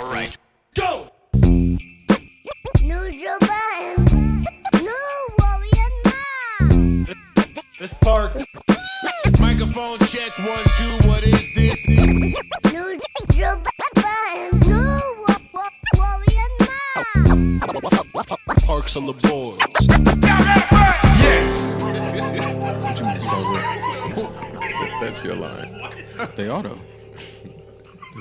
All right. Go! This part. Microphone check 1, 2. What is this? Parks on the board. Yes. That's your line. They are though.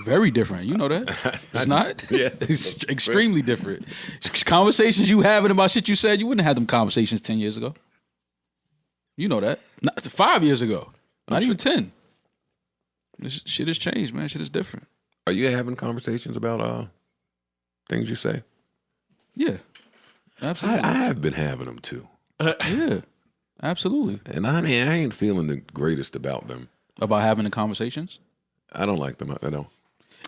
Very different. You know that. It's not? Yeah. It's extremely different. Conversations you having about shit you said, you wouldn't have them conversations 10 years ago. You know that. Not 5 years ago. Not even 10. This shit has changed, man. Shit is different. Are you having conversations about things you say? Yeah. Absolutely. I have been having them too. Yeah. Absolutely. And I ain't feeling the greatest about them. About having the conversations? I don't like them. I don't.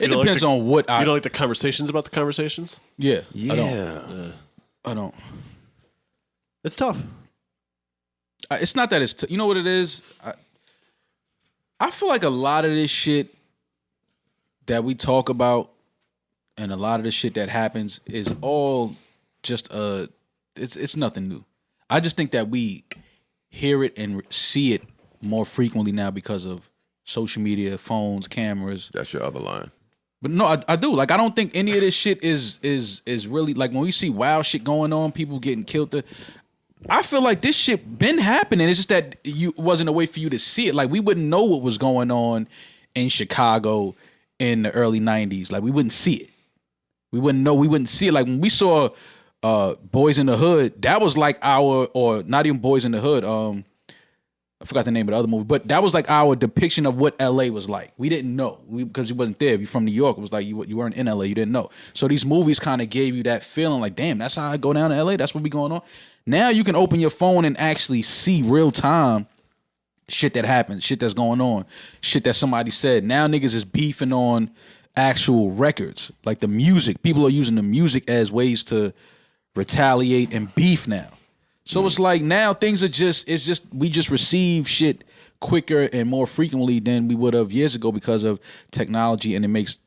It depends on what I... You don't like the conversations about the conversations? Yeah. Yeah. I don't. It's tough. It's not that it's... you know what it is? I feel like a lot of this shit that we talk about and a lot of the shit that happens is all just it's nothing new. I just think that we hear it and see it more frequently now because of social media, phones, cameras. That's your other line. But no, I do. Like, I don't think any of this shit is really, like, when we see wild shit going on, people getting killed. I feel like this shit been happening. It's just that it wasn't a way for you to see it. Like, we wouldn't know what was going on in Chicago in the early 90s. Like, we wouldn't see it. We wouldn't know. We wouldn't see it. Like, when we saw Boys in the Hood, that was like or not even Boys in the Hood. I forgot the name of the other movie, but that was like our depiction of what LA was like. We didn't know because you wasn't there. If you're from New York, it was like you weren't in LA. You didn't know. So these movies kind of gave you that feeling like, damn, that's how I go down to LA. That's what be going on. Now you can open your phone and actually see real time shit that happens, shit that's going on, shit that somebody said. Now niggas is beefing on actual records, like the music. People are using the music as ways to retaliate and beef now. So it's like now things are we just receive shit quicker and more frequently than we would have years ago because of technology, and it makes,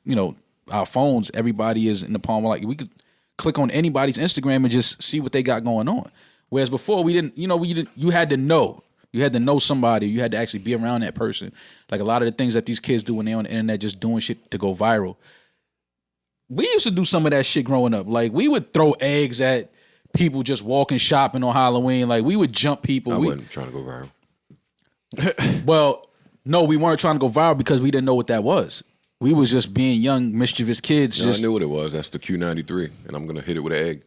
our phones, everybody is in the palm of, like, we could click on anybody's Instagram and just see what they got going on. Whereas before we didn't, you had to know. You had to know somebody. You had to actually be around that person. Like a lot of the things that these kids do when they're on the internet, just doing shit to go viral. We used to do some of that shit growing up. Like, we would throw eggs at people just walking shopping on Halloween. Like, we would jump people. I wasn't trying to go viral. Well, no, we weren't trying to go viral because we didn't know what that was. We was just being young, mischievous kids. No, I knew what it was. That's the Q93, and I'm going to hit it with an egg.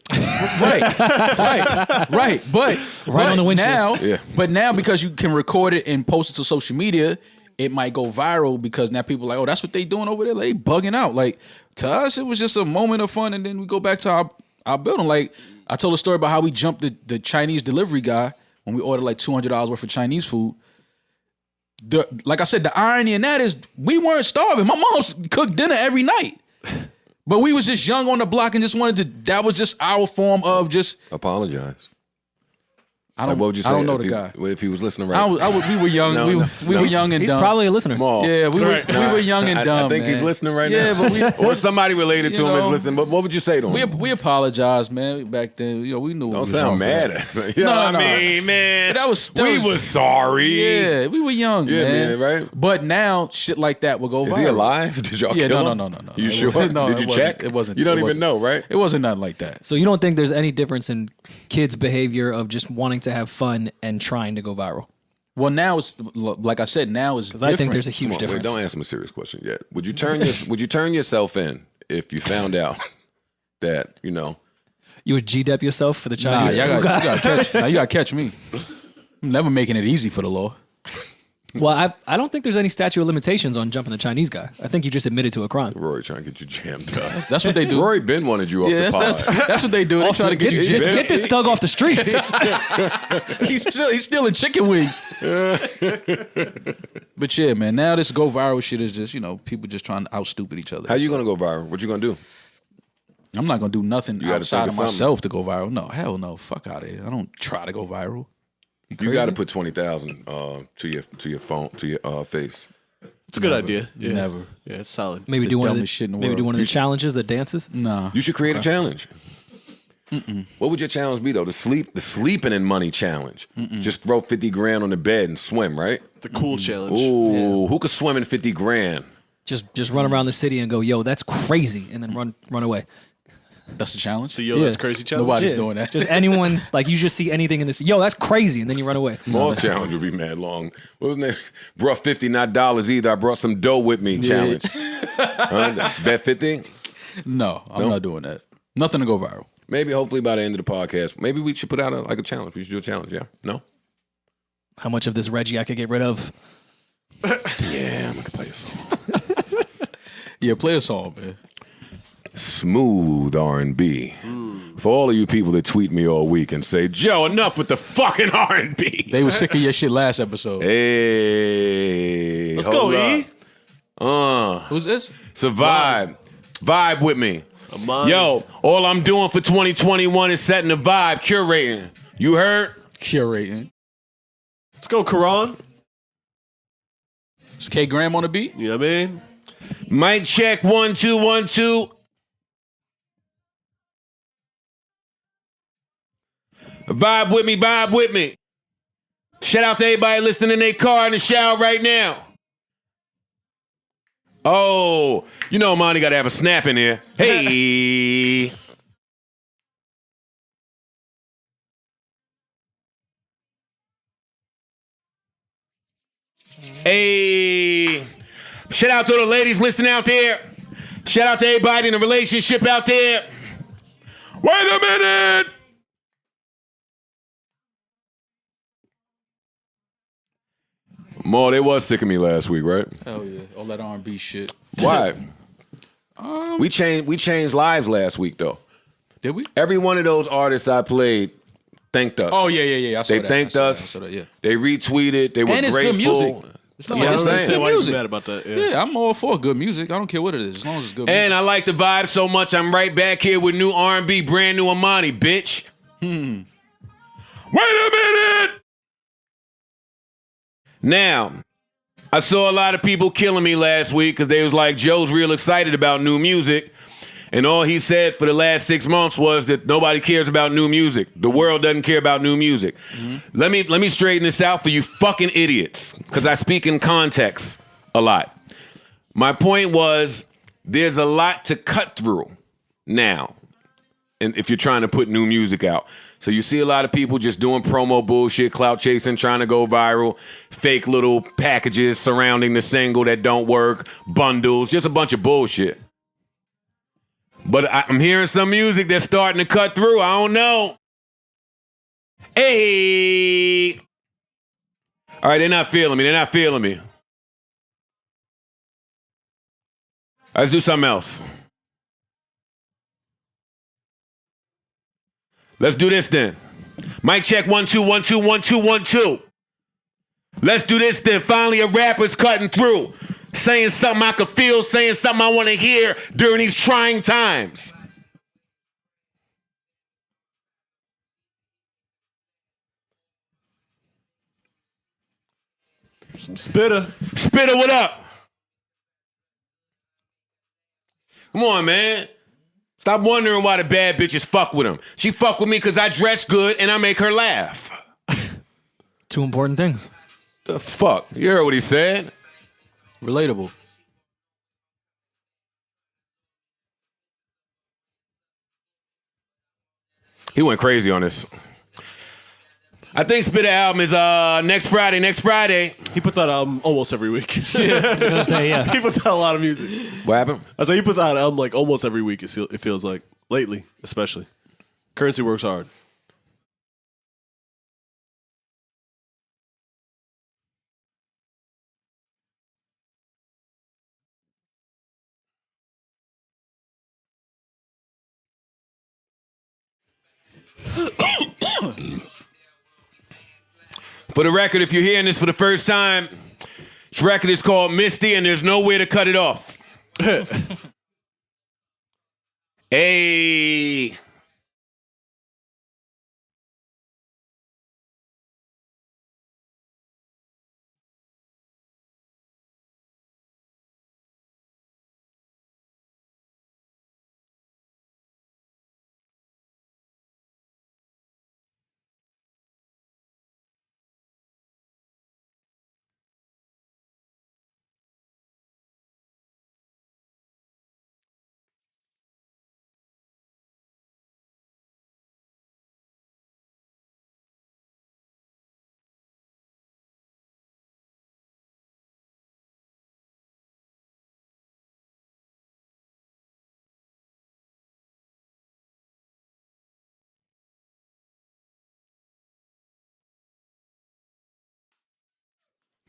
Right. But on the windshield. Now, but now because you can record it and post it to social media, it might go viral because now people are like, oh, that's what they doing over there. Like, they bugging out. Like, to us, it was just a moment of fun, and then we go back to our building. Like, I told a story about how we jumped the Chinese delivery guy when we ordered like $200 worth of Chinese food. Like I said, the irony in that is we weren't starving. My mom cooked dinner every night. But we was just young on the block and just wanted to, that was just our form of just... Apologize. I don't, what would you say I don't know the guy. If he was listening right. We were young. We were young and He's dumb. probably a listener. Small. Yeah, we were young and dumb. I think man. he's listening right yeah, now. But or somebody related to him is listening. But what would you say to him? We apologized, man. Back then, we knew. Don't sound mad at me. No, I mean, man. That was sorry. Yeah, we were young, man. Right? But now, shit like that will go viral. Is he alive? Did y'all kill him? No. You sure? No, Did you check? It wasn't. You don't even know, right? It wasn't nothing like that. So you don't think there's any difference in kids' behavior of just wanting to have fun and trying to go viral? Well, now it's like I said. Now is different. I think there's a huge difference. Wait, don't ask me a serious question yet. Would you turn yourself in if you found out that you would G-dep yourself for the Chinese food guy? You gotta catch me. I'm never making it easy for the law. Well, I don't think there's any statute of limitations on jumping the Chinese guy. I think you just admitted to a crime. Rory trying to get you jammed up. That's what they do. Rory Ben wanted you off the pod. That's what they do. They try to get you jammed. Just get this thug off the streets. He's stealing chicken wings. But yeah, man, now this go viral shit is just, people just trying to out stupid each other. How you gonna go viral? What you gonna do? I'm not gonna do nothing outside of myself to go viral. No, hell no. Fuck out of here. I don't try to go viral. You got to put 20,000 to your phone, to your face. It's a good idea. Yeah. Never. Yeah, it's solid. Maybe the do one of the dumbest shit in the maybe do world. one of the challenges that dances. Nah. You should create a challenge. What would your challenge be though? The sleeping in money challenge. Just throw 50 grand on the bed and swim, right? The cool challenge. Ooh, who could swim in 50 grand? Just run around the city and go, yo, that's crazy, and then run away. That's the challenge? The Yo, that's crazy challenge. Nobody's doing that. Just anyone, like you just see anything in this, yo, that's crazy, and then you run away. Small challenge would be mad long. What was the name? Brought 50, not dollars either. I brought some dough with me challenge. Bet 50? No, I'm not doing that. Nothing to go viral. Maybe hopefully by the end of the podcast, maybe we should put out a challenge. We should do a challenge, yeah? No? How much of this Reggie I could get rid of? Yeah, I'm going to play a song. Yeah, play a song, man. Smooth R&B. For all of you people that tweet me all week and say, Joe, enough with the fucking R&B. They was sick of your shit last episode. Hey. Let's go, E. Who's this? It's a vibe. Vibe with me. Amani. Yo, all I'm doing for 2021 is setting the vibe, curating. You heard? Curating. Let's go, Karan. Is K Graham on the beat? You know what I mean? Mic check 1 2 1 2. Vibe with me, vibe with me. Shout out to everybody listening in their car in the shower right now. Oh, you know Monty got to have a snap in here. Hey. Hey. Shout out to the ladies listening out there. Shout out to everybody in a relationship out there. Wait a minute. Mo, they was sick of me last week, right? Hell yeah. All that R&B shit. Why? We changed lives last week, though. Did we? Every one of those artists I played thanked us. Oh, yeah. I saw They that. thanked I us. saw that, yeah. They retweeted. They were And it's grateful. good music. It's not Yeah, I like don't it's understand good why you'd be music. mad about that. Yeah, I'm all for good music. I don't care what it is, as long as it's good music. And I like the vibe so much, I'm right back here with new R&B, brand new Amani, bitch. Wait a minute! Now, I saw a lot of people killing me last week because they was like, Joe's real excited about new music. And all he said for the last 6 months was that nobody cares about new music. The world doesn't care about new music. Let me straighten this out for you fucking idiots, because I speak in context a lot. My point was, there's a lot to cut through now, and if you're trying to put new music out. So you see a lot of people just doing promo bullshit, clout chasing, trying to go viral, fake little packages surrounding the single that don't work, bundles, just a bunch of bullshit. But I'm hearing some music that's starting to cut through. I don't know. Hey. All right, they're not feeling me. They're not feeling me. Let's do something else. Let's do this then. Mic check 1 2 1 2 1 2 1 2. Let's do this then. Finally, a rapper's cutting through. Saying something I could feel, saying something I want to hear during these trying times. Some spitter. Spitter, what up? Come on, man. Stop wondering why the bad bitches fuck with him. She fuck with me because I dress good and I make her laugh. Two important things. The fuck? You heard what he said? Relatable. He went crazy on this. I think Spitter album is next Friday. He puts out an album almost every week. Yeah. He puts out a lot of music. What happened? I say he puts out an album like almost every week. It feels like lately, especially. Currency works hard. For the record, if you're hearing this for the first time, this record is called Misty and there's no way to cut it off. Hey.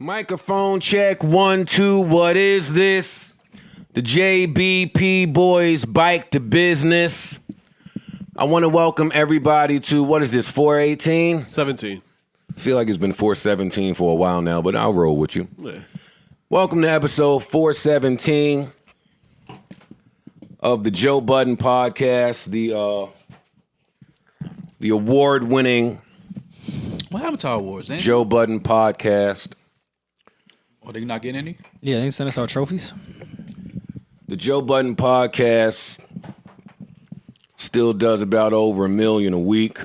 Microphone check 1 2. What is this? The JBP boys bike to business. I want to welcome everybody to, what is this, 418? 17. I feel like it's been 417 for a while now, but I'll roll with you. Yeah. Welcome to episode 417 of the Joe Budden podcast, the award-winning What happened to our awards, ain't Joe Budden podcast. Oh, they not getting any? Yeah, they sent us our trophies. The Joe Budden podcast still does about over 1 million a week.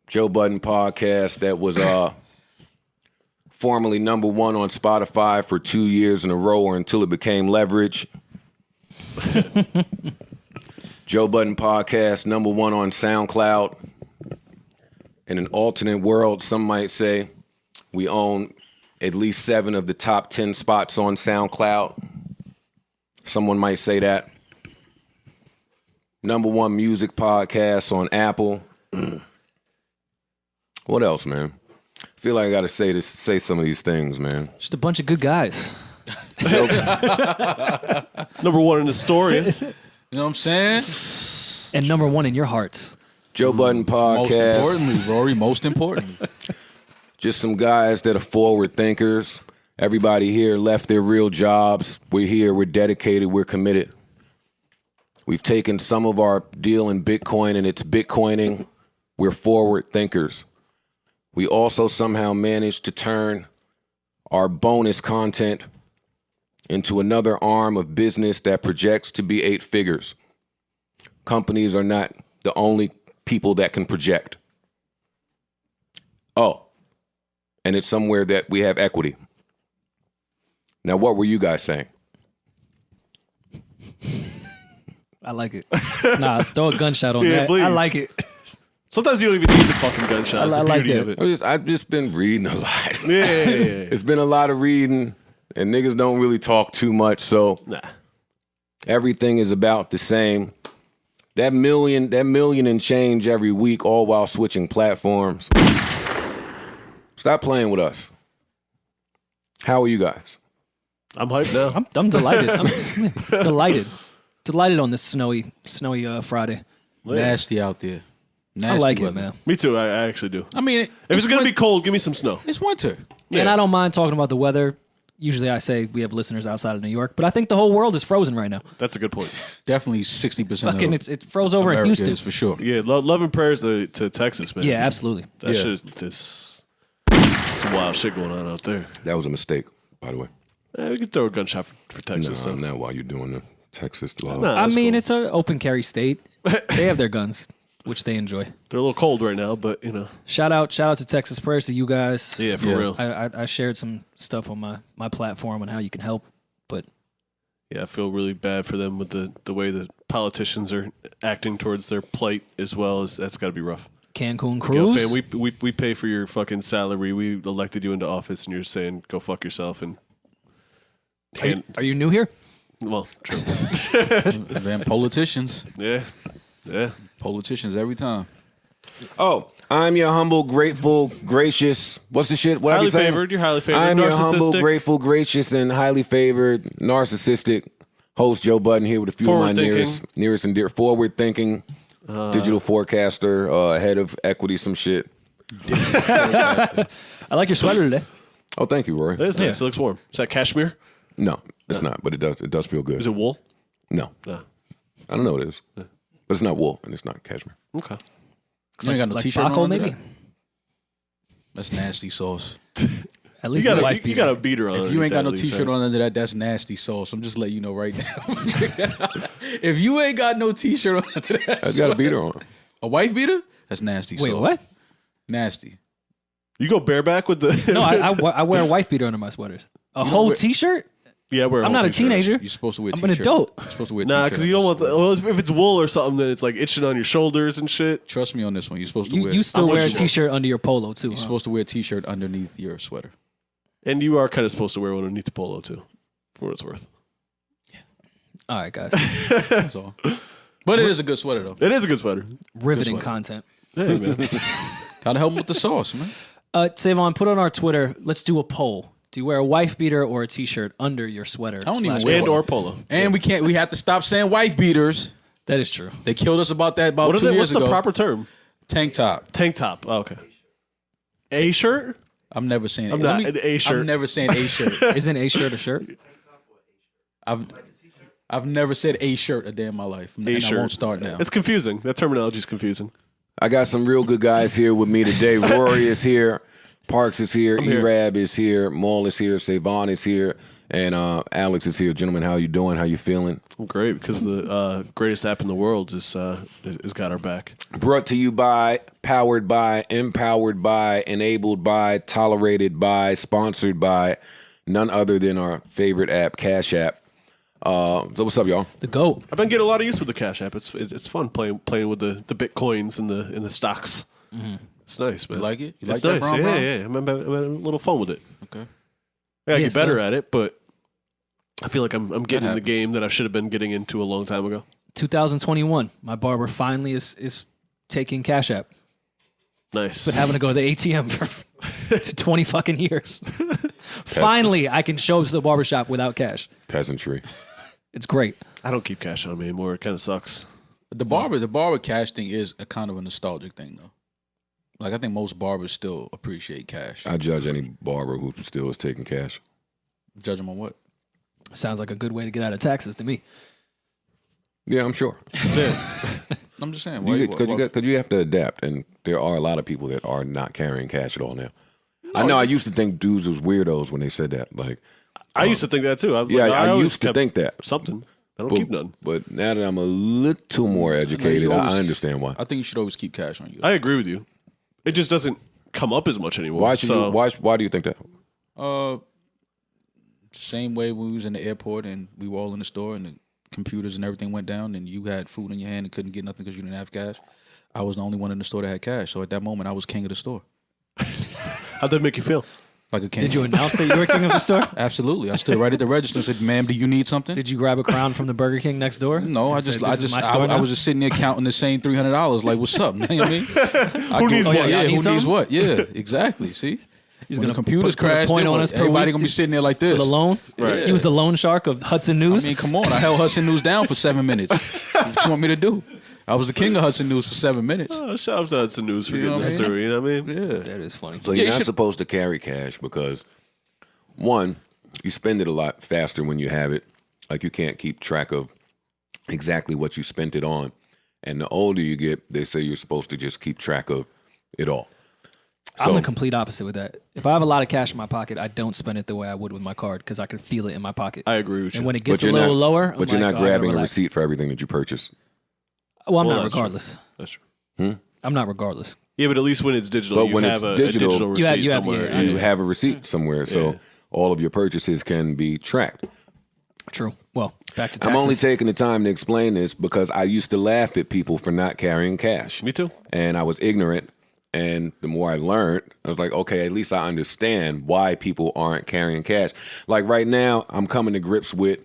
Joe Budden podcast that was formerly number 1 on Spotify for 2 years in a row or until it became Leverage. Joe Budden podcast number 1 on SoundCloud. In an alternate world, some might say we own at least 7 of the top 10 spots on SoundCloud. Someone might say that. Number 1 music podcast on Apple. What else, man? I feel like I got to say some of these things, man. Just a bunch of good guys. Number 1 in the story. You know what I'm saying? And number 1 in your hearts. Joe Budden Most podcast. importantly, Rory, most importantly. Just some guys that are forward thinkers. Everybody here left their real jobs. We're here. We're dedicated. We're committed. We've taken some of our deal in Bitcoin and it's Bitcoining. We're forward thinkers. We also somehow managed to turn our bonus content into another arm of business that projects to be 8 figures. Companies are not the only people that can project. Oh, and it's somewhere that we have equity. Now, what were you guys saying? I like it. Nah, throw a gunshot on Yeah, that. please. I like it. Sometimes you don't even need the fucking gunshot. It's I the like beauty that. of it. I've just been reading a lot. Yeah. It's been a lot of reading, and niggas don't really talk too much, so Nah. everything is about the same. That million and change every week, all while switching platforms. Stop playing with us. How are you guys? I'm hyped now. I'm delighted. I'm delighted. Delighted on this snowy Friday. Nasty out there. Nasty I like weather. it, man. Me too. I actually do. I mean, If it's going to be cold, give me some snow. it's winter. Yeah. And I don't mind talking about the weather. Usually I say we have listeners outside of New York, but I think the whole world is frozen right now. That's a good point. Definitely 60% Fucking, of it froze over America in Houston. is for sure. Yeah, love and prayers to Texas, man. Yeah, absolutely. That Yeah. shit is just some wild shit going on out there. That was a mistake, by the way. We could throw a gunshot for Texas. No, though. not while you're doing the Texas law. Nah, I that's mean, cool. it's an open carry state. They have their guns, which they enjoy. They're a little cold right now, but you know. Shout out to Texas. Prayers to you guys. Yeah, for Yeah. real. I shared some stuff on my platform on how you can help, but Yeah, I feel really bad for them with the way the politicians are acting towards their plight as well. As that's got to be rough. Cancun Yo, cruise. fam, we pay for your fucking salary. We elected you into office, and you're saying go fuck yourself. And are you new here? well, true. Man, politicians. Yeah. Politicians every time. Oh, I'm your humble, grateful, gracious. What's the shit? What I be Highly saying? favored. You're highly favored. I'm your humble, narcissistic. grateful, gracious, and highly favored, narcissistic host Joe Budden here with a few of my Forward-thinking. nearest and dear, forward-thinking, digital forecaster, head of equity, some shit. I like your sweater today. Oh, thank you, Rory. That is nice. It looks warm. Is that cashmere? No, it's not, but it does feel good. Is it wool? No, No. I don't know what it is, but it's not wool and it's not cashmere. Okay. You ain't got no like t-shirt Baco, on maybe? maybe? That's nasty sauce. At You least got the a wife you got a beater on. If you ain't got no underneath that, t-shirt at least, on under that, that's nasty sauce. I'm just letting you know right now. If you ain't got no t-shirt on under that, I got a beater on. a wife beater, that's nasty Wait, sauce. what? Nasty. right? You go bareback with the. No, I wear a wife beater under my sweaters. A whole T-shirt? yeah, wear. I'm not a teenager. You're supposed to wear a I'm an t-shirt. adult. You're supposed to wear a Nah, t-shirt. because you don't want. Well, if it's wool or something, then it's like itching on your shoulders and shit. Trust me on this one. You're supposed to wear. You still I'm wear a with you. T-shirt under your polo too. You're Huh? supposed to wear a t-shirt underneath your sweater. And you are kind of supposed to wear one underneath the polo too, for what it's worth. All right, guys. That's all. But it is a good sweater though. It is a good sweater. Riveting sweater. content. Hey man. Gotta help him with the sauce, man. Savon, put on our Twitter. Let's do a poll. Do you wear a wife beater or a t-shirt under your sweater? I don't even / wear And or polo. And we have to stop saying wife beaters. That is true. They killed us about that about 2 years What's ago. the proper term? Tank top. Tank top. Oh, okay. A shirt? I'm never saying I'm not an A shirt. I'm never saying A shirt. Isn't a shirt a shirt? I've never said a shirt a day in my life. And shirt. I won't start now. It's confusing. That terminology is confusing. I got some real good guys here with me today. Rory is here. Parks is here. E-Rab is here. Maul is here. Savon is here. And Alex is here. Gentlemen, how you doing? How you feeling? I'm great because the greatest app in the world is got our back. Brought to you by, powered by, empowered by, enabled by, tolerated by, sponsored by none other than our favorite app, Cash App. So what's up, y'all? The GOAT. I've been getting a lot of use with the Cash App. It's fun playing with the bitcoins and the stocks. Mm-hmm. It's nice, man. You like it? You like It's that, nice. Brown? Yeah. I'm having a little fun with it. Okay. I gotta Yeah, get better so- at it, but I feel like I'm getting in the happens. game that I should have been getting into a long time ago. 2021. My barber finally is taking Cash App. Nice. Been having to go to the ATM for 20 fucking years. Finally, I can show up to the barbershop without cash. Peasantry. It's great. I don't keep cash on me anymore. It kind of sucks. The barber cash thing is a kind of a nostalgic thing, though. Like, I think most barbers still appreciate cash. I judge any barber who still is taking cash. Judge them on what? Sounds like a good way to get out of taxes to me. Yeah, I'm sure. I'm just saying. Because you have to adapt, and there are a lot of people that are not carrying cash at all now. I know I used to think dudes was weirdos when they said that. Like, I used to think that too. I always used to kept think that. something. I don't keep none. But now that I'm a little more educated, I understand why. I think you should always keep cash on you. I agree with you. It just doesn't come up as much anymore. Why do you think that? Same way when we was in the airport and we were all in the store and the computers and everything went down and you had food in your hand and couldn't get nothing because you didn't have cash. I was the only one in the store that had cash. So at that moment, I was king of the store. How'd that make you feel? Like a king. Did you announce that you were king of the store? Absolutely. I stood right at the register and said, "Ma'am, do you need something?" Did you grab a crown from the Burger King next door? No, I Said, "This is my store was now?" just sitting there counting the same $300. Like, what's up? Man? You know what I mean? Who needs what? Yeah, Y'all need who needs something? what? Yeah, exactly. See, He's when gonna the computers put a crash, point then on what? us per Everybody week gonna be to- sitting there like this. For the loan? Right. He was the loan shark of Hudson News? I mean, come on. I held Hudson News down for 7 minutes. What you want me to do? I was the king of Hudson News for 7 minutes. Oh, shout out to Hudson News for You getting know the what I mean? story. You know what I mean? Yeah. That is funny. So Yeah, you're you not should- supposed to carry cash because, one, you spend it a lot faster when you have it. Like, you can't keep track of exactly what you spent it on. And the older you get, they say you're supposed to just keep track of it all. I'm So- the complete opposite with that. If I have a lot of cash in my pocket, I don't spend it the way I would with my card because I can feel it in my pocket. I agree with you. And when it But gets a you're little not- lower, I'm But you're like, not "Oh, I gotta grabbing a relax." receipt for everything that you purchase. Well, I'm Well, not that's true. regardless. That's true. I'm not regardless. Yeah, but at least when it's digital, But you when have it's a digital, digital receipt You have- somewhere. yeah, I You have a receipt somewhere, so Yeah. all of your purchases can be tracked. True. Well, back to taxes. I'm only taking the time to explain this because I used to laugh at people for not carrying cash. Me too. And I was ignorant. And the more I learned, I was like, okay, at least I understand why people aren't carrying cash. Like right now, I'm coming to grips with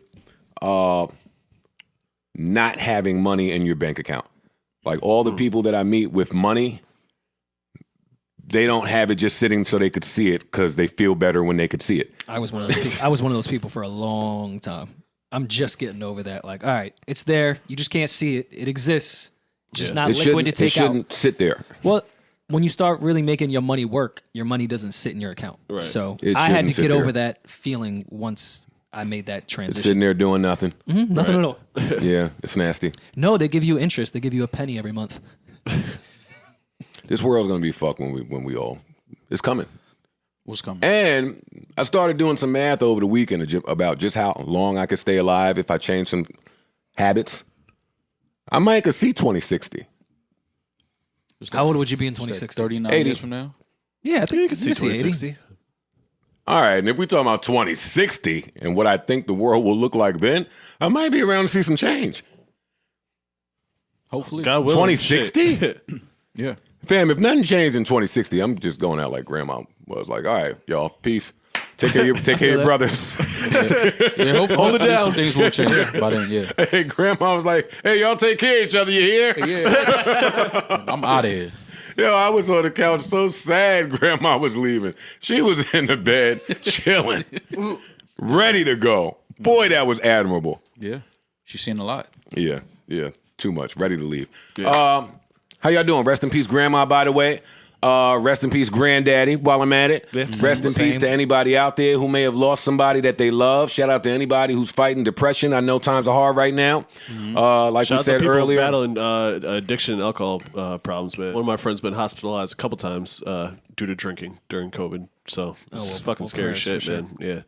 not having money in your bank account. Like all the people that I meet with money, they don't have it just sitting so they could see it because they feel better when they could see it. I was one of those people. I was one of those people for a long time. I'm just getting over that. Like, all right, it's there. You just can't see it. It exists. It's just not liquid to it take shouldn't out. sit there. Well, when you start really making your money work, your money doesn't sit in your account. Right. So It I had shouldn't to sit get there. over that feeling once I made that It's transition. sitting there doing nothing. Nothing at all. Yeah, it's nasty. No, they give you interest. They give you a penny every month. This world's gonna be fucked when we all. It's coming. What's coming? And I started doing some math over the weekend about just how long I could stay alive if I change some habits. I might could see 2060. How old would you be in 2060? 39 80. years from now? Yeah, I think You can see 80. 2060. All right, and if we talking about 2060 and what I think the world will look like then, I might be around to see some change. Hopefully. God willing. 2060? Shit. Yeah. Fam, if nothing changed in 2060, I'm just going out like grandma was. Like, all right, y'all, peace. Take care of your that. brothers. Yeah, hopefully down. some things will change by then, yeah. Hey, grandma was like, hey, y'all take care of each other, you hear? Yeah. I'm out of here. Yo, I was on the couch so sad Grandma was leaving. She was in the bed, chilling, ready to go. Boy, that was admirable. Yeah. She's seen a lot. Yeah. Too much. Ready to leave. Yeah. How y'all doing? Rest in peace, Grandma, by the way. Rest in peace, Granddaddy, while I'm at it. Yeah. Rest in peace to anybody out there who may have lost somebody that they love. Shout out to anybody who's fighting depression. I know times are hard right now. Like Shout we said earlier. Battling addiction and alcohol problems, man. One of my friends been hospitalized a couple times due to drinking during COVID. So it's fucking scary shit, man. Sure.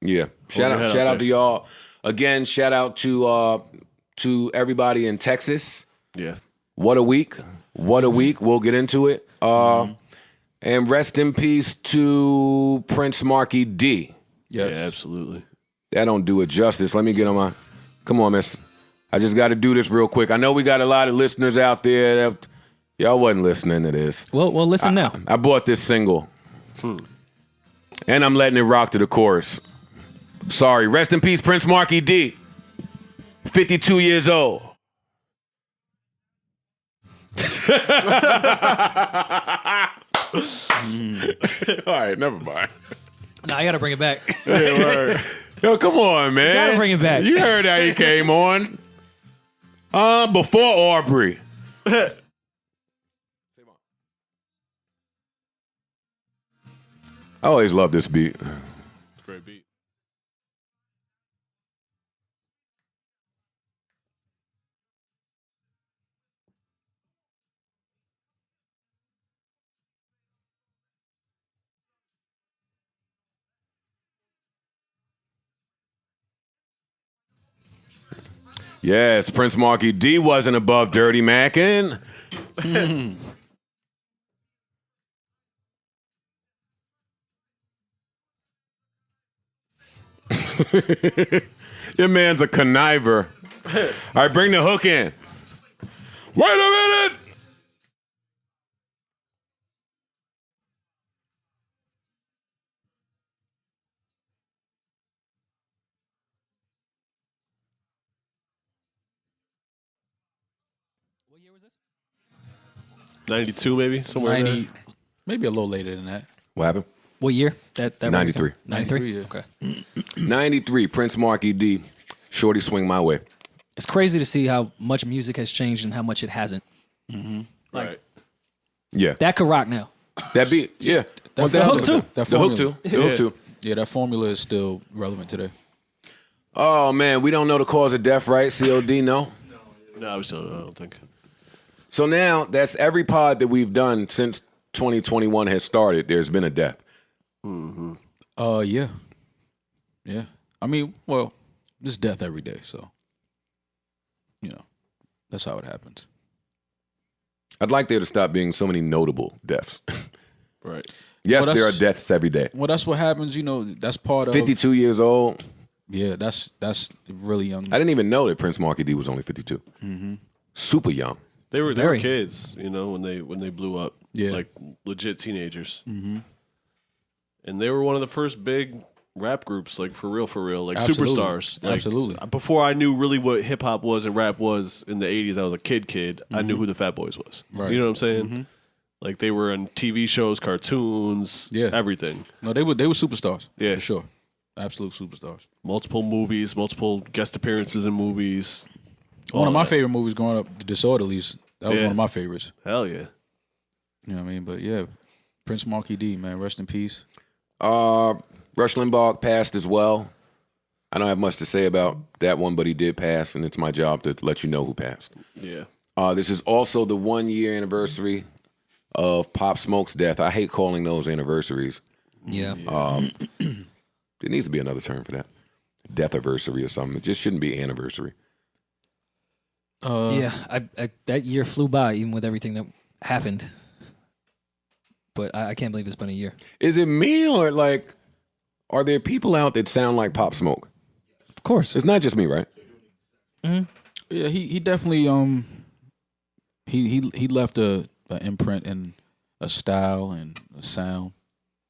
Yeah. Shout out to y'all. Again, shout out to everybody in Texas. Yeah. What a week. We'll get into it. And rest in peace to Prince Marky D. Yes. Yeah, absolutely. That don't do it justice. Let me get on my... Come on, miss. I just got to do this real quick. I know we got a lot of listeners out there that... Y'all wasn't listening to this. Well, listen now. I bought this single. And I'm letting it rock to the chorus. Sorry. Rest in peace, Prince Marky D. 52 years old. All right, never mind. Nah, I gotta bring it back. Yo, come on, man. Gotta bring it back. You heard how he came on. Before Aubrey. I always love this beat. Great beat. Yes, Prince Marky D wasn't above Dirty Mackin'. Your man's a conniver. All right, bring the hook in. Wait a minute! What year was this? 92 maybe, somewhere 90, there. maybe a little later than that. What happened? What year? That 93. 93? Yeah. Okay. 93, Prince Marky D. Shorty Swing My Way. It's crazy to see how much music has changed and how much it hasn't. Right. Yeah. That could rock now. That beat, yeah. That the hook too. That The hook formula. too. The hook too. Yeah, that formula is still relevant today. Oh, man, we don't know the cause of death, right? COD, no? No, I don't think. So now, that's every pod that we've done since 2021 has started, there's been a death. Yeah. Yeah. I mean, well, there's death every day, so that's how it happens. I'd like there to stop being so many notable deaths. Right. Yes, Well, there are that's- deaths every day. Well, that's what happens, that's part of 52 years old. Yeah, that's really young. I didn't even know that Prince Marky D was only 52. Super young. They were Very. kids, when they blew up. Yeah. Like legit teenagers. And they were one of the first big rap groups, like for real, like Absolutely. superstars. Like, Absolutely. Before I knew really what hip hop was and rap was in the 80s, I was a kid. I knew who the Fat Boys was. Right. You know what I'm saying? Like they were on TV shows, cartoons, everything. No, they were superstars. Yeah. For sure. Absolute superstars. Multiple movies, multiple guest appearances in movies. One of All my that. favorite movies growing up, The Disorderlies. That was Yeah. one of my favorites. Hell yeah. You know what I mean? But yeah, Prince Marky D, man, rest in peace. Rush Limbaugh passed as well. I don't have much to say about that one, but he did pass, and it's my job to let you know who passed. Yeah. This is also the 1-year anniversary of Pop Smoke's death. I hate calling those anniversaries. Yeah. There needs to be another term for that. Death-iversary or something. It just shouldn't be anniversary. Yeah. I that year flew by, even with everything that happened. But I can't believe it's been a year. Is it me or like, are there people out that sound like Pop Smoke? Of course. It's not just me, right? Yeah, he definitely he left a imprint and a style and a sound.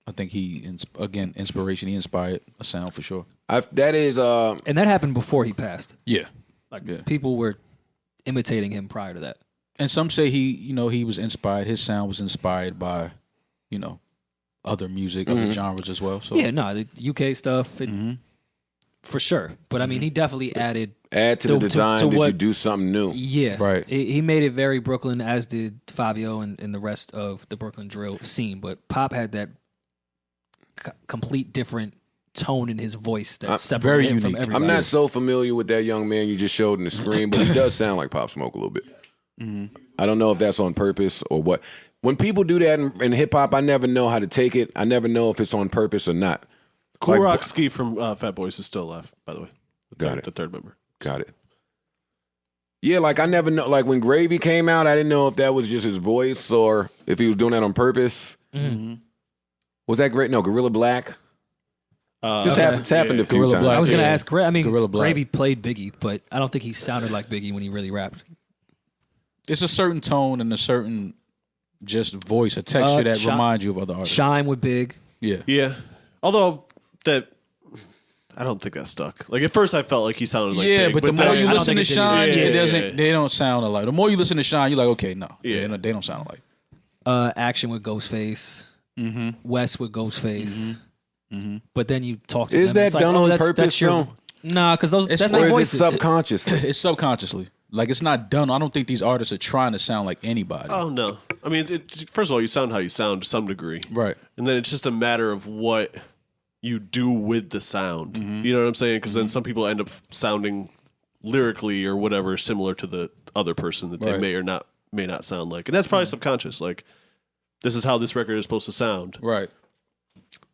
I think inspiration. He inspired a sound for sure. That is And that happened before he passed. Yeah, Like people were imitating him prior to that. And some say he was inspired. His sound was inspired by, other music, other genres as well. So yeah, no, the UK stuff for sure. But I mean, he definitely add to the design. Did you do something new? Yeah, right. He made it very Brooklyn, as did Fabio and the rest of the Brooklyn drill scene. But Pop had that complete different tone in his voice that separated him from everybody. I'm not so familiar with that young man you just showed in the screen, but he does sound like Pop Smoke a little bit. I don't know if that's on purpose or what. When people do that in hip hop, I never know how to take it. I never know if it's on purpose or not. Cool Rock Ski from Fat Boys is still alive, by the way. The third member. Got it. Yeah, like I never know. Like when Gravy came out, I didn't know if that was just his voice or if he was doing that on purpose. Was that great? No, Gorilla Black. It's happened a few Gorilla times. Black. I was gonna ask. I mean, Gorilla Black. Gravy played Biggie, but I don't think he sounded like Biggie when he really rapped. It's a certain tone and a certain just voice, a texture that reminds you of other artists. Shine with Big. Yeah. Yeah. Although I don't think that stuck. Like at first I felt like he sounded like Big, but the more you listen to Shine, they they don't sound alike. The more you listen to Shine, you're like, okay, no. Yeah. They don't sound alike. Action with Ghostface. West with Ghostface. But then you talk to Is them. that done on purpose, though? Nah, because that's not their Or is it voices. subconsciously? It's subconsciously. Like, it's not done. I don't think these artists are trying to sound like anybody. Oh, no. I mean, first of all, you sound how you sound to some degree. Right. And then it's just a matter of what you do with the sound. You know what I'm saying? Because then some people end up sounding lyrically or whatever similar to the other person that they may not sound like. And that's probably subconscious. Like, this is how this record is supposed to sound. Right.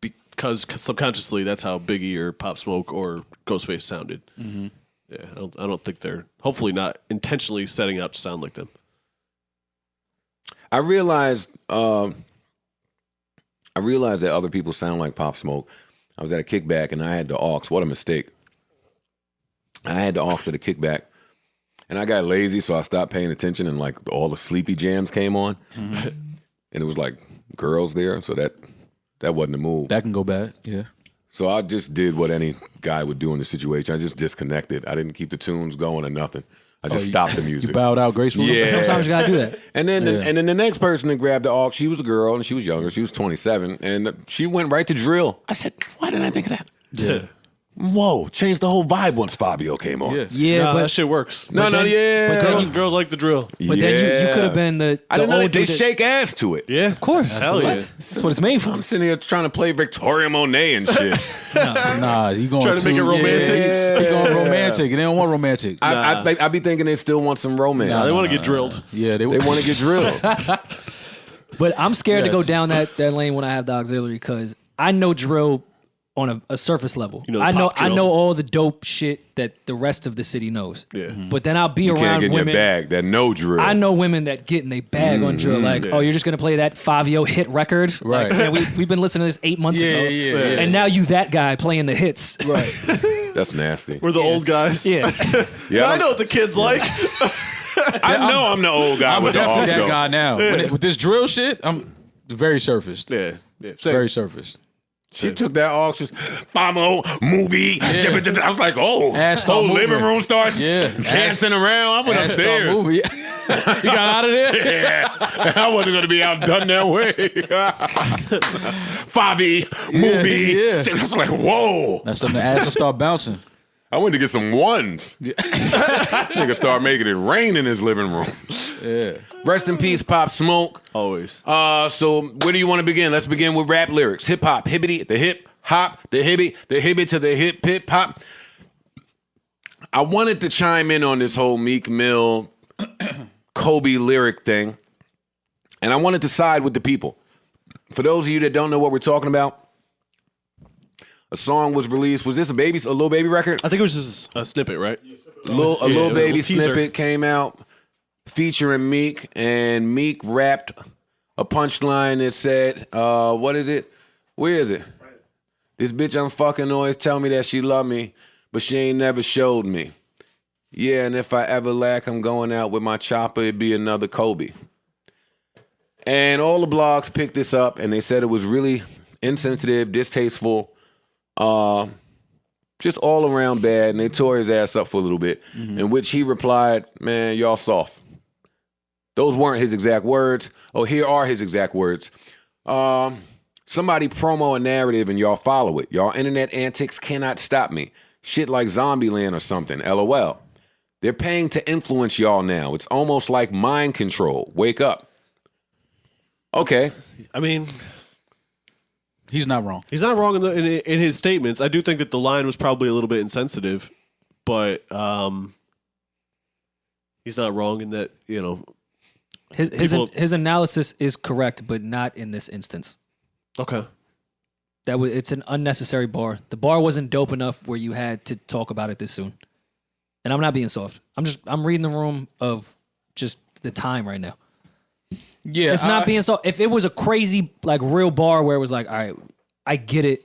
Because subconsciously, that's how Biggie or Pop Smoke or Ghostface sounded. Yeah, I don't think they're hopefully not intentionally setting out to sound like them. I realized that other people sound like Pop Smoke. I was at a kickback and I had the aux. What a mistake. I had the aux at a kickback and I got lazy, so I stopped paying attention and like all the sleepy jams came on. And it was like girls there, so that wasn't a move. That can go bad, yeah. So I just did what any guy would do in the situation. I just disconnected. I didn't keep the tunes going or nothing. I just stopped the music. You bowed out gracefully? Yeah. Sometimes you gotta do that. And then the next person that grabbed the aux, she was a girl and she was younger. She was 27 and she went right to drill. I said, why didn't I think of that? Yeah. Whoa, changed the whole vibe once Fabio came on. Yeah, Nah, but that shit works. No, Girls like the drill. But then you could have been the I didn't know old they dude that- shake ass to it. Yeah, Of course. Hell yeah. That's what it's made for. I'm sitting here trying to play Victoria Monet and shit. Nah, you going Trying to make it romantic. You going romantic. They don't want romantic. I be thinking they still want some romance. Nah, they want to get drilled. Yeah, They want to get drilled. But I'm scared to go Yes. down that lane when I have the auxiliary because I know drill on a surface level. You know the I pop drill. know all the dope shit that the rest of the city knows. Yeah. But then I'll be You can't around get in your women. bag. That no drill. I know women that get in their bag on drill. Like, oh, you're just gonna play that Fabio hit record? Right. Like, man, we've been listening to this 8 months ago. Yeah. And now you that guy playing the hits. Right. That's nasty. We're the old guys. Yeah. Yeah, I know what the kids like. I know I'm the old guy I'm with the definitely aux, that though. guy now. With this drill shit, I'm very surfaced. Yeah. Same. Very surfaced. She took that aux, just Famo movie. I was like, oh, Ass start whole moving. living room starts dancing around. I went Ass start upstairs. moving. You got out of there? Yeah, I wasn't gonna be outdone that way. Fabi movie. Yeah. I was like, whoa. That's when the ass will start bouncing. I went to get some ones. Nigga start making it rain in his living room. Yeah. Rest in peace, Pop Smoke. Always. So where do you want to begin? Let's begin with rap lyrics. Hip hop, hibbity, the hip hop, the hibbit to the hip hop. I wanted to chime in on this whole Meek Mill, Kobe lyric thing, and I wanted to side with the people. For those of you that don't know what we're talking about, a song was released. Was this a Lil Baby record? I think it was just a snippet, right? A Lil Baby teaser. snippet came out featuring Meek, and Meek rapped a punchline that said, what is it? Where is it? This bitch I'm fucking always tell me that she love me, but she ain't never showed me. Yeah, and if I ever lack, I'm going out with my chopper, it'd be another Kobe. And all the blogs picked this up, and they said it was really insensitive, distasteful, just all around bad, and they tore his ass up for a little bit, in which he replied, man, y'all soft. Those weren't his exact words. Oh, here are his exact words. Somebody promo a narrative and y'all follow it. Y'all internet antics cannot stop me. Shit like Zombieland or something. LOL. They're paying to influence y'all now. It's almost like mind control. Wake up. Okay. I mean, He's not wrong. he's not wrong in his statements. I do think that the line was probably a little bit insensitive, but he's not wrong in that, His analysis is correct, but not in this instance. Okay. It's an unnecessary bar. The bar wasn't dope enough where you had to talk about it this soon. And I'm not being soft. I'm reading the room of just the time right now. Yeah, It's not being soft. If it was a crazy, like, real bar where it was like, all right, I get it.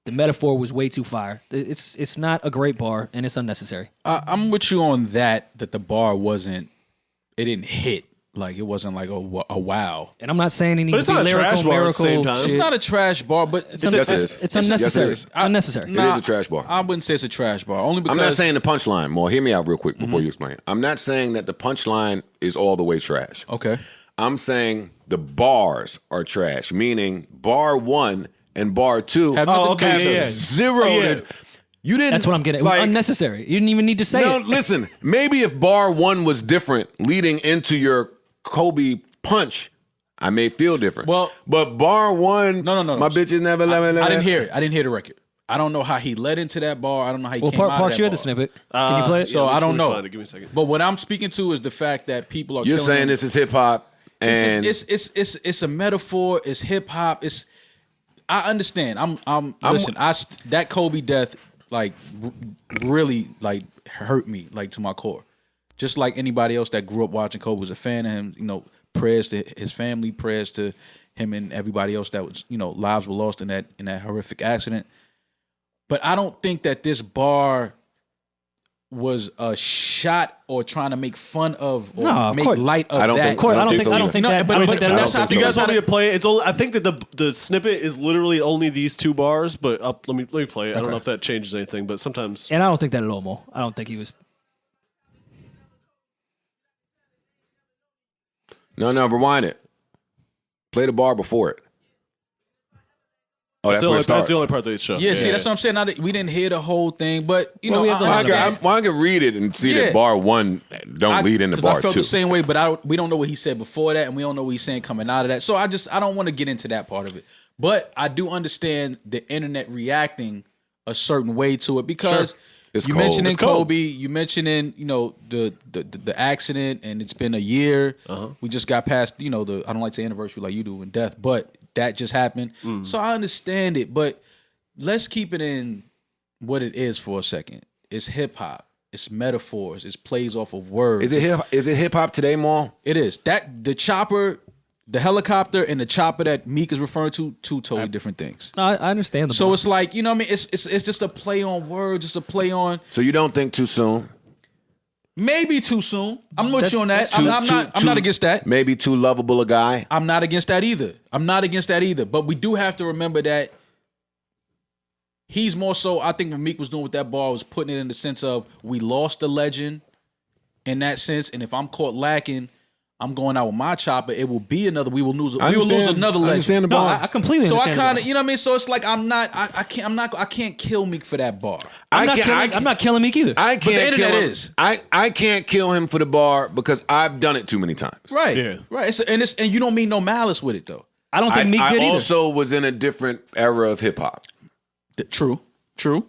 The metaphor was way too fire. It's not a great bar, and it's unnecessary. I'm with you on that the bar it didn't hit. Like, it wasn't like a wow. And I'm not saying it needs it's to be not a trash lyrical, bar at the same miracle time. shit. It's not a trash bar, but It's Yes, it is. it's unnecessary. Yes, it is. It's unnecessary. It is a trash bar. I wouldn't say it's a trash bar. Only because I'm not saying the punchline, more. Hear me out real quick before you explain. I'm not saying that the punchline is all the way trash. Okay. I'm saying the bars are trash, meaning bar 1 and bar 2 Have nothing okay, to do with yeah. it. zero. Yeah. You didn't. That's what I'm getting. It was like, unnecessary. You didn't even need to say No, it. listen. Maybe if bar 1 was different leading into your Kobe punch, I may feel different. Well- but bar 1, No. my bitches never let me. I didn't hear it. I didn't hear the record. I don't know how he led into that bar. I don't know how he Well, came out of Parks, that you had bar. the snippet. Can you play it? So I don't know. Give me a second. But what I'm speaking to is the fact that people are You're killing saying him. this is hip hop, and It's a metaphor. It's hip hop. I understand. Listen. That Kobe death really hurt me to my core. Just like anybody else that grew up watching Kobe, was a fan of him. Prayers to his family, prayers to him and everybody else that was lives were lost in that horrific accident. But I don't think that this bar was a shot or trying to make fun of or No, of make course. light of I don't that. think- Court, I don't think think so that. I either. don't think No, that. but I don't think that. that's how You guys Because want me to play it? It's only. I think that the snippet is literally only these 2 bars. But let me play it. I don't know if that changes anything, but sometimes. And I don't think that at all, Mo. I don't think he was. No, rewind it. Play the bar before it. Oh, that's where it starts. That's the only part that it shows. Yeah, see, that's what I'm saying. Now that we didn't hear the whole thing, but Well, we have to Well, I understand. can read it and see Yeah. that bar 1 don't lead into 'cause bar I felt 2. the same way, but we don't know what he said before that, and we don't know what he's saying coming out of that. So I don't want to get into that part of it. But I do understand the internet reacting a certain way to it because Sure. It's you cold. mentioning It's cold. Kobe, you mentioning the accident, and it's been a year. We just got past I don't like to say anniversary like you do in death, but that just happened. So I understand it, but let's keep it in what it is for a second. It's hip hop. It's metaphors. It's plays off of words. Is it hip hop today, Maul? It is. That the chopper, the helicopter, and the chopper that Meek is referring to, 2 totally different things. No, I understand the. So bar. it's like, what I mean? It's just a play on words, just a play on So you don't think too soon? maybe too soon. I'm with you on that. That's I'm not against that. Maybe too lovable a guy? I'm not against that either. But we do have to remember that he's more so, I think what Meek was doing with that bar was putting it in the sense of we lost the legend in that sense. And if I'm caught lacking, I'm going out with my chopper. It will be another. We will lose another I legend. understand the No, bar. I completely So I understand. kind the of, bar. you know what I mean. So it's like I can't kill Meek for that bar. I'm not killing Meek either. I can't the internet kill him. is. I can't kill him for the bar because I've done it too many times. Right. Yeah. Right. And you don't mean no malice with it though. I don't think Meek I did either. also was in a different era of hip hop. True.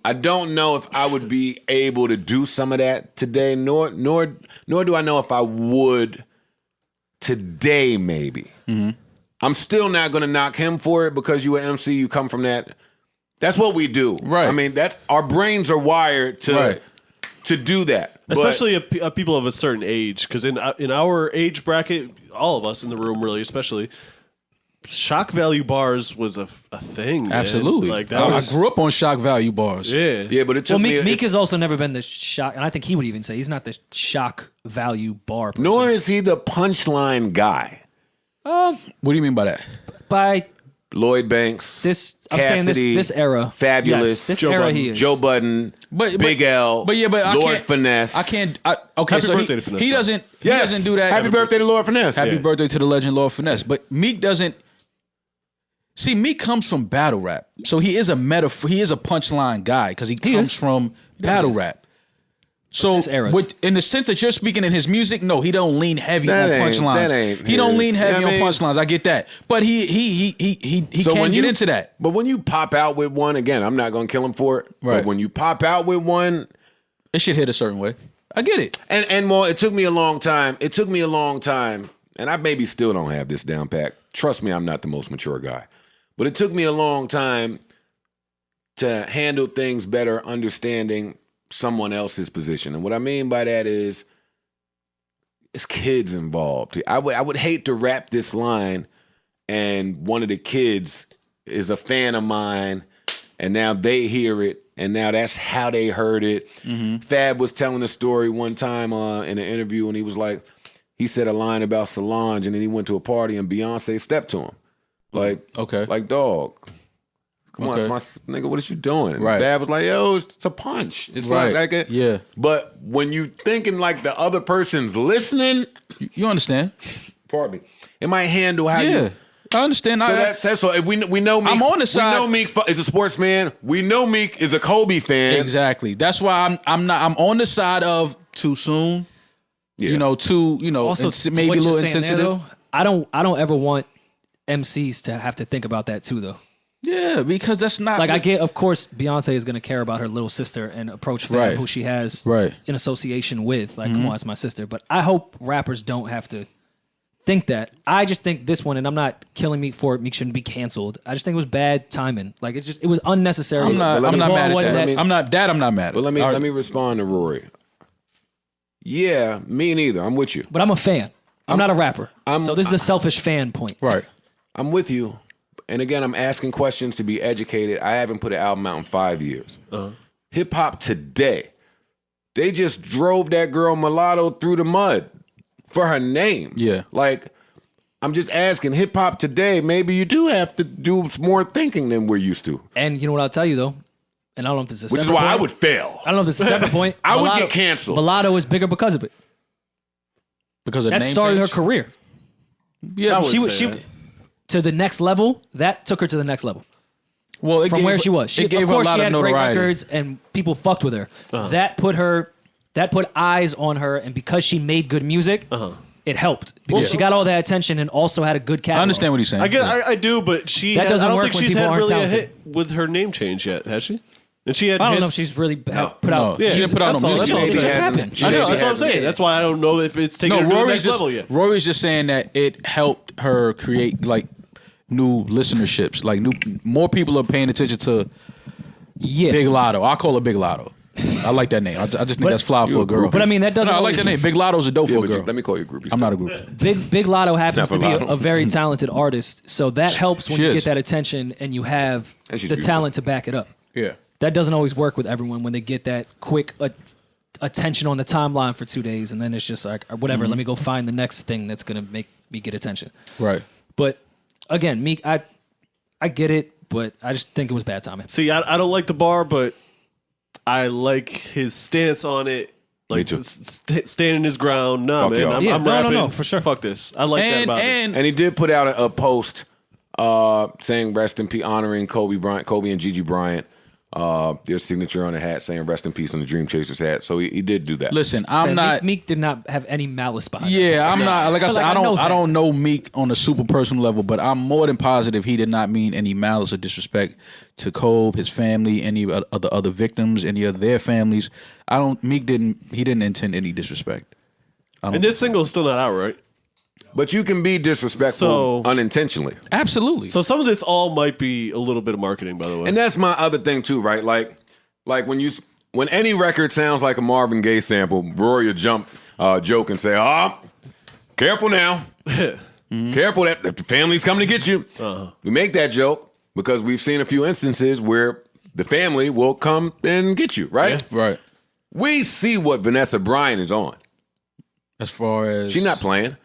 I don't know if I would be able to do some of that today, nor do I know if I would today. Maybe. I'm still not going to knock him for it because you an MC, you come from that. That's what we do. Right. I mean, that's our brains are wired to Right. to do that. But- Especially if people of a certain age, because in our age bracket, all of us in the room, really, especially, shock value bars was a thing. Man. Absolutely. Like that. I grew up on shock value bars. Yeah. yeah, but it took Well, me. Meek has also never been the shock, and I think he would even say he's not the shock value bar person. Nor is he the punchline guy. What do you mean by that? By Lloyd Banks, I'm saying Cassidy, this era, Fabulous, yes, this Joe era Budden. he is. Joe Budden, Big L, but I Lord can't, Finesse. I can't. Okay, Happy so birthday to Finesse, he though. doesn't. He Yes. doesn't do that. Happy birthday to Lord Finesse. Happy birthday to the legend Lord Finesse. But Meek doesn't. See, Meek comes from battle rap, so he is a metaphor. He is a punchline guy because he comes is. from battle rap. So, This era. in the sense that you're speaking in his music, no, he don't lean heavy That on ain't- punchlines. that ain't He don't his. lean heavy You know what I on mean? punchlines. I get that, but he So can't when get into that. But when you pop out with one, again, I'm not gonna kill him for it. Right. But when you pop out with one, It should hit a certain way. I get it. and more, it took me a long time. It took me a long time, and I maybe still don't have this down pat. Trust me, I'm not the most mature guy, but it took me a long time to handle things better, understanding someone else's position. And what I mean by that is, it's kids involved. I would hate to rap this line, and one of the kids is a fan of mine, and now they hear it, and now that's how they heard it. Fab was telling a story one time in an interview, and he was like, he said a line about Solange, and then he went to a party, and Beyonce stepped to him. Like, Okay. like, dog, come on, Okay. it's my nigga, what is you doing? And Right. Fab was like, yo, it's a punch. It's Right. like a, Yeah. But when you thinking like the other person's listening, You understand? pardon me, it might handle how Yeah, you. I understand. So that's so we know Meek. I'm on the side- We know Meek is a sportsman. We know Meek is a Kobe fan. Exactly. That's why I'm on the side of too soon. Yeah. You know, Also, ins- to maybe what a little you're saying there, insensitive. though, I don't ever want MCs to have to think about that too, though. Yeah, because that's not Like I get, of course, Beyonce is going to care about her little sister and approach fam Right. who she has Right. in association with. Like, come on, it's my sister. But I hope rappers don't have to think that. I just think this one, and I'm not killing Meek for it. Meek shouldn't be canceled. I just think it was bad timing. Like it was unnecessary. I'm not But let me- mad at Wasn't that. that- I'm not mad at. But let All right. me respond to Rory. Yeah, me neither. I'm with you. But I'm a fan. I'm not a rapper. So this is a selfish fan point. Right. I'm with you. And again, I'm asking questions to be educated. I haven't put an album out in 5 years. Hip hop today, they just drove that girl Mulatto through the mud for her name. Yeah. Like, I'm just asking, hip hop today, maybe you do have to do more thinking than we're used to. And you know what I'll tell you though, and I don't know if this is a Which is separate why I point. would fail. I don't know if this is a separate point. I would Mulatto- get canceled. Mulatto is bigger because of it. Because of That name started change? her career. Yeah, She to the next level. That took her to the next level. well, it From gave, where she was. It gave of her a course, lot she of had great notoriety. records and people fucked with her. That put eyes on her, and because she made good music, it helped because she got all that attention and also had a good catalog. I understand what he's saying. I do, but That doesn't I don't work think when she's people had aren't really a talented. hit with her name change yet, has she? And she had I don't hits. know if she's really put out. No, she didn't put out that's no all- music. that's all It I'm just saying. happened. I know, She that's what I'm has- saying. That's why I don't know if it's taking her to the Rory's next just level yet. Rory's just saying that it helped her create like new listenerships. Like more people are paying attention to Yeah, Big Lotto. I call her Big Lotto. I like that name. I just think that's fly for a girl. but I mean that doesn't. No, I like always- that name. Big Lotto's a dope Yeah, for a but girl. let me call you a groupie. I'm not a group. Big Lotto happens to Never be Lotto. a very talented artist, so that helps when She you is. get that attention and you have And she's the beautiful. talent to back it up. Yeah. That doesn't always work with everyone when they get that quick attention on the timeline for 2 days, and then it's just like whatever. Let me go find the next thing that's gonna make me get attention. Right. But again, Meek, I get it, but I just think it was bad timing. See, I don't like the bar, but I like his stance on it. Like too. standing his ground. Nah, Fuck man, y'all. I'm, Yeah, I'm no, rapping. no, for sure. Fuck this. I like that And about it. and And he did put out a post saying rest in peace, honoring Kobe and Gigi Bryant. Their signature on the hat saying rest in peace on the Dream Chasers hat. So he did do that. listen, I'm And not. Meek did not have any malice behind it. Yeah, I'm not. Like I said, Like, I I know don't. that. I don't know Meek on a super personal level, but I'm more than positive he did not mean any malice or disrespect to Kobe, his family, any of the other victims, any of their families. I don't. Meek didn't. He didn't intend any disrespect. And this single is still not out, right? But you can be disrespectful So- unintentionally. Absolutely. So some of this all might be a little bit of marketing, by the way. And that's my other thing too, right? Like when any record sounds like a Marvin Gaye sample, Rory will jump, joke and say, careful now. Careful that the family's coming to get you. We make that joke because we've seen a few instances where the family will come and get you, right? right. We see what Vanessa Bryant is on. As far as She's not playing.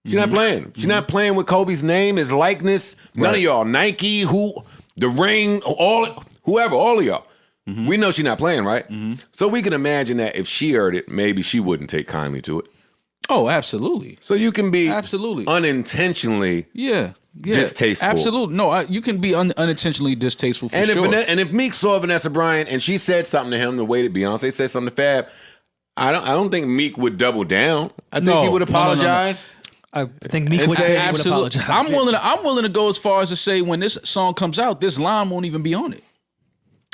She's not playing. She's not playing with Kobe's name, his likeness. None of y'all. Nike, the ring, whoever, all of y'all. We know she's not playing, right? So we can imagine that if she heard it, maybe she wouldn't take kindly to it. Oh, absolutely. So you can be absolutely unintentionally distasteful. Absolutely. No, you can be unintentionally distasteful for sure. And if Meek saw Vanessa Bryant and she said something to him the way that Beyonce said something to Fab, I don't think Meek would double down. I think he would apologize. I think Meek would say he would apologize. I'm willing to go as far as to say when this song comes out, this line won't even be on it.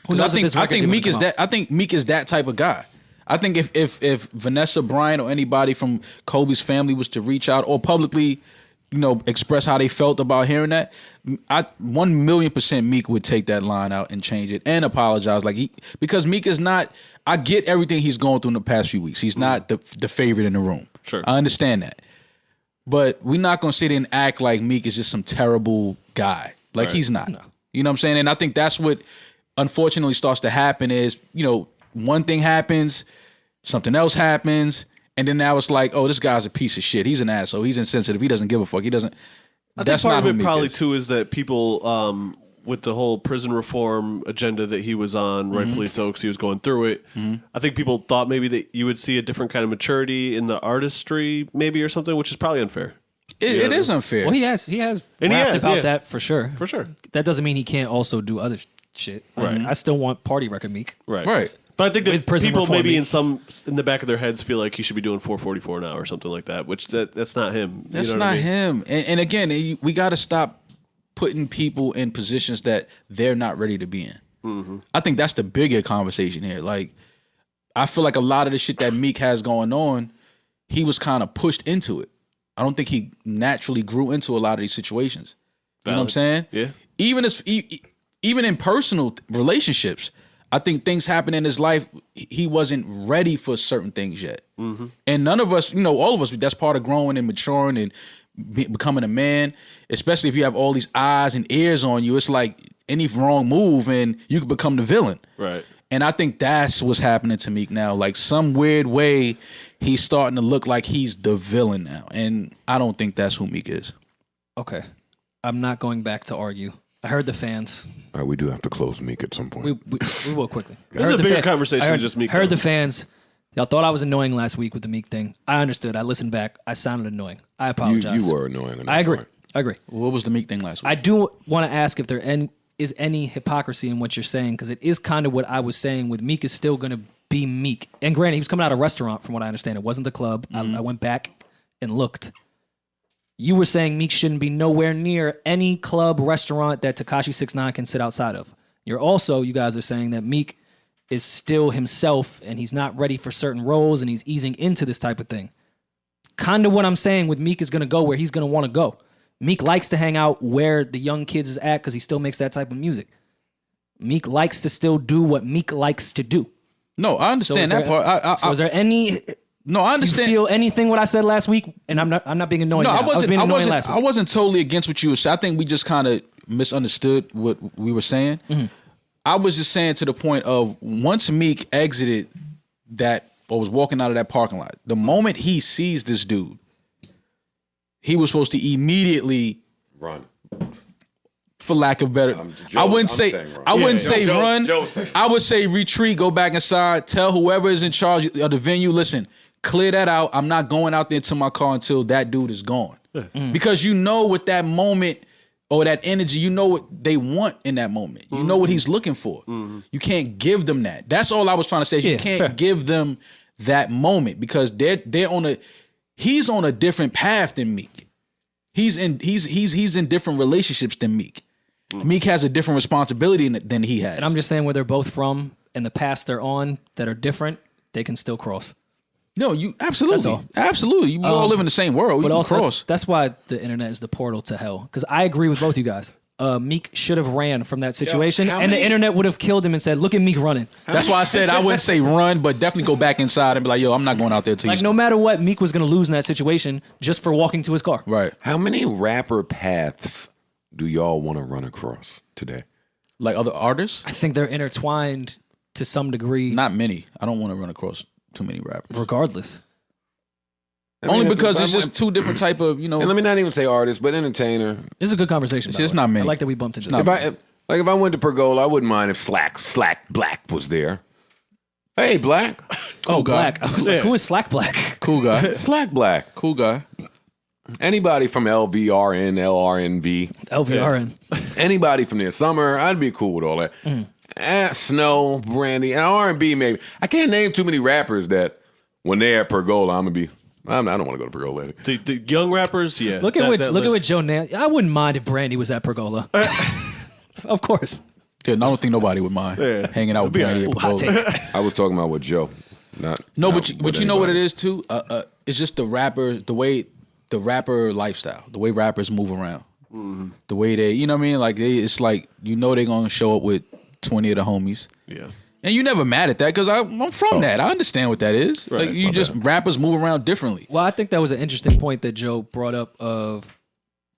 Because I think Meek is that. I think Meek is that type of guy. I think if Vanessa Bryant or anybody from Kobe's family was to reach out or publicly, express how they felt about hearing that, 1,000,000% Meek would take that line out and change it and apologize. Because Meek is not. I get everything he's going through in the past few weeks. He's not the favorite in the room. Sure, I understand that, but we're not gonna sit and act like Meek is just some terrible guy. He's not. No. You know what I'm saying? And I think that's what unfortunately starts to happen is, one thing happens, something else happens, and then now it's like, oh, this guy's a piece of shit. He's an asshole. He's insensitive. He doesn't give a fuck. He doesn't. I think part of it probably too is that people, with the whole prison reform agenda that he was on, rightfully so, because he was going through it. I think people thought maybe that you would see a different kind of maturity in the artistry, maybe, or something, which is probably unfair. It is unfair. Well, he has rapped about that for sure. For sure. That doesn't mean he can't also do other shit. Right. I still want party record Meek. Right. But I think that people reform, maybe in the back of their heads feel like he should be doing 444 now or something like that, which that's not him. That's not him. And again, we got to stop putting people in positions that they're not ready to be in. I think that's the bigger conversation here. I feel like a lot of the shit that Meek has going on, he was kind of pushed into it. I don't think he naturally grew into a lot of these situations. You know what I'm saying? Yeah. Even in personal relationships, I think things happen in his life. He wasn't ready for certain things yet. And none of us, all of us, that's part of growing and maturing and becoming a man, especially if you have all these eyes and ears on you. It's like any wrong move and you could become the villain. Right. And I think that's what's happening to Meek now. Some weird way, he's starting to look like he's the villain now. And I don't think that's who Meek is. Okay. I'm not going back to argue. I heard the fans. All right, we do have to close Meek at some point. We will quickly. This is a bigger conversation than just Meek. I heard the fans. Y'all thought I was annoying last week with the Meek thing. I understood. I listened back. I sounded annoying. I apologize. You were annoying. I agree. What was the Meek thing last week? I do want to ask if there is any hypocrisy in what you're saying, because it is kind of what I was saying with Meek is still going to be Meek. And granted, he was coming out of a restaurant from what I understand. It wasn't the club. I went back and looked. You were saying Meek shouldn't be nowhere near any club, restaurant that Tekashi 6ix9ine can sit outside of. You guys are saying that Meek is still himself and he's not ready for certain roles and he's easing into this type of thing. Kind of what I'm saying with Meek is going to go where he's going to want to go. Meek likes to hang out where the young kids is at because he still makes that type of music. Meek likes to still do what Meek likes to do. No, I understand that part. So is there any... No, I understand. Do you feel anything what I said last week? And I'm not being annoying. No, I wasn't totally against what you were saying. I think we just kind of misunderstood what we were saying. I was just saying to the point of once Meek exited that or was walking out of that parking lot, the moment he sees this dude, he was supposed to immediately run. For lack of better, I wouldn't say run. I would say retreat, go back inside, tell whoever is in charge of the venue, listen, clear that out. I'm not going out there to my car until that dude is gone. Because with that moment or that energy, you know what they want in that moment. You know what he's looking for. You can't give them that. That's all I was trying to say. You can't give them that moment because he's on a different path than Meek. He's in different relationships than Meek. Meek has a different responsibility than he has. And I'm just saying where they're both from and the paths they're on that are different, they can still cross. No, you absolutely. Absolutely. We all live in the same world. But also that's why the internet is the portal to hell. Because I agree with both you guys. Meek should have ran from that situation the internet would have killed him and said, look at Meek running. That's why I said I wouldn't say run, but definitely go back inside and be like, yo, I'm not going out there till no matter what, Meek was going to lose in that situation just for walking to his car. Right. How many rapper paths do y'all want to run across today? Like other artists? I think they're intertwined to some degree. Not many. I don't want to run across too many rappers. Regardless. Only because it's just two different type of, And let me not even say artist, but entertainer. This is a good conversation. It's not me. I like that we bumped into If that. if I went to Pergola, I wouldn't mind if Slack Black was there. Hey, Black. Oh, guy. Black. I was like, who is Slack Black? Cool guy. Slack Black. Cool guy. Anybody from LVRN, LRNV. LVRN. Anybody from there. Summer, I'd be cool with all that. Snow, Brandy, and R&B maybe. I can't name too many rappers that when they're at Pergola, I don't want to go to Pergola. The young rappers, yeah. Look at what Joe Nance. I wouldn't mind if Brandy was at Pergola. Of course. Yeah, I don't think nobody would mind hanging out with Brandy at Hot Pergola. take. I was talking about with Joe. But you know what it is too? It's just the rapper lifestyle, the way rappers move around, the way they, you know what I mean? Like it's like they're gonna show up with 20 of the homies. Yeah. And you never mad at that because I'm from that. I understand what that is. Right. Like you just rappers move around differently. Well, I think that was an interesting point that Joe brought up of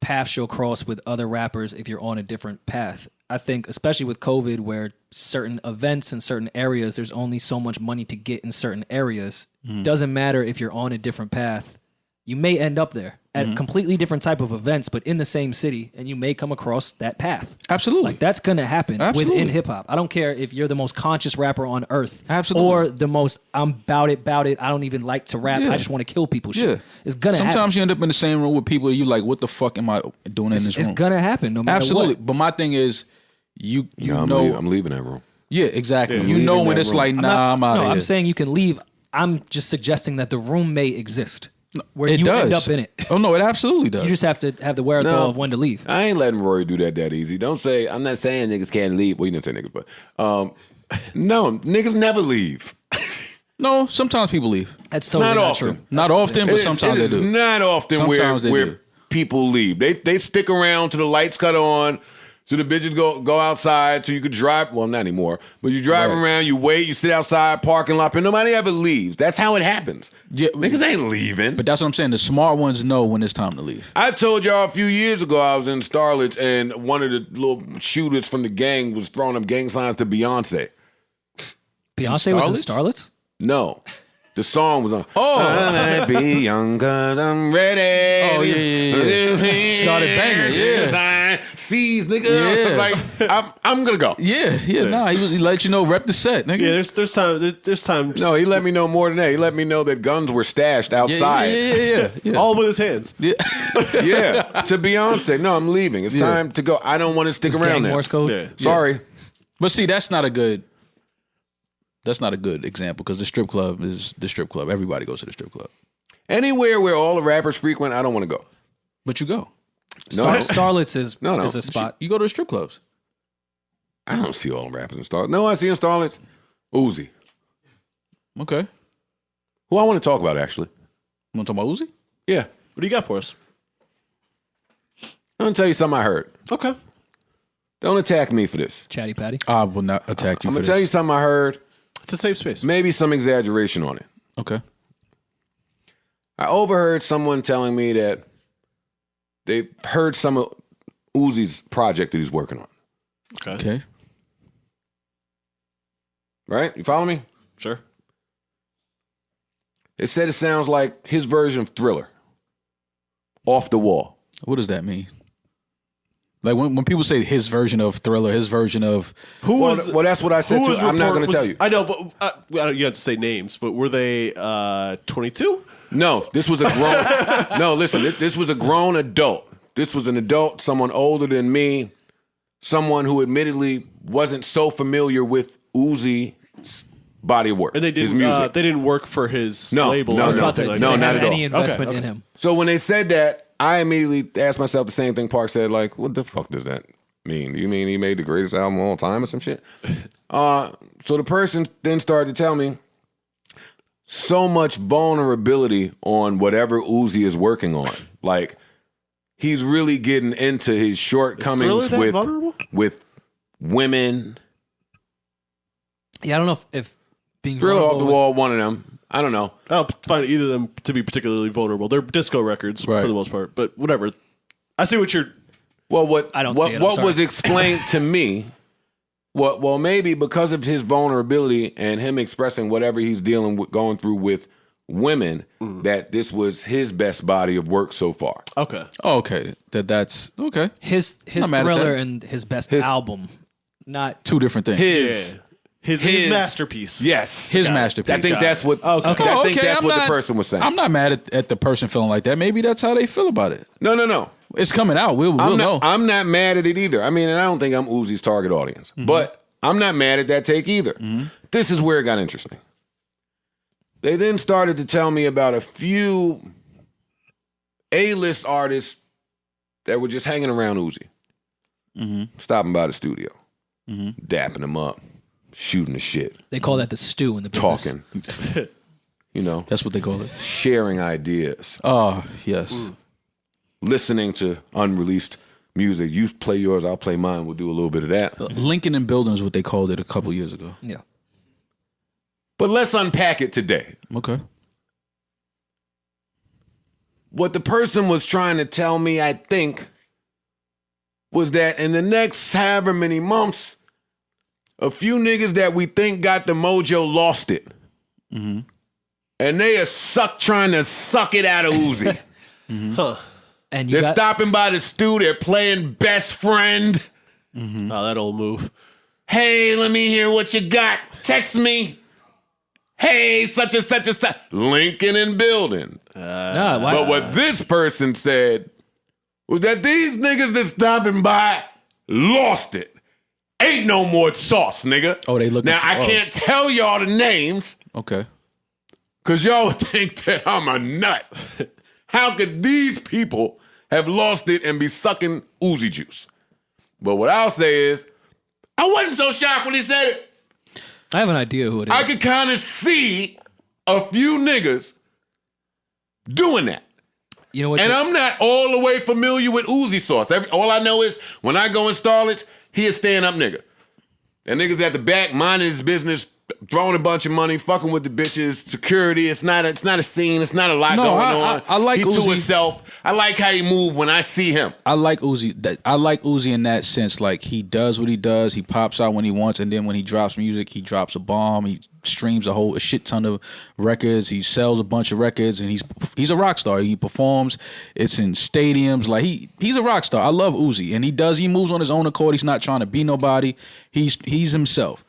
paths you'll cross with other rappers if you're on a different path. I think, especially with COVID, where certain events in certain areas, there's only so much money to get in certain areas. Doesn't matter if you're on a different path. You may end up there at completely different type of events, but in the same city, and you may come across that path. Absolutely. Like that's gonna happen Absolutely. within hip hop. I don't care if you're the most conscious rapper on earth, Absolutely. or the most I'm bout it. I don't even like to rap. Yeah. I just want to kill people. Shit. Yeah. It's gonna happen. Sometimes you end up in the same room with people that you like, what the fuck am I doing in this room? It's gonna happen no matter Absolutely. what. But my thing is, you I'm know, leaving that room. yeah, exactly. Yeah, you leaving know when that it's room. like, nah, I'm out of here. I'm saying you can leave. I'm just suggesting that the room may exist where it you does. end up in it. Oh no, it absolutely does. You just have to have the wherewithal No. of when to leave. I ain't letting Rory do that easy. Don't say, I'm not saying niggas can't leave. Well, you didn't say niggas, but no, niggas never leave. No, sometimes people leave. That's totally Not not often. true. Not often, but sometimes it they is do. not often Sometimes they where do. people leave. They stick around till the lights cut on, so the bitches go outside, so you could drive. Well, not anymore, but you drive around, you wait, you sit outside, parking lot, and nobody ever leaves. That's how it happens. Yeah, Niggas ain't leaving. But that's what I'm saying. The smart ones know when it's time to leave. I told y'all a few years ago I was in Starlets, and one of the little shooters from the gang was throwing up gang signs to Beyonce. Beyonce was in Starlets? No. The song was on. Oh. I might be young 'cause I'm ready. Oh, yeah. Started banging, yeah. Seize, nigga. Yeah. Like, I'm gonna go. Yeah. Nah, he let you know, rep the set, nigga. Yeah, there's times. No, he let me know more than that. He let me know that guns were stashed outside. Yeah. all with his hands. Yeah. Yeah, to Beyonce. No, I'm leaving. It's time to go. I don't want to stick around Gang there. Morse code? Yeah. Sorry. But see, that's not a good example because the strip club is the strip club. Everybody goes to the strip club. Anywhere where all the rappers frequent, I don't want to go. But you go. No, Starlets is No. is a spot. You go to the strip clubs. I don't see all the rappers in Starlets. No, I see in Starlets. Uzi. Okay. Who I want to talk about, actually. You want to talk about Uzi? Yeah. What do you got for us? I'm going to tell you something I heard. Okay. Don't attack me for this. Chatty Patty. I will not attack you I'm for going to tell you something I heard. It's a safe space. Maybe some exaggeration on it. Okay. I overheard someone telling me that they heard some of Uzi's project that he's working on. Okay. Right? You follow me? Sure. They said it sounds like his version of Thriller. Off the wall. What does that mean? Like when people say his version of Thriller, his version of Well, that's what I said too. I'm not going to tell you. I know, but you have to say names. But were they 22? No, this was a grown. No, listen. This was a grown adult. This was an adult, someone older than me, someone who admittedly wasn't so familiar with Uzi's body of work. And they his music. didn't work for his No, label. no, or no. something like No, that. not at all. Any investment in him. So when they said that, I immediately asked myself the same thing Park said, like, what the fuck does that mean? Do you mean he made the greatest album of all time or some shit? So the person then started to tell me so much vulnerability on whatever Uzi is working on. Like, he's really getting into his shortcomings Thriller that vulnerable? with women. Yeah, I don't know if being Thriller off the vulnerable wall, one of them. I don't know. I don't find either of them to be particularly vulnerable. They're disco records Right. for the most part, but whatever. I see what you're. Well, what I don't what, see it, I'm what sorry. was explained to me? Well, maybe because of his vulnerability and him expressing whatever he's dealing with, going through with women that this was his best body of work so far. Okay. Oh, okay. That's okay. His Not mad at Thriller that. and his best album, not Two different things. His. Yeah. His masterpiece. Yes. His masterpiece. I think that's what. Okay. I think okay, that's I'm what not- the person was saying. I'm not mad at the person feeling like that. Maybe that's how they feel about it. No. It's coming out. We'll know. I'm not mad at it either. I mean, and I don't think I'm Uzi's target audience, but I'm not mad at that take either. This is where it got interesting. They then started to tell me about a few A-list artists that were just hanging around Uzi, stopping by the studio, dapping him up, shooting the shit, they call that the stew in the business. talking, That's what they call it. sharing ideas, Oh, yes. listening to unreleased music. You play yours, I'll play mine. We'll do a little bit of that. Lincoln and Building is what they called it a couple years ago. Yeah. But let's unpack it today. Okay. What the person was trying to tell me, I think, was that in the next however many months, a few niggas that we think got the mojo lost it. And they are trying to suck it out of Uzi. Huh. And you They're got stopping by the stew, they're playing best friend. Oh, that old move. Hey, let me hear what you got. Text me. Hey, such and such and such. Lincoln and Building. nah, why, But what this person said was that these niggas that stopping by lost it. Ain't no more sauce, nigga. Oh, they looking Now, for- I can't tell y'all the names Okay. because y'all would think that I'm a nut. How could these people have lost it and be sucking Uzi juice? But what I'll say is, I wasn't so shocked when he said it. I have an idea who it is. I could kind of see a few niggas doing that. You know what? And I'm not all the way familiar with Uzi sauce. All I know is when I go in Starlets, he a stand-up nigga. And niggas at the back minding his business, throwing a bunch of money, fucking with the bitches, security. It's not a scene. It's not a lot No, going I- on. I like he Uzi. to himself. I like how he move when I see him. I like Uzi. I like Uzi in that sense. Like, he does what he does. He pops out when he wants, and then when he drops music, he drops a bomb. He streams a shit ton of records. He sells a bunch of records, and he's a rock star. He performs. It's in stadiums. Like, he's a rock star. I love Uzi, and he moves on his own accord. He's not trying to be nobody. He's himself.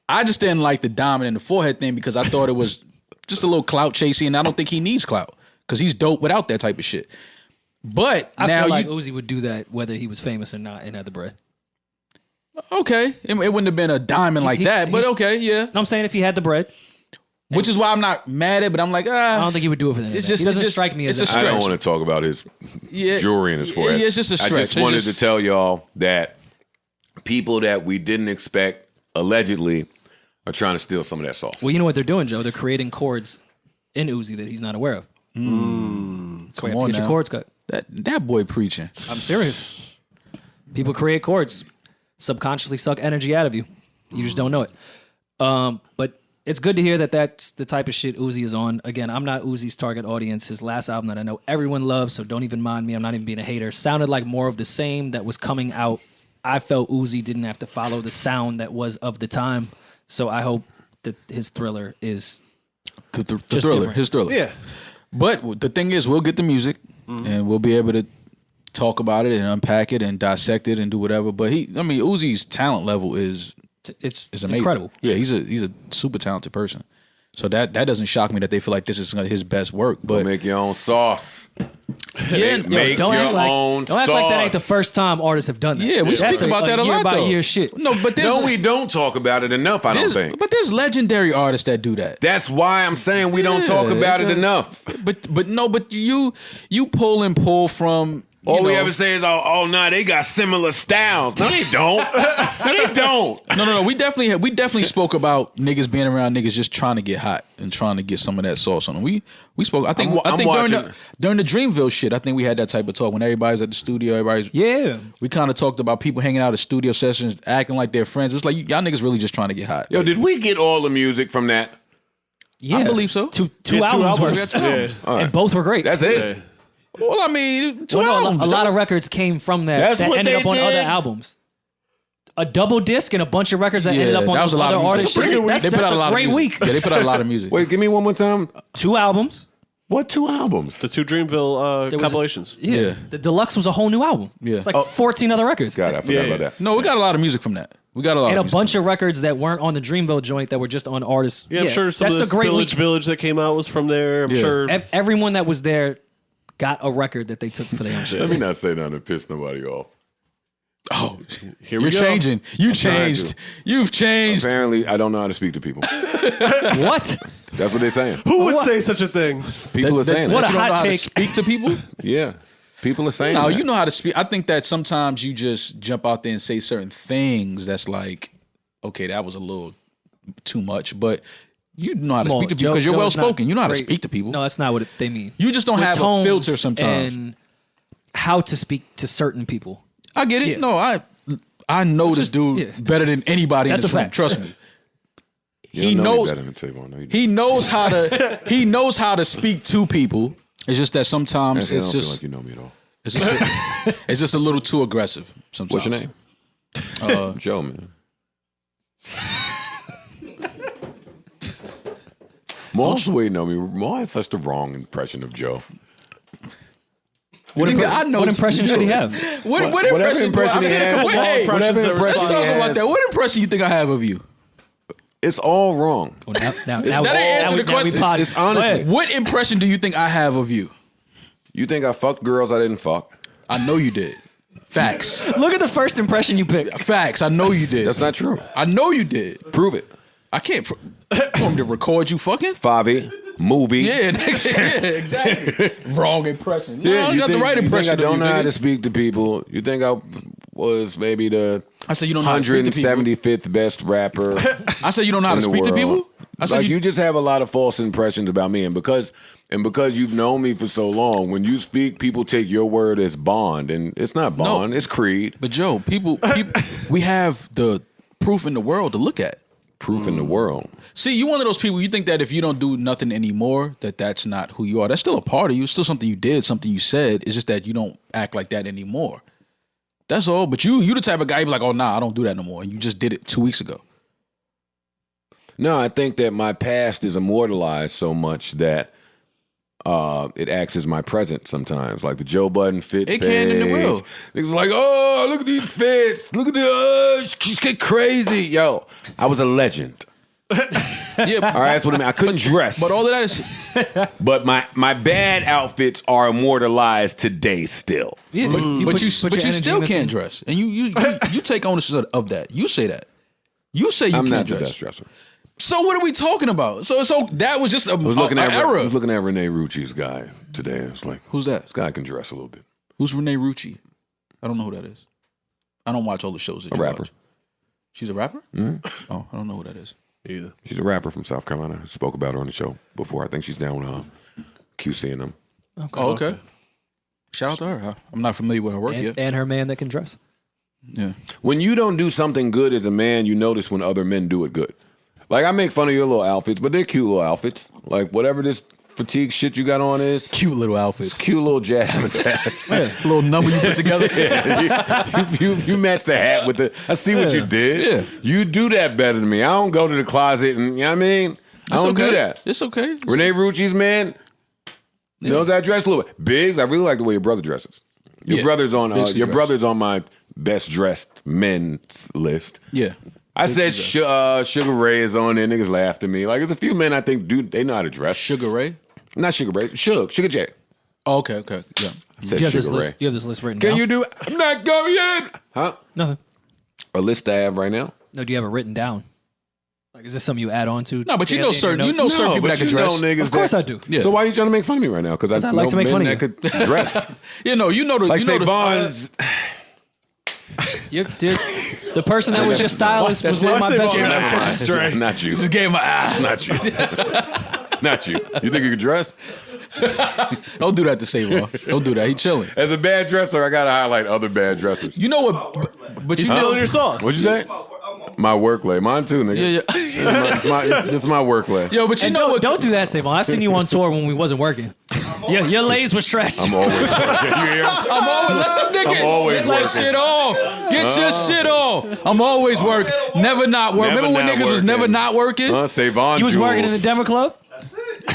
I just didn't like the diamond in the forehead thing because I thought it was just a little clout chasing, and I don't think he needs clout because he's dope without that type of shit. But I now feel like Uzi would do that whether he was famous or not and had the bread. okay, it wouldn't have been a diamond like that, but he's- okay, yeah. No, I'm saying if he had the bread, Which is why I'm not mad at, but I'm like, I don't think he would do it for the internet. It's just- he doesn't it's just- strike me as it's a a I don't stretch. want to talk about his yeah, jewelry in his forehead. Yeah, it's just a stretch. I just wanted to tell y'all that people that we didn't expect allegedly are trying to steal some of that sauce. Well, you know what they're doing, Joe? They're creating chords in Uzi that he's not aware of. So you have to on get your now. chords cut. that boy preaching. I'm serious. People create chords, subconsciously suck energy out of you. You just don't know it. But it's good to hear that that's the type of shit Uzi is on. Again, I'm not Uzi's target audience. His last album that I know everyone loves, so don't even mind me. I'm not even being a hater. Sounded like more of the same that was coming out. I felt Uzi didn't have to follow the sound that was of the time. So I hope that his Thriller is The Just thriller, different. his thriller. Yeah. But the thing is, we'll get the music and we'll be able to talk about it and unpack it and dissect it and do whatever. But Uzi's talent level is amazing. incredible. Yeah, he's a super talented person. So that doesn't shock me that they feel like this is his best work. But Make your own sauce. yeah, Make don't your act like, own don't act like that ain't the sauce. first time artists have done that. yeah, we That's speak about that a year lot by though. year shit. No, but No, we don't talk about it enough, I don't think. But there's legendary artists that do that. That's why I'm saying we don't talk Yeah, about it that- enough. But you pull and pull from. All we ever say is, oh, no, they got similar styles. No, they don't. No, they don't. No. We definitely spoke about niggas being around niggas just trying to get hot and trying to get some of that sauce on them. We spoke. I think I'm during the Dreamville shit, I think we had that type of talk when everybody was at the studio. Yeah. We kind of talked about people hanging out at studio sessions, acting like they're friends. It was like y'all niggas really just trying to get hot. Yo, did we get all the music from that? Yeah. I believe so. Two Yeah, albums two worth. albums. Yeah. And both were great. That's it. Yeah. Well, I mean, two Well, no, albums. a lot of records came from that That's that what ended they up on other did. albums. a double disc and a bunch of records that ended up on that was a lot other of music. artists. That's a pretty good week. That's They put out a a lot of great music. week. Yeah, they put out a lot of music. Wait, give me one more time. 2 albums. What 2 albums? The 2 Dreamville was- compilations. Yeah. The deluxe was a whole new album. Yeah. It's like 14 other records. God, I forgot about that. No, we got a lot of music from that. We got a lot And of a music. bunch of records that weren't on the Dreamville joint that were just on artists. Yeah, I'm sure some of that's the a great Village week. Village that came out was from there. I'm sure. Everyone that was there got a record that they took for their own shit. Let me not say nothing to piss nobody off. Oh, Here we you're go. changing. You trying changed. You've changed. Apparently, I don't know how to speak to people. What? That's what they're saying. Who would say such a thing? People are saying what that. You don't hot know how to take. speak to people? Yeah. People are saying No, that. you know how to speak. I think that sometimes you just jump out there and say certain things that's like, okay, that was a little too much, but you know how to speak to people because you're well spoken. You know how to speak to people. No, that's not what they mean. You just don't With have a tones filter sometimes. And how to speak to certain people. I get it. Yeah. No, I know this dude yeah. better than anybody That's in this a room. fact. Trust me. You He don't know me knows. better than Savon. No, you don't. He knows how to. He knows how to speak to people. It's just that sometimes Actually, I it's don't just. feel like you know me at all. It's just, it's just a little too aggressive sometimes. What's your name? Joe, man. Maul's waiting on me. Maul has such the wrong impression of Joe. What, Nigga, I know what you impression do. should he have? What Whatever impression? impression he has. Wait, hey, Whatever let's impression talk he about has. that. What impression you think I have of you? It's all wrong. Well, now, that ain't answer the question. It's honestly. What impression do you think I have of you? You think I fucked girls I didn't fuck? I know you did. Facts. Look at the first impression you picked. Facts. I know you did. That's not true. I know you did. Prove it. I can't. You want me to record you fucking? Favi, movie. Yeah, nigga. Yeah, exactly. Wrong impression. No, Yeah, you got the right you impression. think I don't of you, know how nigga. to speak to people. You think I was maybe the I said you don't know how to speak to people. 175th best rapper I said you don't know how to in the speak to world. people. I said Like you just have a lot of false impressions about me, and because you've known me for so long, when you speak, people take your word as bond, and it's not bond, it's creed. But Joe, people, we have the proof in the world to look at. Proof in the world. See, you one of those people. You think that if you don't do nothing anymore, that's not who you are. That's still a part of you. It's still something you did, something you said. It's just that you don't act like that anymore. That's all. But you the type of guy you be like, oh nah, I don't do that no more. And you just did it 2 weeks ago. No, I think that my past is immortalized so much that it acts as my present sometimes. Like the Joe Budden fits It can and it will. Niggas like, oh, look at these fits. Look at the, just get crazy. Yo, I was a legend. Yeah, All right, that's what I mean. I couldn't dress. but all of that is. But my bad outfits are immortalized today still. Yeah, But you your still energy can't in this thing. dress, and you take ownership of that. You say that. You say you I'm can't not the dress. best dresser. So what are we talking about? So that was just a I was looking at error. I was looking at Rene Rucci's guy today. It's like, Who's that? this guy can dress a little bit. Who's Rene Rucci? I don't know who that is. I don't watch all the shows. That A you rapper. watch. She's a rapper? Mm-hmm. Oh, I don't know who that is. Either. She's a rapper from South Carolina. I spoke about her on the show before. I think she's down with QC and them. Oh, okay. Shout out to her. I'm not familiar with her work yet. And her man that can dress. Yeah. When you don't do something good as a man, you notice when other men do it good. Like, I make fun of your little outfits, but they're cute little outfits. Like, whatever this fatigue shit you got on is, Cute little outfits. cute little Jasmine ass. Little number you put together. you match the hat with the. I see what you did. Yeah. You do that better than me. I don't go to the closet and, you know what I mean? I don't do that. It's okay. Rene Rucci's man knows how to dress a little bit. Biggs, I really like the way your brother dresses. Your Yeah. brother's on Biggs can your dress. brother's on my best dressed men's list. Yeah. I said Sugar Ray is on there. Niggas laughed at me. Like, there's a few men I think they know how to dress. Sugar Ray? Not Sugar Ray. Sugar J. Oh, okay. Yeah. I said You have, this Sugar Ray. list, you have this list written Can down? you do it? I'm not going yet. Huh? Nothing. A list I have right now? No, do you have it written down? Like, is this something you add on to? No, but you know in your certain notes? certain people but that can you know dress. niggas Of course that- I do. Yeah. So why are you trying to make fun of me right now? Because I like to make fun of men you. that could dress. You know the Like, you say, know Vaughn's. The person that was your stylist was one of my best friends. Not you. Just gave him an eye. Not you. Not you. You think you can dress? Don't do that to Savon. Don't do that. He chilling. As a bad dresser, I gotta highlight other bad dressers. You know what? But you He's still stealing your sauce. What'd you say? my work lay. Mine too, nigga. Yeah. This is my work lay. Yo, but you And know what? don't do that, Savon. I seen you on tour when we wasn't working. Yeah, your lays was trash. I'm always working. You hear? I'm always let them niggas I'm always get that working. shit off. Get your shit off. I'm always working. Never not working. Never Remember when not niggas was never working. not working? Savon You was Jules. working in the Denver club?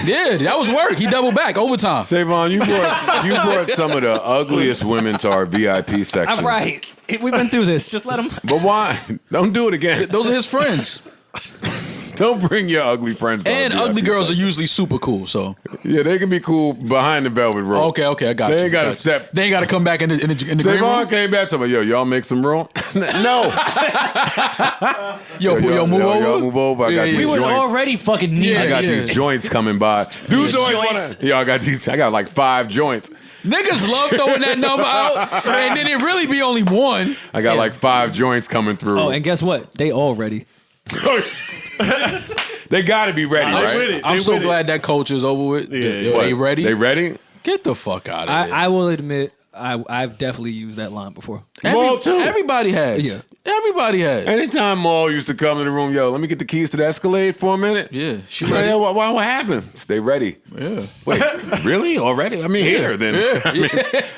Yeah, that was work. He doubled back overtime. Savon, you brought some of the ugliest women to our VIP section. I'm right. We've been through this. Just let him. But why? Don't do it again. Those are his friends. Don't bring your ugly friends to And our ugly VIP girls are section. usually super cool. So Yeah, they can be cool behind the velvet rope. okay, I got you. They ain't got to Got you. step. They ain't got to come back in the green Savon room. came back to me, yo, y'all make some room? No. Yo, move over. Y'all move over. I got Yeah, these We was joints. already fucking neat. Yeah. I got these joints coming by. Dudes always Joints. wanna. Yo, I got like 5 joints. Niggas love throwing that number out, and then it really be only one. I got like 5 joints coming through. Oh, and guess what? They all ready. They got to be ready, They right? with it. I'm They so with it. glad that culture is over with. Yeah. They ready? They ready? Get the fuck out of here. I will admit, I've definitely used that line before. Maul too. Everybody has. Yeah. Everybody has. Anytime Maul used to come in the room, yo, let me get the keys to the Escalade for a minute. Yeah, she Like, ready. yeah, what happened? Stay ready. Yeah. Wait, really? Already? I mean, here then. I mean,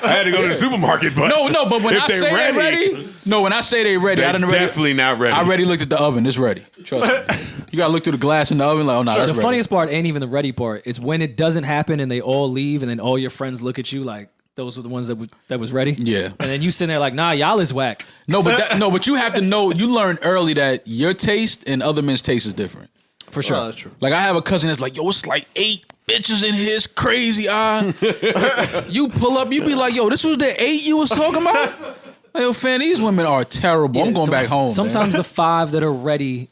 I had to go to the supermarket, but No, but when if I say they ready, no, when I say they ready, I they're done already. definitely not ready. I already looked at the oven. It's ready. Trust me. You gotta look through the glass in the oven. Like, oh no, that's The ready. funniest part ain't even the ready part. It's when it doesn't happen and they all leave, and then all your friends look at you like those were the ones that was ready. Yeah. And then you sitting there like, nah, y'all is whack. No, but you have to know. You learn early that your taste and other men's taste is different. For sure. Oh, that's true. Like I have a cousin that's like, yo, it's like 8 bitches in here. It's crazy. You pull up, you be like, yo, this was the 8 you was talking about. Like, yo, fan, these women are terrible. I'm going back home. Sometimes the 5 that are ready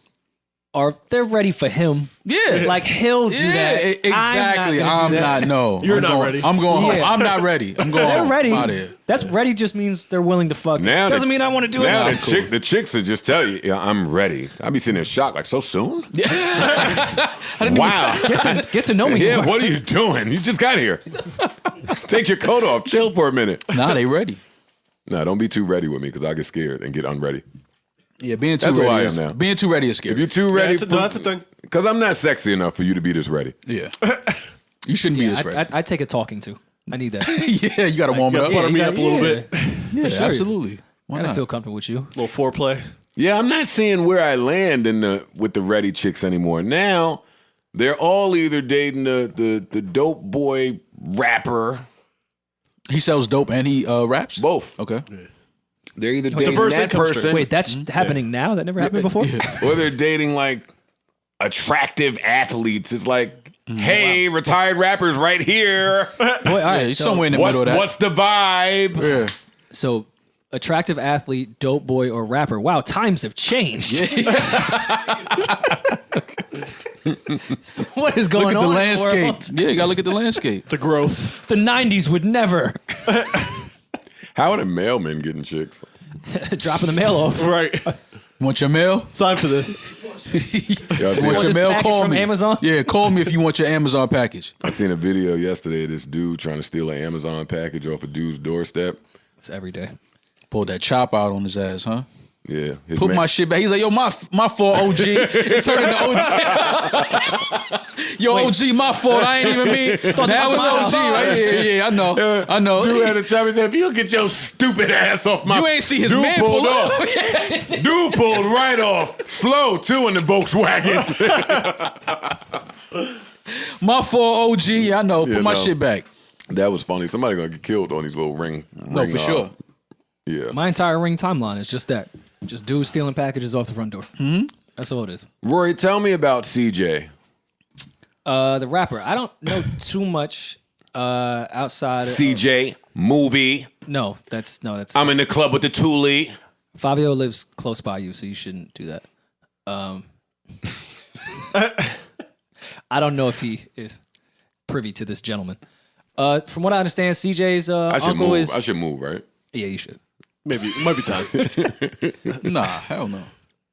they're ready for him. Yeah. Like he'll do that. Exactly. I'm not. No, You're I'm not going, ready. I'm going home. Yeah. I'm not ready. I'm going They're home. ready. Out of here. That's ready just means they're willing to fuck. Now Doesn't the- mean I want to do it. Now Nah, the chicks will just tell you, yeah, I'm ready. I'd be sitting there shocked, like, so soon? Wow. Get to know me Yeah, more. what are you doing? You just got here. Take your coat off. Chill for a minute. Nah, they ready. No, don't be too ready with me because I get scared and get unready. Yeah, being too That's who ready. I am is, now. Being too ready is scary. If you're too ready, that's a thing. Because I'm not sexy enough for you to be this ready. Yeah, you shouldn't be this ready. I take a talking to. I need that. Yeah, you got to warm it up. Butter me up a little bit. Yeah, sure. absolutely. Why I gotta not? feel comfortable with you. Little foreplay. Yeah, I'm not seeing where I land with the ready chicks anymore. Now, they're all either dating the dope boy rapper. He sells dope and he raps. Both. Okay. They're either dating Diverse that income stream. person Wait, that's happening now? That never happened before? or they're dating like attractive athletes. It's like, hey, retired rappers right here. Boy, all Yeah, right. he's So, somewhere in the middle of that. What's the vibe? Yeah. so attractive athlete, dope boy, or rapper. Wow, times have changed. What is going Look at on? the in world? landscape. Yeah, you gotta look at the landscape. The growth. The 90s would never How are the mailmen getting chicks? dropping the mail off. Right. Want your mail? Sign for this. Y'all see Want this your mail? package Call from me. Amazon? Yeah, call me if you want your Amazon package. I seen a video yesterday of this dude trying to steal an Amazon package off a dude's doorstep. It's every day. Pulled that chop out on his ass, huh? Yeah. his Put man- my shit back. He's like, yo, my fault, OG. It turned into OG. Yo, OG, my fault. I ain't even mean. That was OG, right? Yeah, I know. I know. Dude had a chop. He said, if you get your stupid ass off my... You ain't see his dude man pulled pull off. up. Dude pulled right off. Slow, too, in the Volkswagen. My fault, OG. Yeah, I know. Yeah, Put my no. shit back. That was funny. Somebody gonna get killed on these little ring. No, for sure. Yeah. My entire Ring timeline is just that. Just dudes stealing packages off the front door. Mm-hmm. That's all it is. Rory, tell me about CJ. The rapper. I don't know too much outside of... CJ, movie. No, that's... I'm in the club with the Thule. Fabio lives close by you, so you shouldn't do that. I don't know if he is privy to this gentleman. From what I understand, CJ's I should uncle move. is... I should move, right? Yeah, you should. Maybe it might be time. Nah, hell no.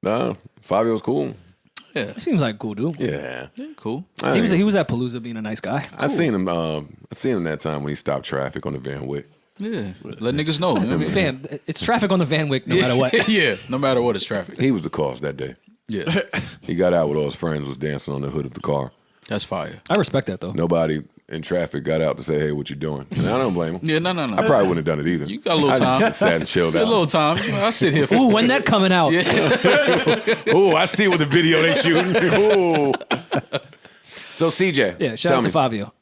Nah, Fabio's cool. Yeah, He seems like a cool dude. Yeah. cool. He was at Palooza being a nice guy. I seen him. I seen him that time when he stopped traffic on the Van Wick. Yeah, let niggas know. You know what I mean? Fam, it's traffic on the Van Wyck no matter what. Yeah, no matter what, it's traffic. He was the cause that day. Yeah, He got out with all his friends, was dancing on the hood of the car. that's fire. I respect that though. Nobody in traffic got out to say, "Hey, what you doing?" And I don't blame him. Yeah, no. I probably wouldn't have done it either. You got a little time. I just sat and chilled A out. little time. You know, I sit here for. Ooh, when that coming out? Ooh, I see what the video they shooting. Ooh. So CJ, Yeah, shout tell out to me. Fabio.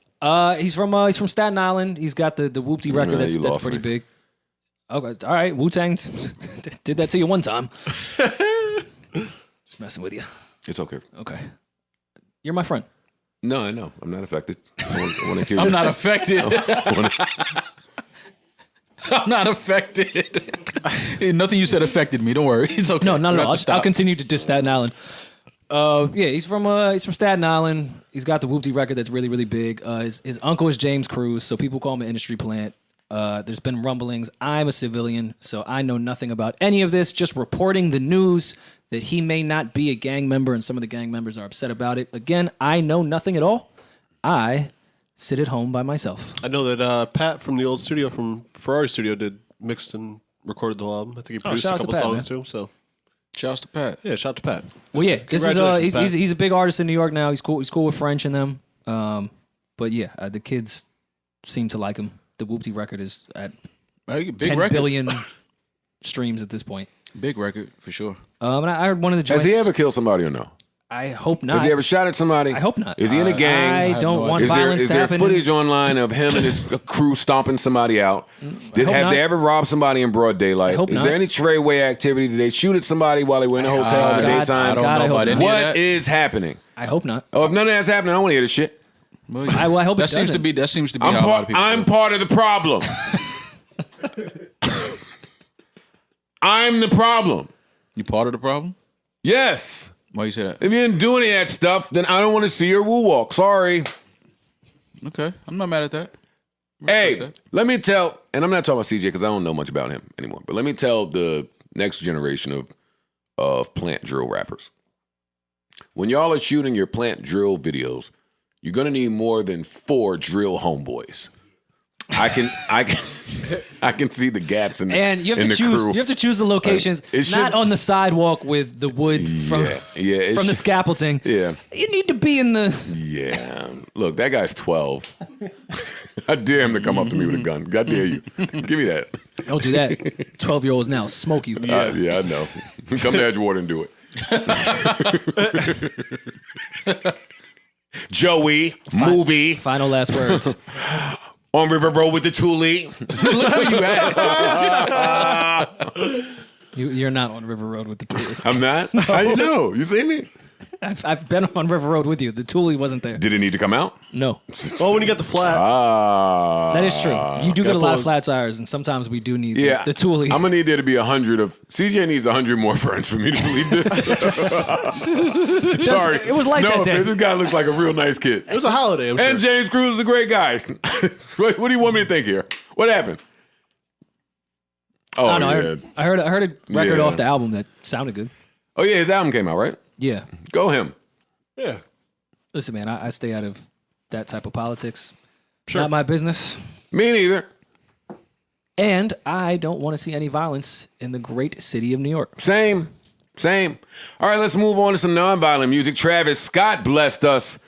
He's from Staten Island. He's got the Whoopty record Nah, you that's lost pretty me. big. Okay, all right. Wu-Tang did that to you one time. Just messing with you. It's okay. Okay, you're my friend. No, I know. I'm not affected. I want to kill you. I'm not affected. I'm not affected. Nothing you said affected me. Don't worry. It's okay. No, not We at have all. to stop. I'll continue to diss Staten Island. Yeah, he's from Staten Island. He's got the Whoopty record that's really, really big. His uncle is James Cruz, so people call him an industry plant. There's been rumblings. I'm a civilian, so I know nothing about any of this. Just reporting the news that he may not be a gang member, and some of the gang members are upset about it. Again, I know nothing at all. I sit at home by myself. I know that Pat from the old studio, from Ferrari Studio, did mixed and recorded the whole album. I think he produced shout a out to couple Pat, songs man. too. So Shouts to Pat. yeah, shout out to Pat. Well, yeah, this is Congratulations, he's a big artist in New York now. He's cool. He's cool with French and them. But yeah, the kids seem to like him. The Whoopty record is at Big 10 record. billion streams at this point. Big record for sure. And I heard one of the joints. Has he ever killed somebody or no? I hope not. Has he ever shot at somebody? I hope not. Is he in a gang? I don't no want Is there, violence is to there happen. footage online of him and his crew stomping somebody out? hope Have not. they ever robbed somebody in broad daylight? I hope is not. there any treyway activity? Did they shoot at somebody while they were in a hotel in the God, daytime? I don't God, know I hope about any not. of What that. is happening? I hope not. Oh, if none of that's happening, I don't want to hear this shit. Well, I hope it that seems doesn't. to be. That seems to be I'm how a lot part. of people. I'm feel. part of the problem. I'm the problem. You part of the problem? Yes. Why you say that? If you didn't do any of that stuff, then I don't want to see your woo walk. Sorry. Okay, I'm not mad at that. Hey, that. let me tell, and I'm not talking about CJ because I don't know much about him anymore, but let me tell the next generation of plant drill rappers. When y'all are shooting your plant drill videos, you're gonna need more than 4 drill homeboys. I can see the gaps in the, And you have in to the choose. crew. You have to choose the locations, it not should- on the sidewalk with the wood from it from the should- scaffolding. Yeah. You need to be in the. Yeah. Look, that guy's 12. I dare him to come up to me with a gun. God dare you. Give me that. Don't do that. 12-year-olds now smoke you. Yeah, I know. Come to Edgewater and do it. Joey, movie, Final last words. on River Road with the Thule. Look where you at. You're not on River Road with the Thule. I'm not? How you know? You see me? I've been on River Road with you. The Thule wasn't there. Did it need to come out? No, Oh, when you got the flat, that is true. You do get a lot of pull- flat tires, and sometimes we do need Yeah. the Thule. I'm going to need there to be 100 of... CJ needs 100 more friends for me to believe this. Sorry. It was like no, that day. This guy looks like a real nice kid. it was a holiday. I'm sure. And James Cruz is a great guy. what do you want me to think here? What happened? Oh, I don't know. yeah. I heard a record Yeah. off the album that sounded good. Oh, yeah, his album came out, right? Yeah. Go him. Yeah, Listen, man, I stay out of that type of politics. Not my business. Me neither. And I don't want to see any violence in the great city of New York. Same. All right, let's move on to some nonviolent music. Travis Scott blessed us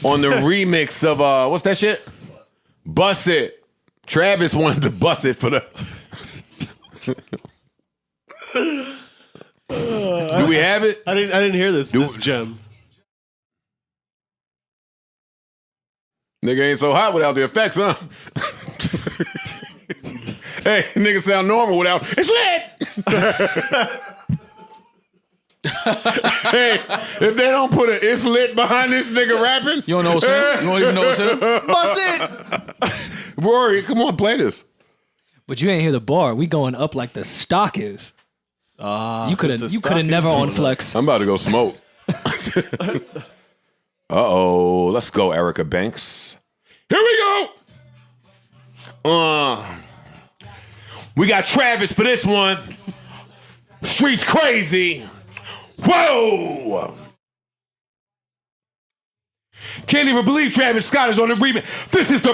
on the remix of, what's that shit? Bust It. Travis wanted to bust it for the... Do we have it? I didn't hear this gem. Nigga ain't so hot without the effects, huh? Hey, nigga sound normal without... It's lit! Hey, if they don't put a "it's lit" behind this nigga rapping, You don't know what's him? You don't even know what's him? Bust it. Rory, come on, play this. But you ain't hear the bar. We going up like the stock is. You could the have stock is never going on up. flex. I'm about to go smoke. Uh-oh, let's go, Erica Banks. Here we go. We got Travis for this one. Streets crazy. Whoa! Can't even believe Travis Scott is on the remix. This is the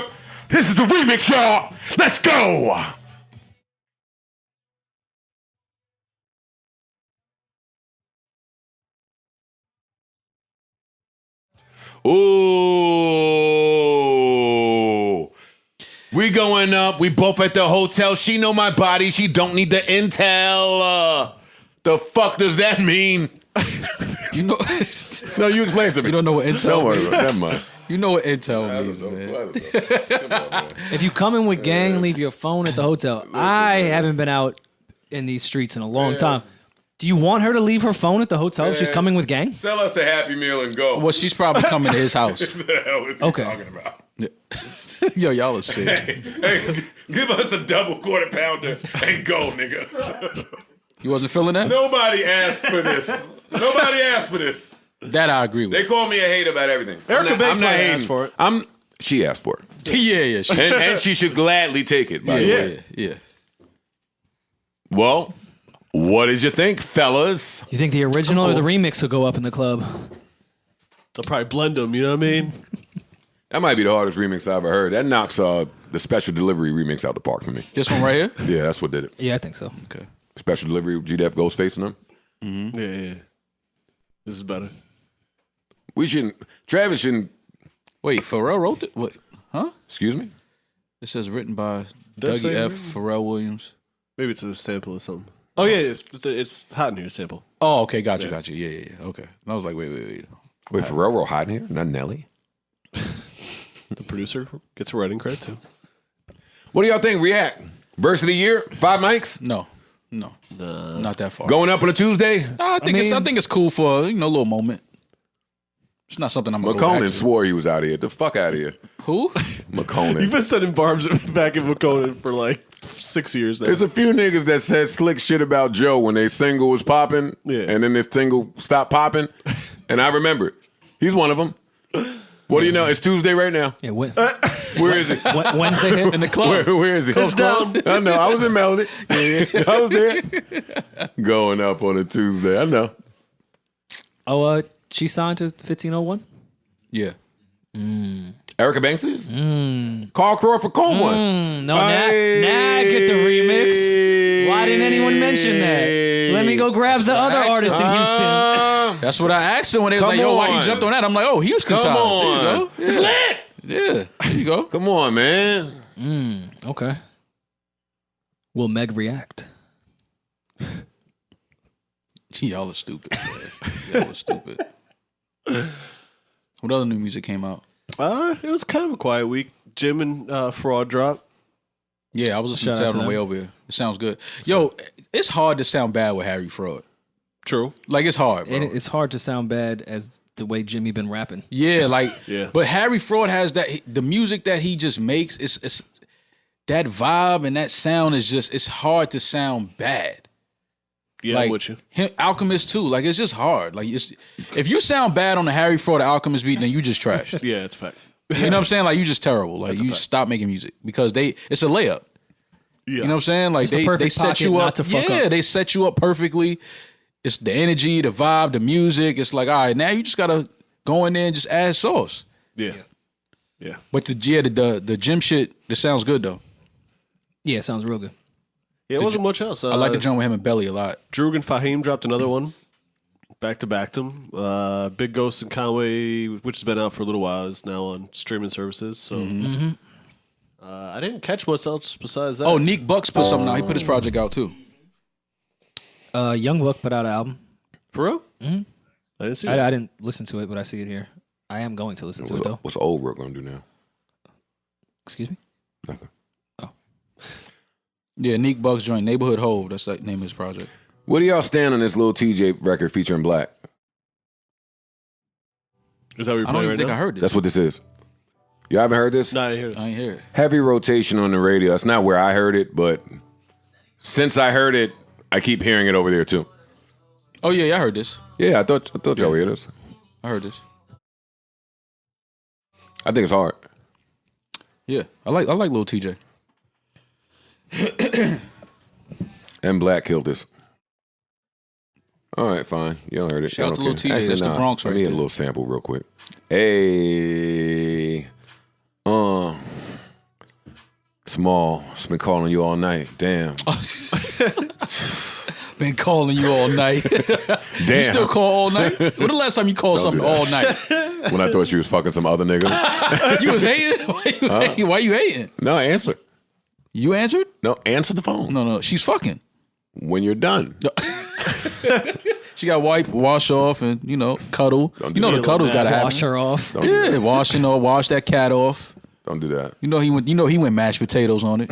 remix, y'all. Let's go. Ooh. We going up. We both at the hotel. She know my body. She don't need the intel. The fuck does that mean? You know, No, you explain it to me. you don't know what intel Don't worry means. about it. Never mind. You know what intel means, man. Come on, man. If you come in with gang, leave your phone at the hotel. I haven't been out in these streets in a long time. Do you want her to leave her phone at the hotel if she's coming with gang? Sell us a Happy Meal and go. Well, she's probably coming to his house. What the hell is he Okay. talking about? Yo, y'all are sick. Hey, give us a double quarter pounder and go, nigga. You wasn't feeling that? Nobody asked for this. Nobody asked for this. That I agree with. They call me a hater about everything. Erica Banks I'm not might hating. ask for it. She asked for it. Yeah, she, And she should gladly take it, by the way. yeah. Well, what did you think, fellas? You think the original or the remix will go up in the club? They'll probably blend them, you know what I mean? That might be the hardest remix I ever heard. That knocks the special delivery remix out the park for me. This one right here? Yeah, that's what did it. Yeah, I think so. Okay. Special delivery, G-Dep, Ghostface and them. Yeah. This is better. Travis shouldn't, Wait, Pharrell wrote it? What? Huh? excuse me? It says written by Does Dougie say F. written? Pharrell Williams. Maybe it's a sample or something. Oh, yeah, it's hot in here, sample. Oh, okay, got you. Yeah. Okay. And I was like, wait. Wait, Pharrell wrote hot in here? Not Nelly? The producer gets a writing credit, too. What do y'all think? React. Verse of the year? 5 mics? No, not that far. Going up on a Tuesday? I think it's cool for a little moment. It's not something I'm gonna go McConan back to. swore he was out of here. The fuck out of here. Who? McConan. You've been sending barbs back at McConan for like 6 years now. There's a few niggas that said slick shit about Joe when their single was popping, and then this single stopped popping, and I remember it. He's one of them. What do you know? It's Tuesday right now. Yeah, Where is it? Wednesday hit In the club. Where is it? It's down. I know. I was in Melody. I was there. Going up on a Tuesday. I know. Oh, she signed to 1501? Yeah. Erica Banks's? Carl Crawford called one. No, now I get the remix. Why didn't anyone mention that? Let me go grab the other artist in Houston. That's what I asked him when they was Come like, yo, why on. he jumped on that? I'm like, oh, Houston Come time. on. There you go. It's lit. Yeah, there you go. Come on, man. Okay. Will Meg react? Y'all are stupid. Man. Y'all are stupid. What other new music came out? It was kind of a quiet week. Jim and Fraud drop. Yeah, I was listening Shout to out it to on the way them. over here. It sounds good. Yo, it's hard to sound bad with Harry Fraud. True. Like, it's hard, bro. And it's hard to sound bad as the way Jimmy been rapping. Yeah, like, Yeah. But Harry Fraud has that, the music that he just makes, it's that vibe and that sound is just, it's hard to sound bad. Yeah, Like, I'm with you. Him, Alchemist too. Like, it's just hard. Like, if you sound bad on the Harry Fraud or Alchemist beat, then you just trash. Yeah, it's a fact. You know what I'm saying? Like, you just terrible. Like, you stop making music because it's a layup. Yeah. You know what I'm saying? Like, It's the they perfect set pocket you up. not to fuck yeah, up. they set you up perfectly. It's the energy, the vibe, the music. It's like, all right, now you just gotta go in there and just add sauce. Yeah. Yeah. But the gym shit, that sounds good though. Yeah, it sounds real good. Yeah, it wasn't much else. I like the joint with him and Belly a lot. Droog and Fahim dropped another one. Back to them. Big Ghost and Conway, which has been out for a little while, is now on streaming services. So I didn't catch much else besides that. Oh, Neek Bucks put something out. He put his project out too. Young Buck put out an album. For real? Mm-hmm. I didn't see that. I didn't listen to it, but I see it here. I am going to listen to it though. What's Old Rook gonna do now? Excuse me? Nothing. Yeah, Neek Bucks joint Neighborhood Hove. That's the name of his project. Where do y'all stand on this little TJ record featuring Black? Is that what you're I don't playing even right think now? I heard this. That's what this is. You haven't heard this? No, I didn't hear this. I ain't hear it. Heavy rotation on the radio. That's not where I heard it, but since I heard it, I keep hearing it over there too. Oh yeah, I heard this. Yeah, I thought y'all would hear this. I heard this. I think it's hard. Yeah, I like Lil TJ. And Black killed this. All right, fine. You don't heard it. Shout I out don't to care. Lil TJ. That's the Bronx Let right me get there. a little sample real quick. Hey. Small, it's been calling you all night. Damn. Been calling you all night. Damn. You still call all night? When the last time you called Don't something do that. all night? When I thought she was fucking some other nigga. You was hating? Why you hating? No, answer. You answered? No, answer the phone. No. She's fucking. When you're done. She got wipe, wash off, and cuddle. Don't You know do the that. cuddle's got to happen. Wash her off. Don't do Yeah, wash that cat off. Don't do that. He went mashed potatoes on it.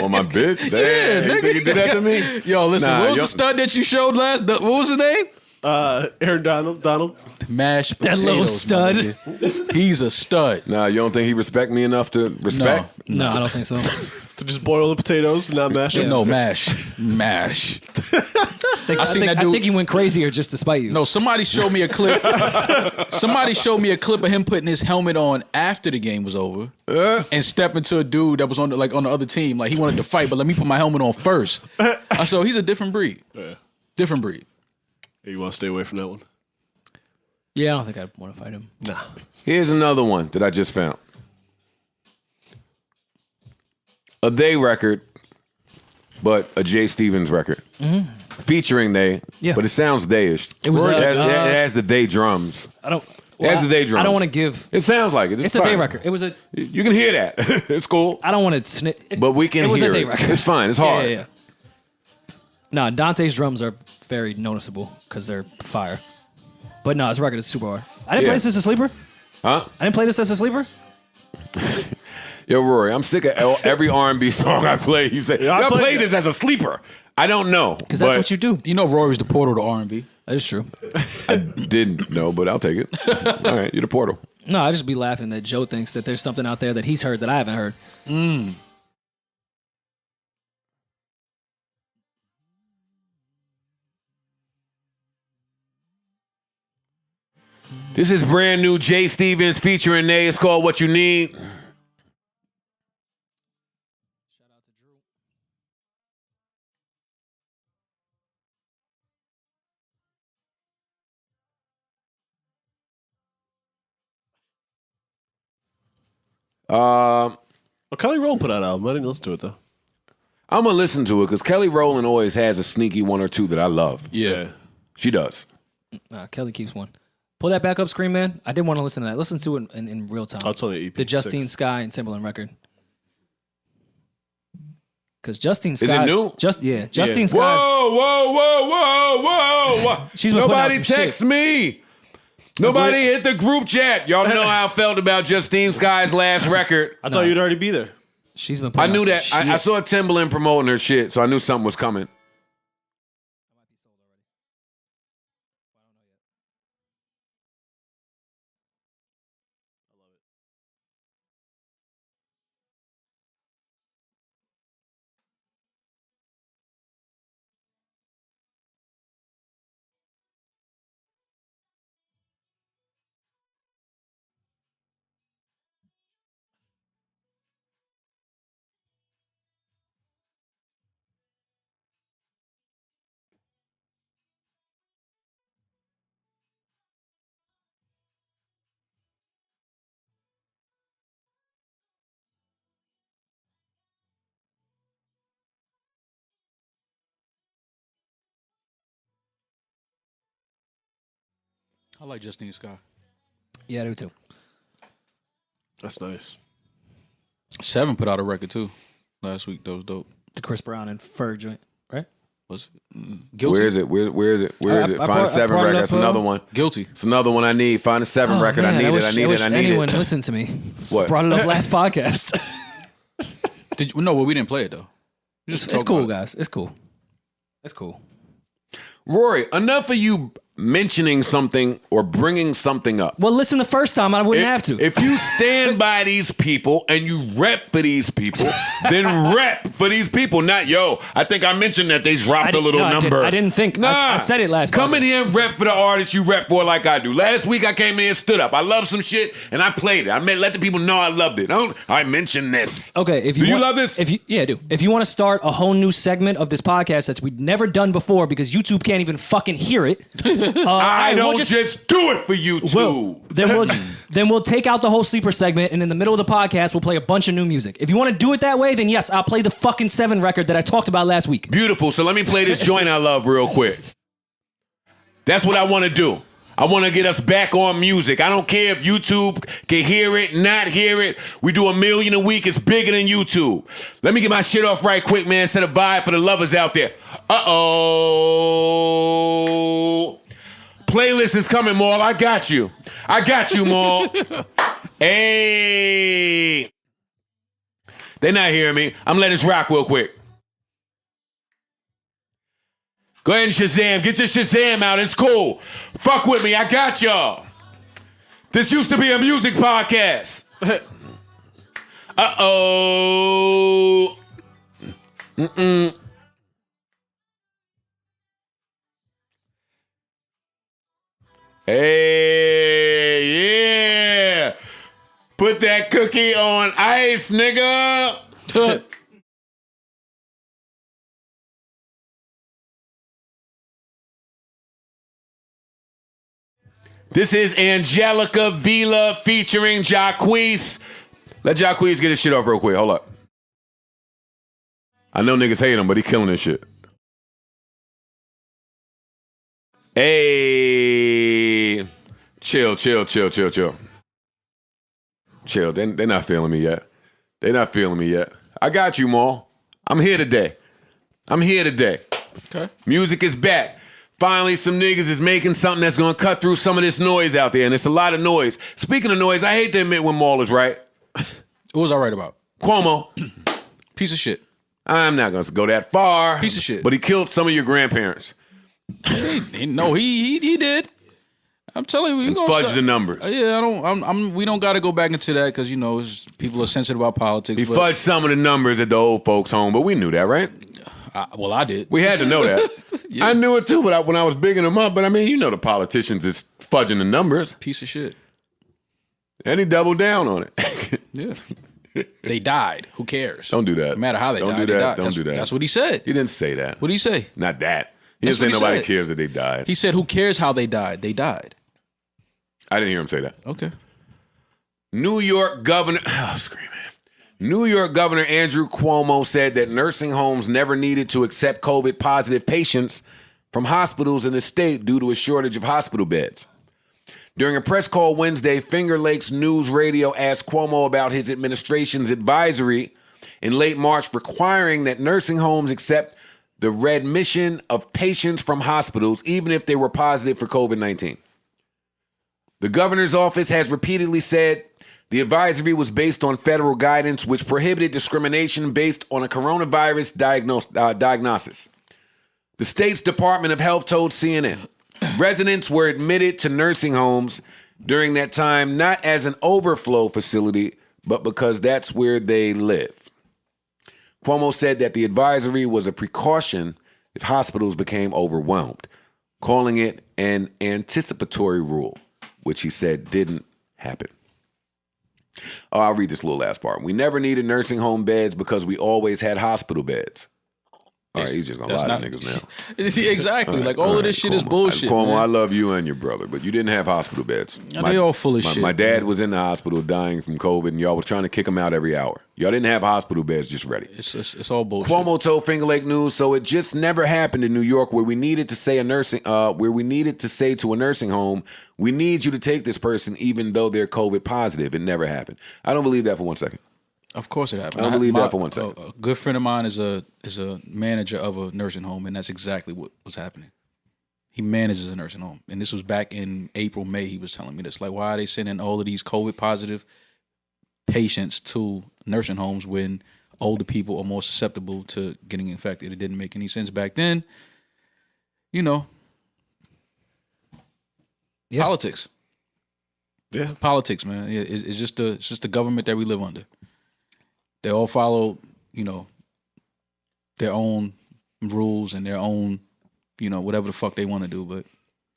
On my bitch? Damn. Yeah, You think he did that to me? Yo, listen, Nah, what was yo- the stud that you showed last? What was his name? Aaron Donald. Mashed That potatoes. little my stud. nigga. He's a stud. Nah, you don't think he respect me enough to respect? No, I don't think so. To just boil the potatoes, not mash them. No, mash. I seen that dude. I think he went crazier just to spite you. No, somebody showed me a clip. Somebody showed me a clip of him putting his helmet on after the game was over and stepping to a dude that was on the other team. Like he wanted to fight, but let me put my helmet on first. I said, he's a different breed. Yeah. Different breed. You want to stay away from that one? Yeah, I don't think I'd want to fight him. Nah. Here's another one that I just found. A They record, but a Jay Stevens record. Featuring They, Yeah. but it sounds They-ish. It was, it has the They drums. I don't. It has the They drums. I don't want to give. It sounds like it. It's a fine. They record. It was a. You can hear that. It's cool. I don't want to snitch. But we can It was hear a They it. record. It's fine. It's hard. Yeah. No, Dante's drums are very noticeable because they're fire. But no, his record is super hard. I didn't play this as a sleeper. Huh? I didn't play this as a sleeper. Yo, Rory, I'm sick of every R&B song I play. You say, I play this as a sleeper. I don't know. Because that's what you do. You know Rory's the portal to R&B. That is true. I didn't know, but I'll take it. All right, you're the portal. No, I just be laughing that Joe thinks that there's something out there that he's heard that I haven't heard. This is brand new Jay Stevens featuring Nay. It's called What You Need. Well, Kelly Rowland put out an album. I didn't listen to it though. I'm going to listen to it because Kelly Rowland always has a sneaky one or two that I love. Yeah. She does. Nah, Kelly keeps one. Pull that back up screen, man. I did want to listen to that. Listen to it in real time. Oh, it's on the EP. The Justine Sky and Timberland record. Because Justine Sky. Is it new? Justine Sky. Whoa. She's been putting out Nobody some text shit. me. Nobody hit the group chat. Y'all know how I felt about Justine Sky's last record. I thought you'd already be there. She's been I putting knew out that. some I shit. saw Timberland promoting her shit, so I knew something was coming. I like Justine Sky. Yeah, I do too. That's nice. 7 put out a record too last week. That was dope. The Chris Brown and Ferg joint, right? Was Guilty. Where is it? Where is it? I Find a 7 brought it record. up, That's another one. Guilty. It's another one I need. Find a 7 record. Man, I need it. I need anyone listen to me. What? Brought it up last podcast. Did you? No, well, we didn't play it though. It's talk cool, about it. guys. It's cool. It's cool. Rory, enough of you mentioning something or bringing something up. Well, listen, the first time I wouldn't have to. If you stand by these people and you rep for these people, then rep for these people. Not, yo, I think I mentioned that they dropped a little number. I didn't think. I said it last Come podcast. in here and rep for the artist you rep for like I do. Last week I came in and stood up. I love some shit and I played it. I let the people know I loved it. I mentioned this. Okay, if you Do you want, love this? I do. If you want to start a whole new segment of this podcast that we've never done before because YouTube can't even fucking hear it, I don't just do it for YouTube. Then we'll take out the whole sleeper segment, and in the middle of the podcast, we'll play a bunch of new music. If you want to do it that way, then yes, I'll play the fucking 7 record that I talked about last week. Beautiful. So let me play this joint I love real quick. That's what I want to do. I want to get us back on music. I don't care if YouTube can hear it, not hear it. We do 1 million a week. It's bigger than YouTube. Let me get my shit off right quick, man. Set a vibe for the lovers out there. Uh-oh. Playlist is coming, Maul. I got you. I got you, Maul. Hey. They not hearing me. I'm letting this rock real quick. Go ahead and Shazam. Get your Shazam out. It's cool. Fuck with me. I got y'all. This used to be a music podcast. Uh-oh. Mm-mm. Hey, yeah. Put that cookie on ice, nigga. This is Angelica Vila featuring Jacquees. Let Jacquees get his shit off real quick. Hold up. I know niggas hate him, but he killing this shit. Hey. Chill. Chill. They're not feeling me yet. I got you, Maul. I'm here today. Okay. Music is back. Finally, some niggas is making something that's gonna cut through some of this noise out there, and it's a lot of noise. Speaking of noise, I hate to admit when Maul is right. What was I right about? Cuomo. Piece of shit. I'm not gonna go that far. Piece of shit. But he killed some of your grandparents. No, he did. I'm telling you, And fudge the numbers. Yeah, we don't got to go back into that because people are sensitive about politics. He fudged some of the numbers at the old folks' home, but we knew that, right? I did. We had to know that. Yeah. I knew it too, but when I was bigging them up. But I mean, the politicians is fudging the numbers. Piece of shit. And he doubled down on it. Yeah. They died. Who cares? Don't do that. No matter how they died. Don't do that. That's what he said. He didn't say that. What did he say? Not that. He didn't say nobody cares that they died. He said, who cares how they died? They died. I didn't hear him say that. Okay. New York Governor Andrew Cuomo said that nursing homes never needed to accept COVID-positive patients from hospitals in the state due to a shortage of hospital beds. During a press call Wednesday, Finger Lakes News Radio asked Cuomo about his administration's advisory in late March requiring that nursing homes accept the readmission of patients from hospitals even if they were positive for COVID-19. The governor's office has repeatedly said the advisory was based on federal guidance which prohibited discrimination based on a coronavirus diagnosis. The state's Department of Health told CNN residents were admitted to nursing homes during that time not as an overflow facility, but because that's where they live. Cuomo said that the advisory was a precaution if hospitals became overwhelmed, calling it an anticipatory rule, which he said didn't happen. Oh, I'll read this little last part. We never needed nursing home beds because we always had hospital beds. All right, he's just gonna lie to niggas now. Exactly. Like all of this shit Cuomo, is bullshit. Cuomo, man. I love you and your brother, but you didn't have hospital beds. They all full of shit. My dad was in the hospital dying from COVID, and y'all was trying to kick him out every hour. Y'all didn't have hospital beds just ready. It's all bullshit. Cuomo told Finger Lake News, so it just never happened in New York where we needed to say to a nursing home, we need you to take this person even though they're COVID positive. It never happened. I don't believe that for 1 second. Of course it happened. I don't believe that for 1 second. A good friend of mine is a manager of a nursing home, and that's exactly what was happening. He manages a nursing home, and this was back in April, May. He was telling me this, like, why are they sending all of these COVID positive patients to nursing homes when older people are more susceptible to getting infected? It didn't make any sense back then. Politics. Yeah, politics, man. It's just the government that we live under. They all follow, their own rules and their own, whatever the fuck they want to do. But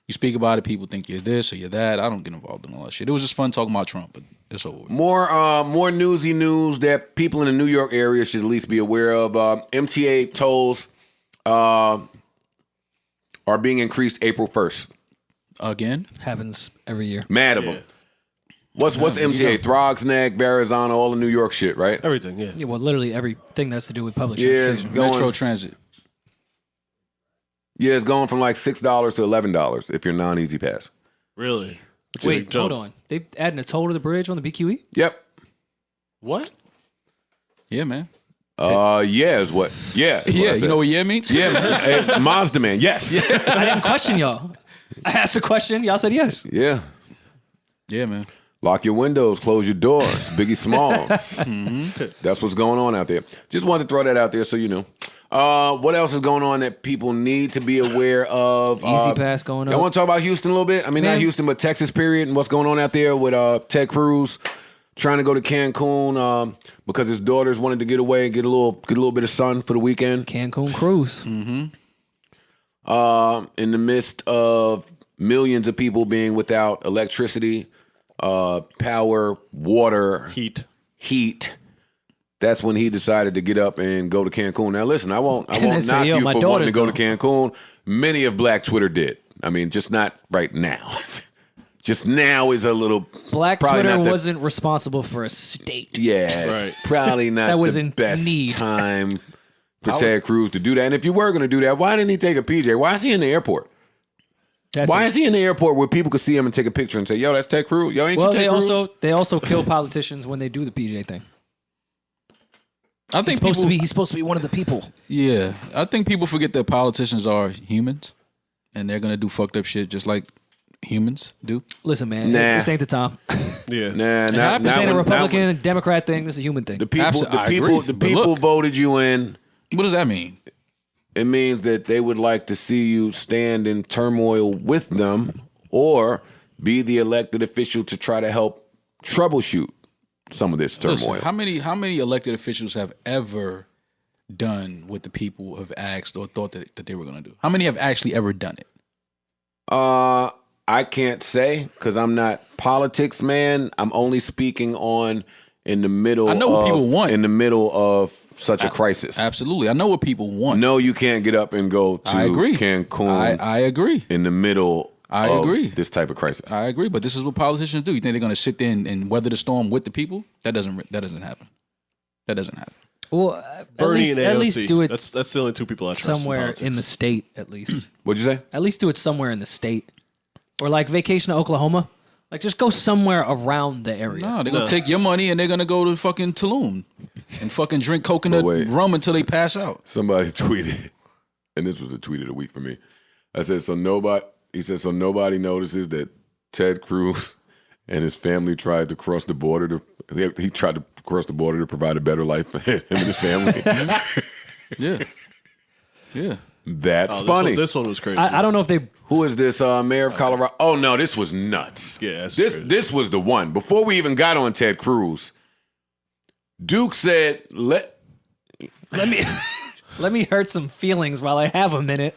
you speak about it, people think you're this or you're that. I don't get involved in all that shit. It was just fun talking about Trump, but it's over with. More newsy news that people in the New York area should at least be aware of. MTA tolls are being increased April 1st. Again? Happens every year. Mad of them. What's MTA? Throgs Neck, Verrazano, all the New York shit, right? Everything, yeah. Yeah, well, literally everything that's to do with public Yeah, transportation. going, Metro Transit. yeah, it's going from like $6 to $11 if you're non-easy pass. Really? Wait, hold on. They adding a toll to the bridge on the BQE? Yep. What? Yeah, man. Yeah is what. Yeah. Is what I Yeah, said. you know what yeah means? Yeah, man. Hey, Mazda man. Yes. I didn't question y'all. I asked a question. Y'all said yes. Yeah. Yeah, man. Lock your windows, close your doors. Biggie Smalls. That's what's going on out there. Just wanted to throw that out there so you know. What else is going on that people need to be aware of? Easy Pass going I up. want to talk about Houston a little bit. I mean, not Man. Houston, but Texas, period, and what's going on out there with Ted Cruz trying to go to Cancun because his daughters wanted to get away and get a little bit of sun for the weekend. Cancun cruise. In the midst of millions of people being without electricity, power, water, heat. That's when he decided to get up and go to Cancun. Now, listen, I won't then say, knock yo, you my for wanting to go daughters, to Cancun. Many of Black Twitter did. I mean, just not right now. Just now is a little Black probably Twitter not the- wasn't responsible for a state. Yes, Right. probably not That was the in best need. time for Ted Cruz to do that. And if you were going to do that, why didn't he take a PJ? Why is he in the airport? Why is he in the airport where people could see him and take a picture and say, "Yo, that's Ted Cruz. Yo, ain't Well, you Ted Cruz?" they also kill politicians when they do the PJ thing. I He's think supposed to be one of the people. Yeah, I think people forget that politicians are humans, and they're gonna do fucked up shit just like humans do. Listen, man, Nah. this ain't the time. Yeah. Nah, This ain't a when- Republican, Democrat thing. This is a human thing. The people, Absolutely, I the people, agree. the But people look. voted you in. What does that mean? It means that they would like to see you stand in turmoil with them, or be the elected official to try to help troubleshoot some of this turmoil. Listen, how many elected officials have ever done what the people have asked or thought that they were going to do? How many have actually ever done it? I can't say because I'm not politics, man. I'm only speaking on in the middle. I know what people want. In the middle of such a crisis. Absolutely, I know what people want. No, you can't get up and go to I agree. Cancun. I agree. In the middle. I of agree. This type of crisis. I agree, but this is what politicians do. You think they're going to sit there and weather the storm with the people? That doesn't happen. That doesn't happen. Well, Bernie and AOC. at least do it That's the only two people I trust somewhere in in the state. At least, What'd you say? at least do it somewhere in the state, or like vacation to Oklahoma. Like just go somewhere around the area. No, they're going to take your money and they're going to go to fucking Tulum and fucking drink coconut wait. rum until they pass out. Somebody tweeted, and this was a tweet of the week for me. I said, he said, so nobody notices that Ted Cruz and his family tried to cross the border he tried to cross the border to provide a better life for him and his family. Yeah. Yeah. That's Oh, funny. This one was crazy. I don't know if they. Who is this mayor of Colorado? Oh, no, this was nuts. Yeah, that's this crazy. this was the one. Before we even got on Ted Cruz, Duke said, Let me hurt some feelings while I have a minute.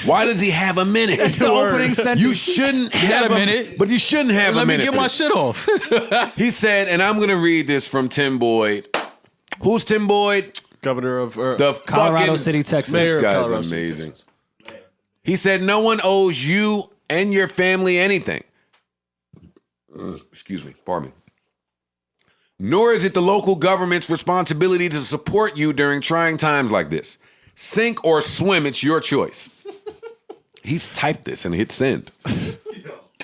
why does he have a minute? It's the opening sentence. You shouldn't have a minute. But you shouldn't have a Let me minute. get for my this. shit off. He said, and I'm going to read this from Tim Boyd. Who's Tim Boyd? Governor of The Colorado fucking City, Texas. Mayor This of guy's Colorado City, amazing. Texas. He said, no one owes you and your family anything. Excuse me, pardon me. Nor is it the local government's responsibility to support you during trying times like this. Sink or swim, it's your choice. He's typed this and hit send.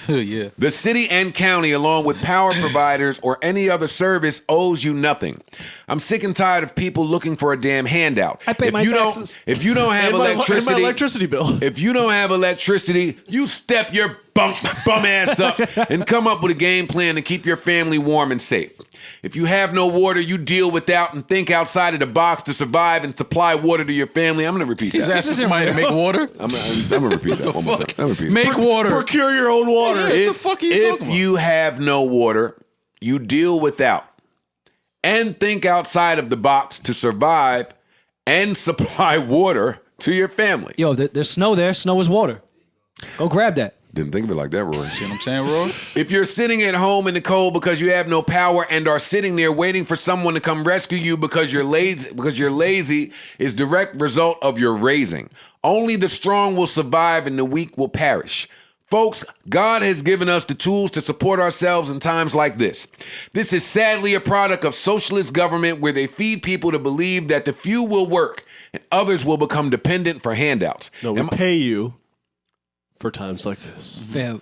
Yeah. The city and county, along with power providers or any other service, owes you nothing. I'm sick and tired of people looking for a damn handout. I pay my taxes. If you don't have And my electricity, electricity bill. if you don't have electricity, you step your bum ass up and come up with a game plan to keep your family warm and safe. If you have no water, you deal without and think outside of the box to survive and supply water to your family. I'm going to repeat He's that. asking somebody to make water. I'm going to repeat that one more time. I'm gonna repeat it. Make water. Procure your own water. What the fuck are you talking If about? you have no water, you deal without and think outside of the box to survive and supply water to your family. Yo, there's snow there. Snow is water. Go grab that. Didn't think of it like that, Rory. You know what I'm saying, Rory? If you're sitting at home in the cold because you have no power and are sitting there waiting for someone to come rescue you because you're lazy is direct result of your raising. Only the strong will survive and the weak will perish. Folks, God has given us the tools to support ourselves in times like this. This is sadly a product of socialist government where they feed people to believe that the few will work and others will become dependent for handouts. No, we pay you for times like this. Fam,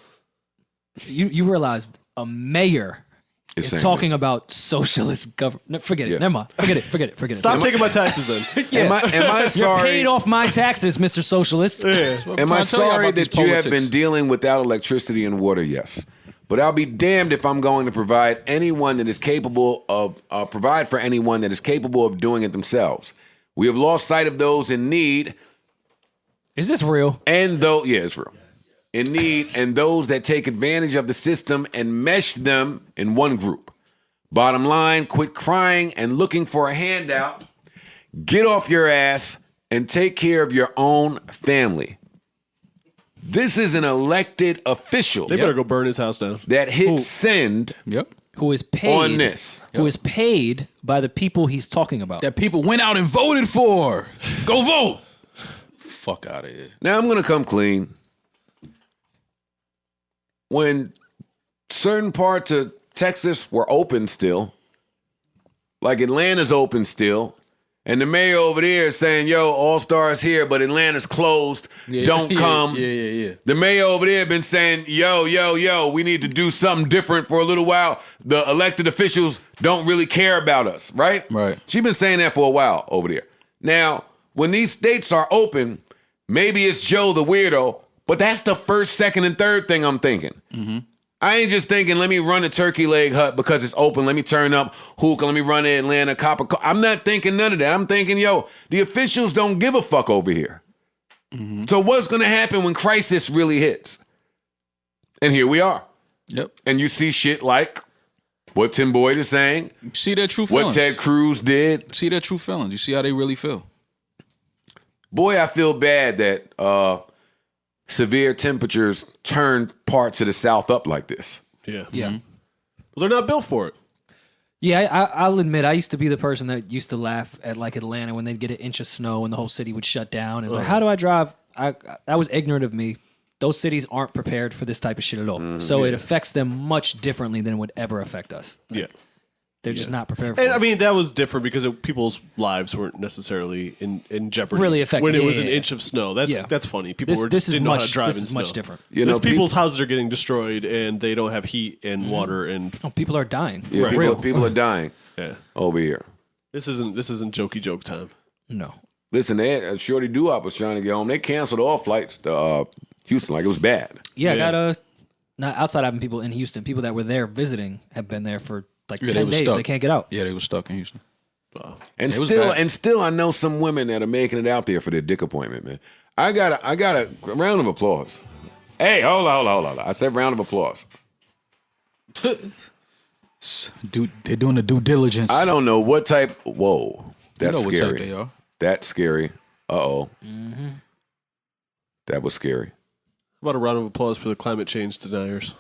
you realize a mayor is saying talking this. about socialist government. No, forget it. Yeah. Never mind. Forget it. Stop taking my taxes in. Yeah. Am I You're sorry? paid off my taxes, Mr. Socialist. Am I sorry that you have been dealing without electricity and water? Yes. But I'll be damned if I'm going to provide anyone that is capable of provide for anyone that is capable of doing it themselves. We have lost sight of those in need, Is this real? and though it's real. In need, and those that take advantage of the system and mesh them in one group. Bottom line, quit crying and looking for a handout. Get off your ass and take care of your own family. This is an elected official They better go burn his house down. that hit send Yep. Who is paid on this. Who is paid by the people he's talking about. That people went out and voted for. Go vote. Fuck out of here. Now I'm going to come clean. When certain parts of Texas were open still, like Atlanta's open still, and the mayor over there is saying, yo, All-Stars here, but Atlanta's closed, don't come. Yeah. The mayor over there been saying, yo, we need to do something different for a little while. The elected officials don't really care about us, right? Right. She been saying that for a while over there. Now, when these states are open, maybe it's Joe the weirdo, but that's the first, second, and third thing I'm thinking. Mm-hmm. I ain't just thinking, let me run a turkey leg hut because it's open. Let me turn up hookah. Let me run the Atlanta copper. I'm not thinking none of that. I'm thinking, the officials don't give a fuck over here. Mm-hmm. So what's going to happen when crisis really hits? And here we are. Yep. And you see shit like what Tim Boyd is saying. See their true feelings. What Ted Cruz did. See their true feelings. You see how they really feel. Boy, I feel bad that severe temperatures turn parts of the South up like this. Yeah. Yeah. Well, they're not built for it. Yeah, I'll admit, I used to be the person that used to laugh at like Atlanta when they'd get an inch of snow and the whole city would shut down. It was like, how do I drive? That was ignorant of me. Those cities aren't prepared for this type of shit at all. So it affects them much differently than it would ever affect us. Yeah. They're just not prepared for And it. I mean, that was different because people's lives weren't necessarily in jeopardy. Really affected. when it Yeah, was yeah, an yeah. inch of snow. That's funny. People This- were this just is didn't know how much- to drive this in is snow. much different. People's houses are getting destroyed and they don't have heat and water and Oh, people are dying. Yeah, For real. people are dying yeah. over here. This isn't jokey joke time. No. Listen, Shorty Doo-Wop was trying to get home. They canceled all flights to Houston. Like, it was bad. Yeah, Yeah. I got not outside having people in Houston. People that were there visiting have been there for like Yeah, 10 days. stuck. They can't get out. Yeah, they were stuck in Houston. And It was still, bad. I know some women that are making it out there for their dick appointment, man. I got a round of applause. Hey, hold on. I said round of applause. Dude, they're doing the due diligence. I don't know what type. Whoa, that's know what scary. type they are. That's scary. Uh-oh. That was scary. How about a round of applause for the climate change deniers?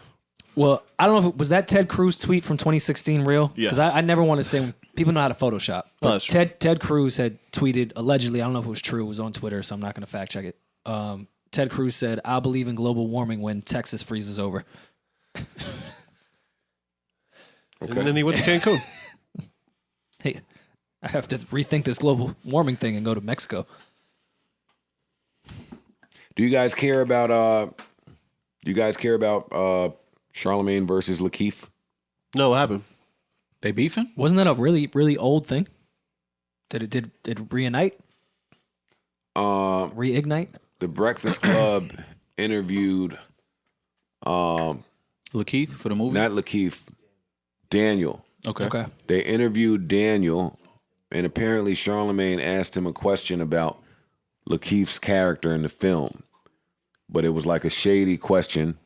Well, I don't know if was that Ted Cruz tweet from 2016 real? Yes. Because I never want to say people know how to Photoshop. But that's true. Ted Cruz had tweeted allegedly. I don't know if it was true. It was on Twitter, so I'm not going to fact check it. Ted Cruz said, "I'll believe in global warming when Texas freezes over." And then he went to Cancun. Hey, I have to rethink this global warming thing and go to Mexico. Do you guys care about Charlemagne versus Lakeith? No, what happened? They beefing? Wasn't that a really, really old thing? Did it reignite? Reignite? The Breakfast Club interviewed Lakeith for the movie? not Lakeith, Daniel. Okay. They interviewed Daniel, and apparently Charlemagne asked him a question about Lakeith's character in the film, but it was like a shady question.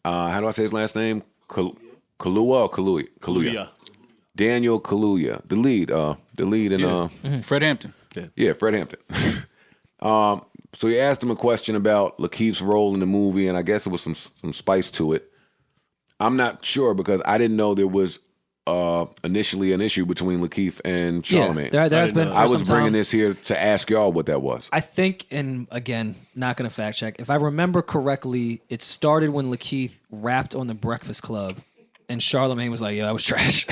How do I say his last name? Kaluuya or Kaluuya? Kaluuya. Daniel Kaluuya, the lead in Fred Hampton. Yeah, Fred Hampton. So he asked him a question about Lakeith's role in the movie, and I guess it was some spice to it. I'm not sure because I didn't know there was initially an issue between Lakeith and Charlamagne. Yeah, there has been. I was bringing this here to ask y'all what that was. I think, and again, not going to fact check. If I remember correctly, it started when Lakeith rapped on the Breakfast Club, and Charlamagne was like, "Yo, I was trash."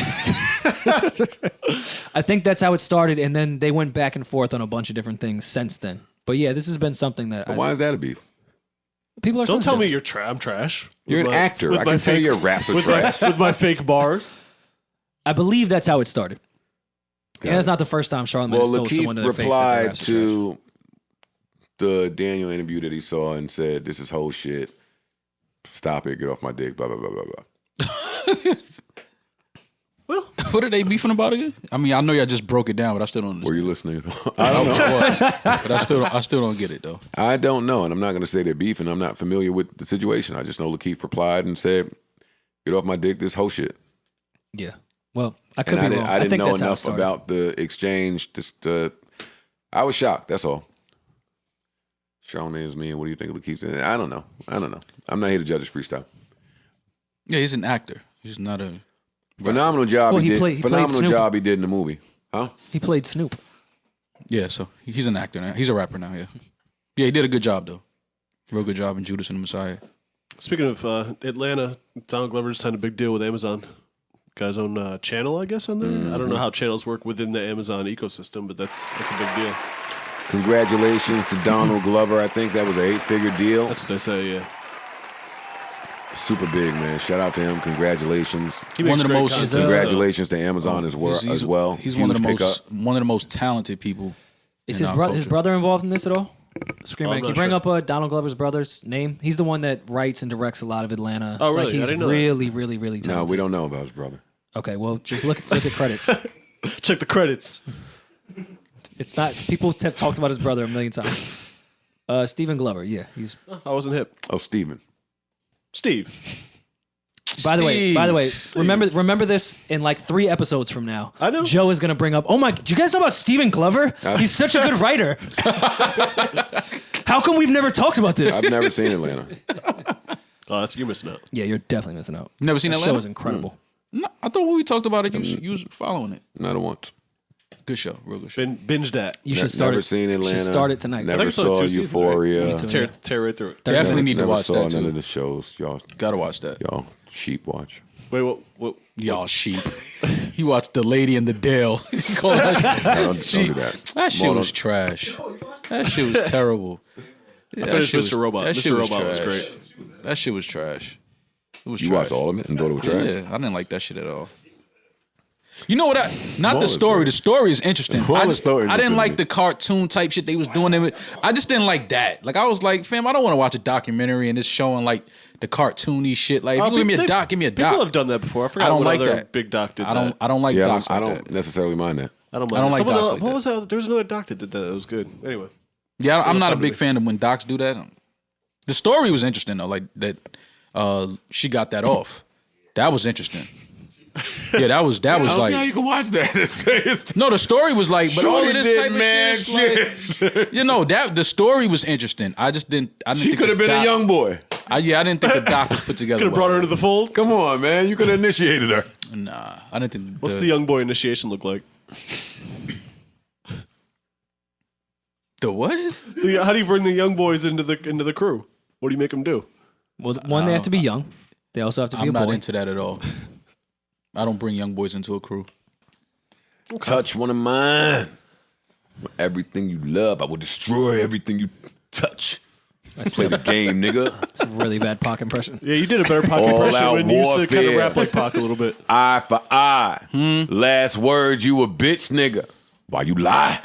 I think that's how it started, and then they went back and forth on a bunch of different things since then. But yeah, this has been something that. Why is that a beef? People are. Don't sensitive. tell me I'm trash. You're an actor. I can tell your raps are trash. With my fake bars. I believe that's how it started. And it's not the first time Charlamagne has told someone to their face that their replied raps are trash. to the Daniel interview that he saw and said, "This is whole shit. Stop it. Get off my dick." Blah blah blah blah blah. Well, what are they beefing about again? I mean, I know y'all just broke it down, but I still don't understand. Were you listening? I don't know what, but I still don't get it though. I don't know, and I'm not going to say they're beefing. I'm not familiar with the situation. I just know Lakeith replied and said, "Get off my dick. This whole shit." Yeah. Well, I could And be wrong. I didn't think know that's how it enough started. about the exchange. I was shocked. That's all. Charlamagne is me, and what do you think of Lakeith? I don't know. I'm not here to judge his freestyle. Yeah, he's an actor. He's not a. Phenomenal job Well, he he did. played Phenomenal Snoop. job he did in the movie. Huh? He played Snoop. Yeah, so he's an actor now. He's a rapper now. Yeah, yeah, he did a good job though. Real good job in Judas and the Messiah. Speaking of Atlanta, Donald Glover just signed a big deal with Amazon. Got his own channel, I guess, on there. I don't know how channels work within the Amazon ecosystem, but that's a big deal. Congratulations to Donald Glover. I think that was an 8-figure deal. That's what they say, yeah. Super big, man. Shout out to him. Congratulations. He One makes of the great most- content, Congratulations to Amazon as well. He's Huge one of the pickup. most talented people. Is in his, our his culture. brother involved in this at all? Scream I'm Can you not bring sure. up Donald Glover's brother's name? He's the one that writes and directs a lot of Atlanta. Oh, really? Like I he's didn't know that. really, really, really No, talented. we don't know about his brother. Okay, well, just look at credits. Check the credits. It's not. People have talked about his brother a million times. Stephen Glover, yeah, he's. I wasn't hip. Oh, Steven. Steve. By the way, remember this in like 3 episodes from now. I know. Joe is gonna bring up. Oh my! Do you guys know about Stephen Glover? He's such a good writer. How come we've never talked about this? I've never seen Atlanta. Oh, you're missing out. Yeah, you're definitely missing out. Never seen That Atlanta? show is incredible. No, I thought when we talked about it, you was following it. Not once. Good show, real good show. Binge that. You should start Never it. seen You Atlanta. should start it tonight. Never I saw it saw 2 seasons, Euphoria. right? Me too. Tear right through it. Definitely need to Never watch saw that none too. of the shows. Y'all Gotta watch that. sheep watch. Wait, what? Y'all sheep. You watched The Lady in the Dale. You call that Don't sheep. do that. That shit was trash. That shit was terrible. Yeah, I finished that shit Mr. Robot. that shit Mr. Robot was trash. great. That shit was trash. It was You trash. watched all of it and thought it was trash? Yeah, I didn't like that shit at all. You know what? Not What the was story. it? The story is interesting. What I was just, so I didn't interesting? like the cartoon type shit they was doing. I just didn't like that. Like I was like, fam, I don't want to watch a documentary and it's showing like the cartoony shit. Like if you give me a doc, give me a doc. People have done that before. I forgot I don't what like other that. big doc did I that. don't like Yeah, docs I like don't that. necessarily mind that. I don't I don't like Someone docs else, like what that. was that? There was another doc that did that. It was good. Anyway. Yeah, I'm not a come to big me. fan of when docs do that. The story was interesting though, like that. She got that off. That was interesting. Yeah, that was I don't see how like you can watch that. no. The story was like, but all Shorty of this did type mad of shit, like, you know, that the story was interesting. I just didn't. I didn't She think could have the been a doc- young boy. I didn't think the doc was put together. Could have brought her into the fold. Come on, man. You could have initiated her. Nah, I didn't think. What's the young boy initiation look like? the what? How do you bring the young boys into the crew? What do you make them do? Well, one, they have to be young. They also have to be I'm a not boy. into that at all. I don't bring young boys into a crew. Touch one of mine. Everything you love, I will destroy everything you touch. Play the game, nigga. It's a really bad Pac impression. Yeah, you did a better Pac All impression out when you used to kind of warfare. rap like Pac a little bit. Eye for eye. Last words, you a bitch, nigga. Why you lie?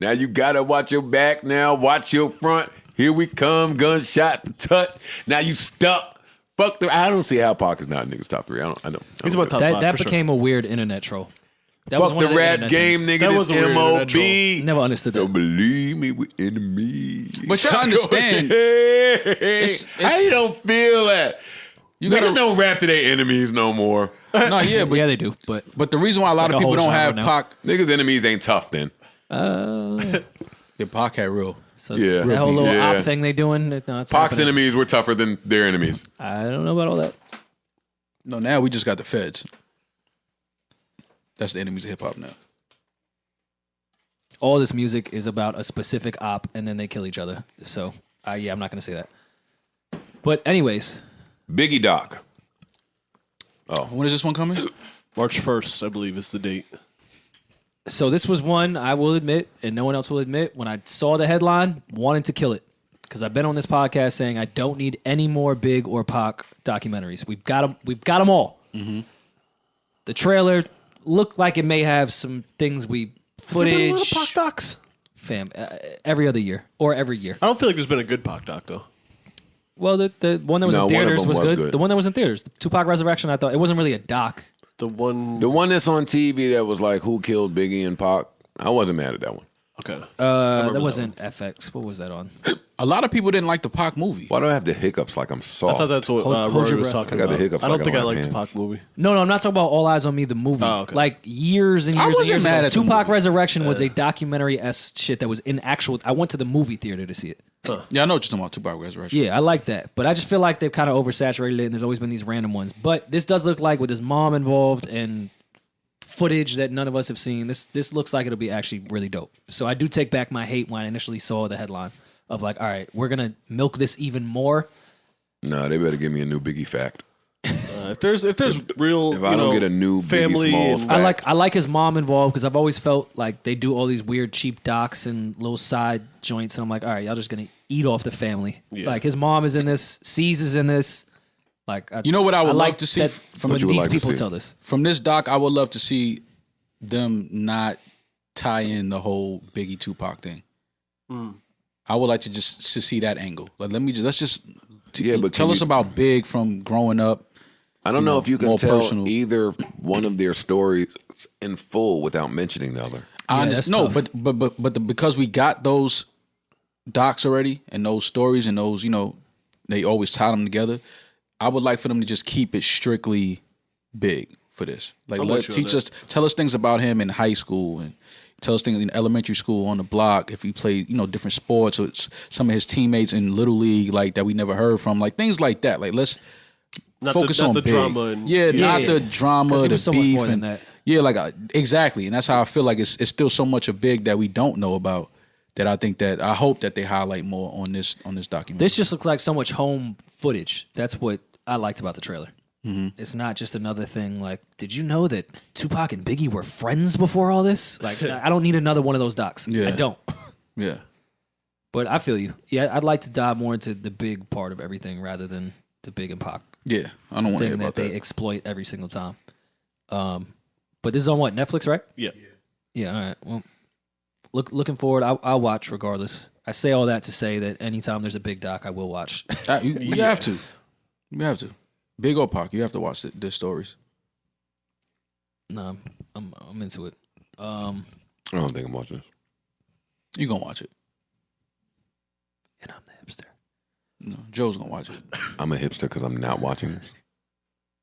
Now you gotta watch your back. Now watch your front. Here we come. Gunshot to touch. Now you stuck. Fuck the. I don't see how Pac is not niggas top 3. I don't. He's about top That 5 that for sure. became a weird internet troll. That Fuck one the of rap internet game, things. nigga. That was This a weird internet MOB. Never understood So that. believe me, we enemies. But y'all understand. It's, I don't feel that. You Niggas gotta don't rap to their enemies no more. no, yeah, but Yeah, they do. But the reason why a lot like of a people whole don't have genre now. Pac, Niggas' enemies ain't tough then. yeah, Pac had real. so Yeah. that whole little Yeah. op thing they doing. No, it's Pac's happening. enemies were tougher than their enemies. I don't know about all that. No, now we just got the feds. That's the enemies of hip hop now. All this music is about a specific op, and then they kill each other. So, I'm not gonna say that. But anyways, Biggie Doc. When is this one coming? March 1st, I believe, is the date. so this was one I will admit, and no one else will admit, when I saw the headline, wanted to kill it. Because I've been on this podcast saying I don't need any more Big or Pac documentaries. We've got them all. Mm-hmm. The trailer looked like it may have some things footage. Pac docs? Fam, every other year or every year. I don't feel like there's been a good Pac doc, though. Well, the one that was No, in one of theaters them was was good. good. The one that was in theaters, the Tupac Resurrection, I thought it wasn't really a doc. The one... The one that's on TV that was like, who killed Biggie and Pac? I wasn't mad at that one. Okay. That wasn't FX. What was that on? A lot of people didn't like the Pac movie. Why do I have the hiccups like I'm I soft? thought that's what Hold Rory your was breath. talking I got the about. hiccups I don't like think I I don't liked have the hands. Pac movie. No, I'm not talking about All Eyes on Me, the movie. Oh, okay. Like years and years I and wasn't years mad ago. at the Tupac movie. Resurrection was a documentary-esque shit that was in actual... I went to the movie theater to see it. Yeah, I know what you're talking about. Tupac Resurrection. Yeah, I like that. But I just feel like they've kind of oversaturated it, and there's always been these random ones. But this does look like with his mom involved and footage that none of us have seen, this looks like it'll be actually really dope. So I do take back my hate when I initially saw the headline of like, all right, we're going to milk this even more. No, they better give me a new Biggie fact. If there's real, If I don't get a new Biggie family, Smalls and, fact. I like his mom involved because I've always felt like they do all these weird cheap docs and little side joints, and I'm like, all right, y'all just gonna eat off the family. Yeah. Like his mom is in this, C's is in this. Like, You know what I would like like to see that from when you would these like to people see? tell this. From this doc, I would love to see them not tie in the whole Biggie Tupac thing. I would like to just to see that angle. Like, let's just Yeah, but tell can us you- about Big from growing up. I don't know if you can more tell personal. either one of their stories in full without mentioning the other. I that's no, tough. because we got those docs already and those stories and those, they always tie them together. I would like for them to just keep it strictly Big for this. Like, I'm with you on that. tell us things about him in high school and tell us things in elementary school on the block. If he played, different sports or it's some of his teammates in Little League, like that we never heard from, like things like that. Like, let's not focus the, not on the Big. drama. And, not the drama, 'Cause he the was so much beef, more than and that. yeah, like exactly. And that's how I feel like it's still so much of Big that we don't know about. That I hope that they highlight more on this documentary. This just looks like so much home footage. That's what I liked about the trailer. It's not just another thing like, did you know that Tupac and Biggie were friends before all this? Like, I don't need another one of those docs. Yeah. I don't. yeah. But I feel you. Yeah, I'd like to dive more into the Big part of everything rather than the Big and Pac Yeah, I don't want to hear thing about that they that. exploit every single time. But this is on what, Netflix, right? Yeah. Yeah, all right. Well, looking forward. I'll watch regardless. I say all that to say that anytime there's a Big doc, I will watch. You have to. You have to. Big or Pac, you have to watch their stories. No, I'm into it. I don't think I'm watching this. You gonna watch it? And I'm the hipster. No, Joe's gonna watch it. I'm a hipster because I'm not watching this.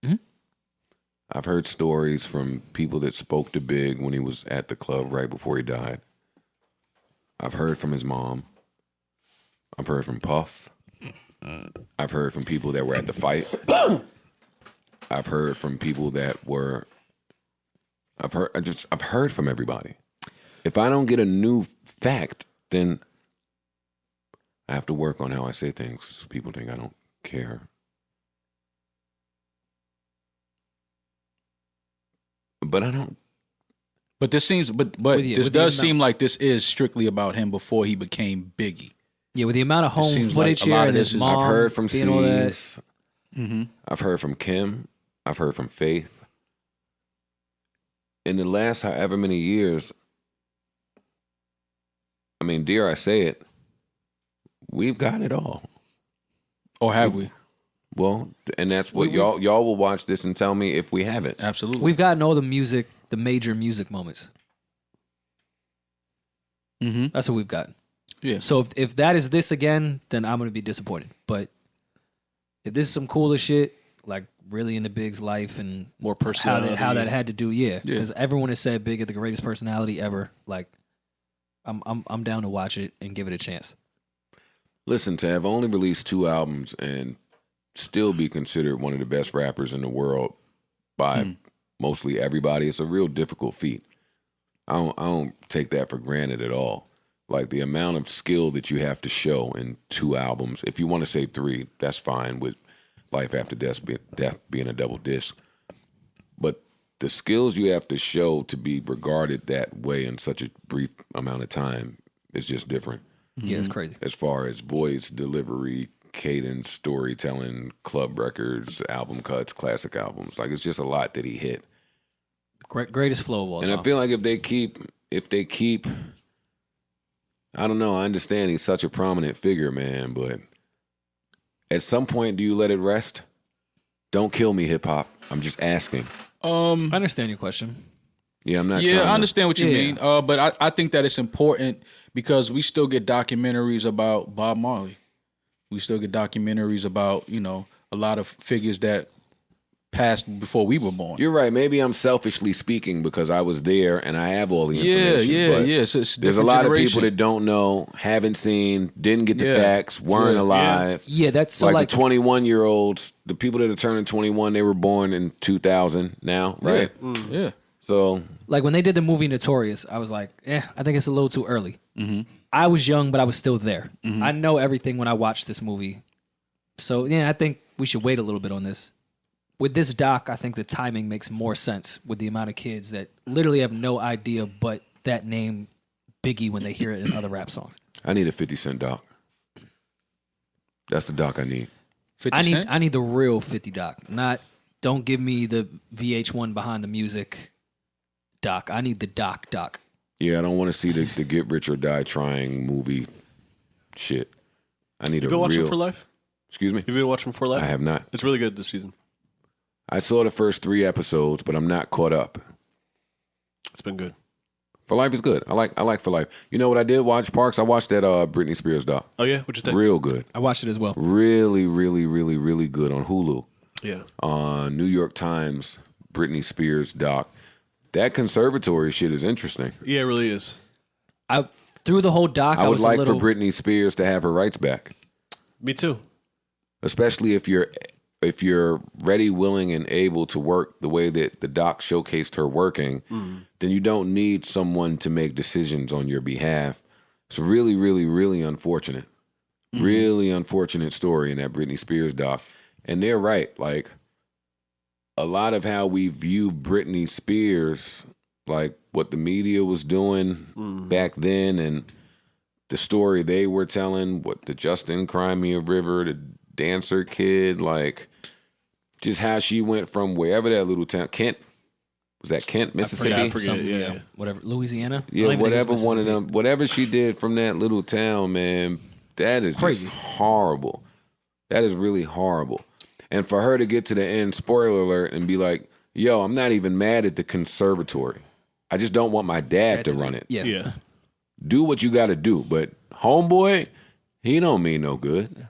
Mhm. I've heard stories from people that spoke to Big when he was at the club right before he died. I've heard from his mom. I've heard from Puff. I've heard from people that were at the fight. I've heard from people that were. I've heard from everybody. If I don't get a new fact, then I have to work on how I say things. So people think I don't care. But I don't. But this seems, but With the- this with the does amount- seem like this is strictly about him before he became Biggie. Yeah, with the amount of home seems like footage a here lot of and this his is- mom I've heard from being all that. C's. I've heard from Kim. I've heard from Faith. In the last however many years, I mean, dare I say it, we've got it all. Or have we? Well, and that's what y'all will watch this and tell me if we haven't. Absolutely. We've gotten all the music, the major music moments. That's what we've gotten. Yeah. So if that is this again, then I'm gonna be disappointed. But if this is some cooler shit, like really into Big's life and More how personality. that had to do, because everyone has said Big is the greatest personality ever. Like, I'm down to watch it and give it a chance. Listen, to have only released 2 albums and still be considered one of the best rappers in the world by mostly everybody. It's a real difficult feat. I don't take that for granted at all. Like the amount of skill that you have to show in 2 albums. If you want to say 3, that's fine with Life After Death being a double disc. But the skills you have to show to be regarded that way in such a brief amount of time is just different. Yeah, it's crazy. As far as voice, delivery, cadence, storytelling, club records, album cuts, classic albums. Like it's just a lot that he hit. Greatest flow of all time. And I feel like if they keep, I don't know, I understand he's such a prominent figure, man, but at some point, do you let it rest? Don't kill me, hip hop. I'm just asking. I understand your question. Yeah, I'm not. Yeah, trying I understand what you Yeah. mean. But I think that it's important because we still get documentaries about Bob Marley. We still get documentaries about, a lot of figures that passed before we were born. You're right. Maybe I'm selfishly speaking because I was there and I have all the information. But yeah. So it's there's a lot of people that don't know, haven't seen, didn't get the Yeah. facts, weren't Yeah. alive. Yeah, that's so like the 21-year-olds, the people that are turning 21, they were born in 2000 now, right? Yeah. So like when they did the movie Notorious, I was like, I think it's a little too early. I was young, but I was still there. I know everything when I watched this movie. So yeah, I think we should wait a little bit on this. With this doc, I think the timing makes more sense with the amount of kids that literally have no idea but that name Biggie when they hear it in other rap songs. I need a 50 Cent doc. That's the doc I need. 50 Cent? I need the real 50 doc. Don't give me the VH1 behind the music doc. I need the doc. Yeah, I don't want to see the Get Rich or Die Trying movie shit. I need You a been watching real. For Life? Excuse me? You been watching For Life? I have not. It's really good this season. I saw the first 3 episodes, but I'm not caught up. It's been good. For Life is good. I like For Life. You know what I did watch, Parks? I watched that Britney Spears doc. Oh yeah, what'd you think? Real good. I watched it as well. Really, really, really, really good on Hulu. Yeah. New York Times, Britney Spears doc. That conservatory shit is interesting. Yeah, it really is. Through the whole doc, I would was like a little... for Britney Spears to have her rights back. Me too. Especially if you're ready, willing, and able to work the way that the doc showcased her working, then you don't need someone to make decisions on your behalf. It's really, really, really unfortunate. Really unfortunate story in that Britney Spears doc. And they're right. Like, a lot of how we view Britney Spears, like what the media was doing back then and the story they were telling, what the Justin Crimea River, the dancer kid, like just how she went from wherever that little town, Kent, was that Kent, Mississippi? I forget. Yeah. Whatever, Louisiana. I Yeah, don't even think whatever it's one of Mississippi. them, whatever she did from that little town, man, that is Crazy. just horrible. That is really horrible. And for her to get to the end, spoiler alert, and be like, yo, I'm not even mad at the conservatory. I just don't want my dad to run it. Yeah. Yeah. Do what you got to do. But homeboy, he don't mean no good.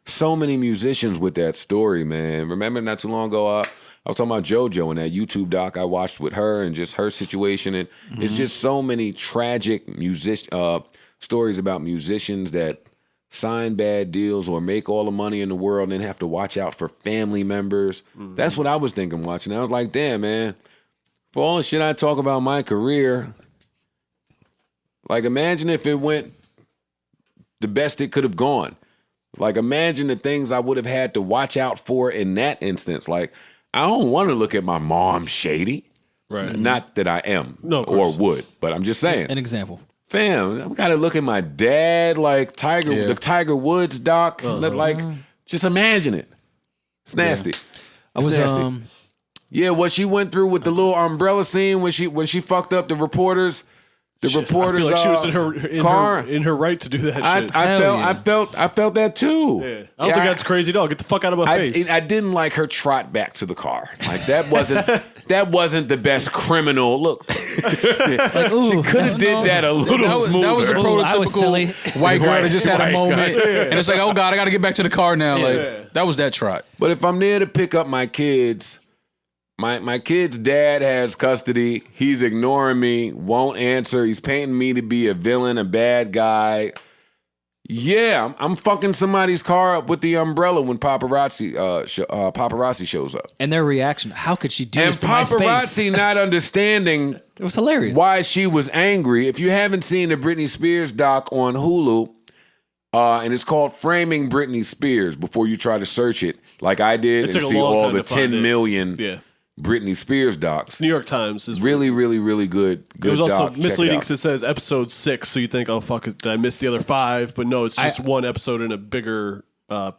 So many musicians with that story, man. Remember not too long ago, I was talking about JoJo and that YouTube doc I watched with her and just her situation. And it's just so many tragic stories about musicians that sign bad deals or make all the money in the world and then have to watch out for family members. That's what I was thinking watching. I was like, damn, man, for all the shit I talk about my career, like imagine if it went the best it could have gone. Like imagine the things I would have had to watch out for in that instance. Like I don't want to look at my mom shady. Right. Not that I am No, of or course. would, but I'm just saying. An example. Fam, I've got to look at my dad like the Tiger Woods doc. Like, just imagine it. It's nasty. I was nasty. Yeah, what she went through with the little umbrella scene when she fucked up the reporters. The reporters. I feel like she was in car. her right to do that shit. I felt that too. Yeah. I don't think that's crazy at all. Get the fuck out of my face. I didn't like her trot back to the car. Like that wasn't the best criminal look. She could have did that a little smoother. That was the I was silly. prototypical white girl that just had a White moment, guy. and it's like, oh god, I got to get back to the car now. Like that was that trot. But if I'm there to pick up my kids, my kid's dad has custody. He's ignoring me, won't answer. He's painting me to be a villain, a bad guy. Yeah, I'm fucking somebody's car up with the umbrella when paparazzi shows up. And their reaction, how could she do And this to my space? paparazzi not understanding It was hilarious. why she was angry. If you haven't seen the Britney Spears doc on Hulu, and it's called Framing Britney Spears, before you try to search it, like I did, It and took a see long all time the to find 10 it. million Yeah. Britney Spears docs. New York Times is Really, really, really good. It was also doc. Check it misleading out. because it says episode 6, so you think, oh fuck, did I miss the other 5? But no, it's just one episode in a bigger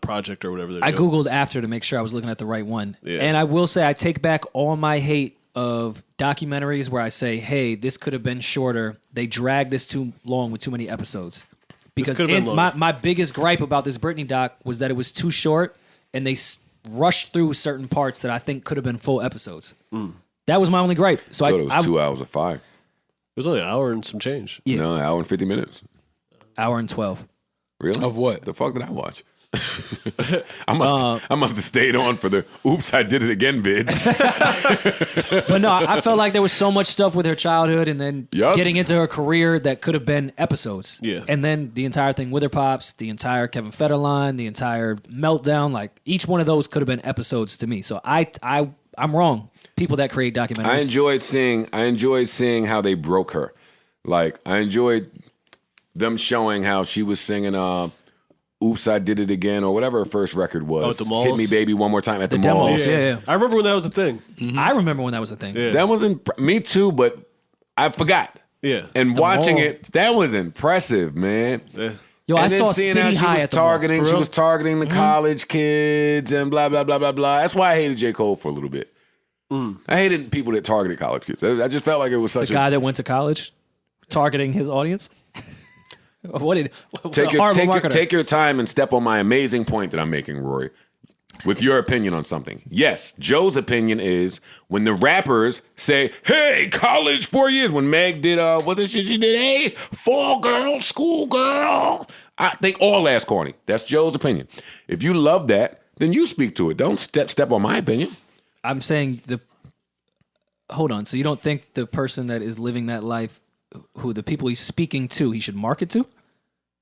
project or whatever. I Googled after to make sure I was looking at the right one. Yeah. And I will say I take back all my hate of documentaries where I say, hey, this could have been shorter. They dragged this too long with too many episodes. Because could have been longer. my biggest gripe about this Britney doc was that it was too short and they rushed through certain parts that I think could have been full episodes. That was my only gripe. So I thought it was 2 hours of fire. It was only an hour and some change. Yeah. No, an hour and 50 minutes. Hour and 12. Really? Of what? The fuck did I watch? I must have stayed on for the oops, I did it again vids. But no, I felt like there was so much stuff with her childhood and then Yup. getting into her career that could have been episodes. Yeah. And then the entire thing with her pops, the entire Kevin Federline, the entire meltdown, like each one of those could have been episodes to me. So I'm wrong. People that create documentaries. I enjoyed seeing how they broke her. Like I enjoyed them showing how she was singing Oops, I Did It Again, or whatever her first record was. Oh, at the malls? Hit Me Baby One More Time at the demos, malls. yeah. I remember when that was a thing. I remember when that was a thing. Yeah. That was me too, but I forgot. Yeah. And watching mall. it, that was impressive, man. Yeah. Yo, And I then saw seeing City how she High was at the mall. targeting, For she real? was targeting the college kids and blah blah blah blah blah. That's why I hated J. Cole for a little bit. I hated people that targeted college kids. I just felt like it was such The guy that went to college, targeting his audience. Take horrible marketer. take your time and step on my amazing point that I'm making, Rory, with your opinion on something. Yes, Joe's opinion is when the rappers say, hey, college 4 years, when Meg did, what the shit she did, hey, fall girl, school girl. I think all that's corny. That's Joe's opinion. If you love that, then you speak to it. Don't step on my opinion. I'm saying hold on. So you don't think the person that is living that life, who the people he's speaking to, he should market to?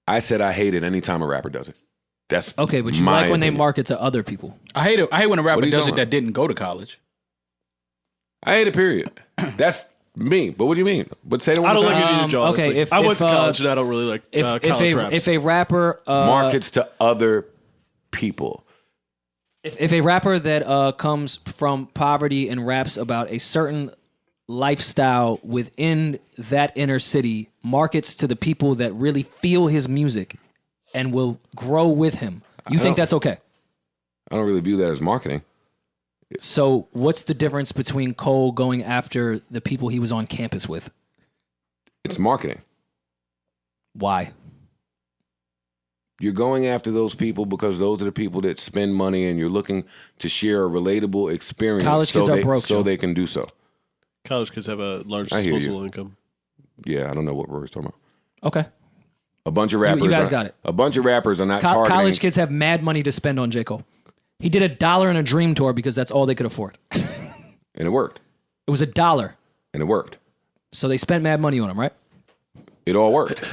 I said I hate it anytime a rapper does it. That's Okay, but you my like when they opinion. market to other people. I hate it. I hate when a What rapper are you does talking it that didn't go to college. I hate it, period. That's me. But what do you mean? But say it one I don't more like time. it either, Joe. okay, honestly. if- I went if, to college and I don't really like college raps. If a rapper Markets to other people. if a rapper that comes from poverty and raps about a certain lifestyle within that inner city markets to the people that really feel his music and will grow with him, you think that's okay? I don't really view that as marketing. So what's the difference between Cole going after the people he was on campus with? It's marketing. Why? You're going after those people because those are the people that spend money and you're looking to share a relatable experience College kids are broke, so Joe. they can do so. College kids have a large I hear you. disposable income. Yeah, I don't know what Rory's talking about. Okay. A bunch of rappers guys got it. A bunch of rappers are not targeting. College kids have mad money to spend on J. Cole. He did $1 in a dream tour because that's all they could afford. And it worked. It was $1. And it worked. So they spent mad money on him, right? It all worked.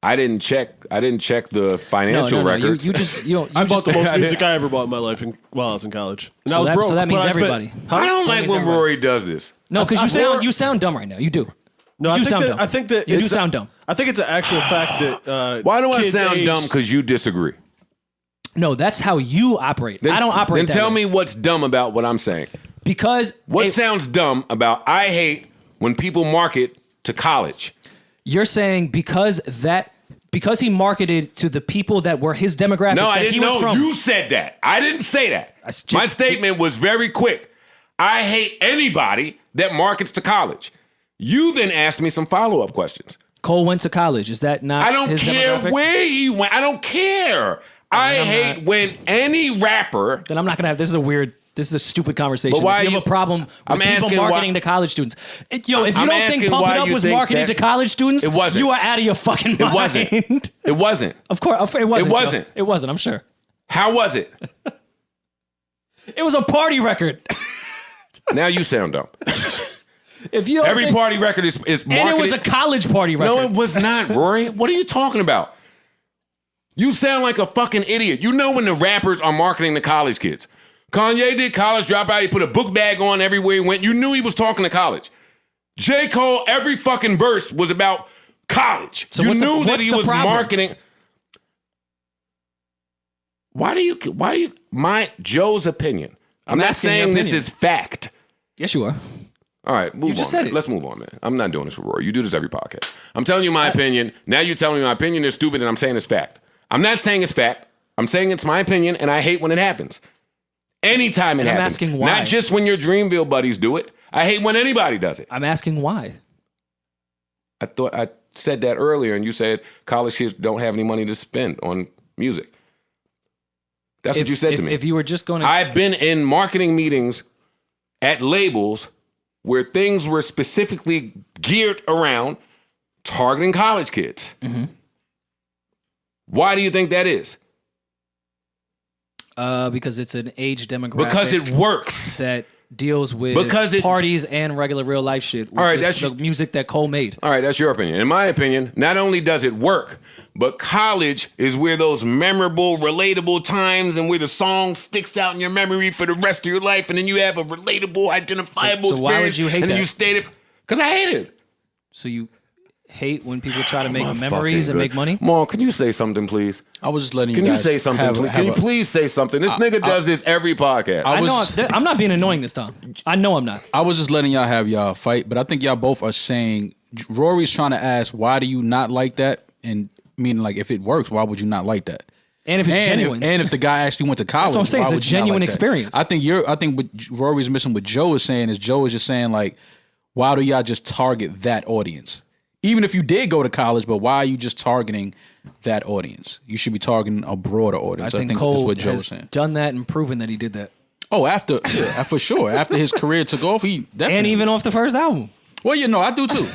I didn't check the financial No. records. You don't. I bought the most music I ever bought in my life while I was in college. And I was broke. So that means but I spent- everybody. I don't So like means when everybody. Rory does this. No, because I- you sound dumb right now. You do. No, You I sound think dumb. that I think that You do it's sound dumb. I think it's an actual fact that Why do I kids sound age- dumb? Because you disagree. No, that's how you operate. I don't operate Then that tell way. me what's dumb about what I'm saying. Because What sounds dumb about I hate when people market to college? you're saying because he marketed to the people that were his demographic. No, I that he didn't was know. from. You said that. I didn't say that. That's My just- statement was very quick. I hate anybody that markets to college. You then asked me some follow-up questions. Cole went to college. Is that not? I don't his care demographic? where he went. I don't care. I hate when any rapper. Then I'm not gonna have. This is a stupid conversation. But why If you you- have a problem with I'm people asking marketing why- to college students. If you I'm don't think asking Pump It why Up you was think marketing that- to college students, It wasn't. you are out of your fucking mind. It wasn't. It wasn't. Of course, it wasn't. It wasn't. Joe. It wasn't. I'm sure. How was it? It was a party record. Now you sound dumb. If you don't Every think- party record is marketed. and it was a college party record. No, it was not, Rory. What are you talking about? You sound like a fucking idiot. You know when the rappers are marketing to college kids. Kanye did College Dropout. He put a book bag on everywhere he went. You knew he was talking to college. J. Cole, every fucking verse was about college. So you what's knew that he was problem? marketing. Why do you, Joe's opinion. I'm not asking your saying this opinion. is fact. Yes, you are. All right, move on. just said man. it. Let's move on, man. I'm not doing this with Rory. You do this every podcast. I'm telling you my opinion. Now you telling me my opinion is stupid and I'm saying it's fact. I'm not saying it's fact. I'm saying it's my opinion and I hate when it happens. Anytime it And I'm happens. asking why. Not just when your Dreamville buddies do it. I hate when anybody does it. I'm asking why. I thought I said that earlier and you said college kids don't have any money to spend on music. That's what you said to me. If you were just going to... I've been in marketing meetings at labels where things were specifically geared around targeting college kids. Mm-hmm. Why do you think that is? Because it's an age demographic. Because it works. That deals with Because parties and regular real life shit. Which All right, is that's the music that Cole made. All right, that's your opinion. In my opinion, not only does it work, but college is where those memorable, relatable times and where the song sticks out in your memory for the rest of your life, and then you have a relatable, identifiable So why would experience, you hate and then that? you stay there. Because I hate it. So you hate when people try to make I'm memories fucking and good. make money? Mom, can you say something, please? I was just letting Can you you guys say something? Please? Can you please say something? This nigga does this every podcast. I know was- I'm not being annoying this time. I know I'm not. I was just letting y'all have y'all fight, but I think y'all both are saying Rory's trying to ask why do you not like that, and meaning like if it works, why would you not like that? And if it's genuine. and if the guy actually went to college, That's what I'm saying. why It's a would you not genuine like that? experience. I think what Rory's missing. What Joe is saying is Joe is just saying like, why do y'all just target that audience? Even if you did go to college, but why are you just targeting that audience? You should be targeting a broader audience. I think that's Cole what Joe has is saying. done that and proven that he did that. Oh, for sure. After his career took off, he definitely. And even off the first album. Well, I do too.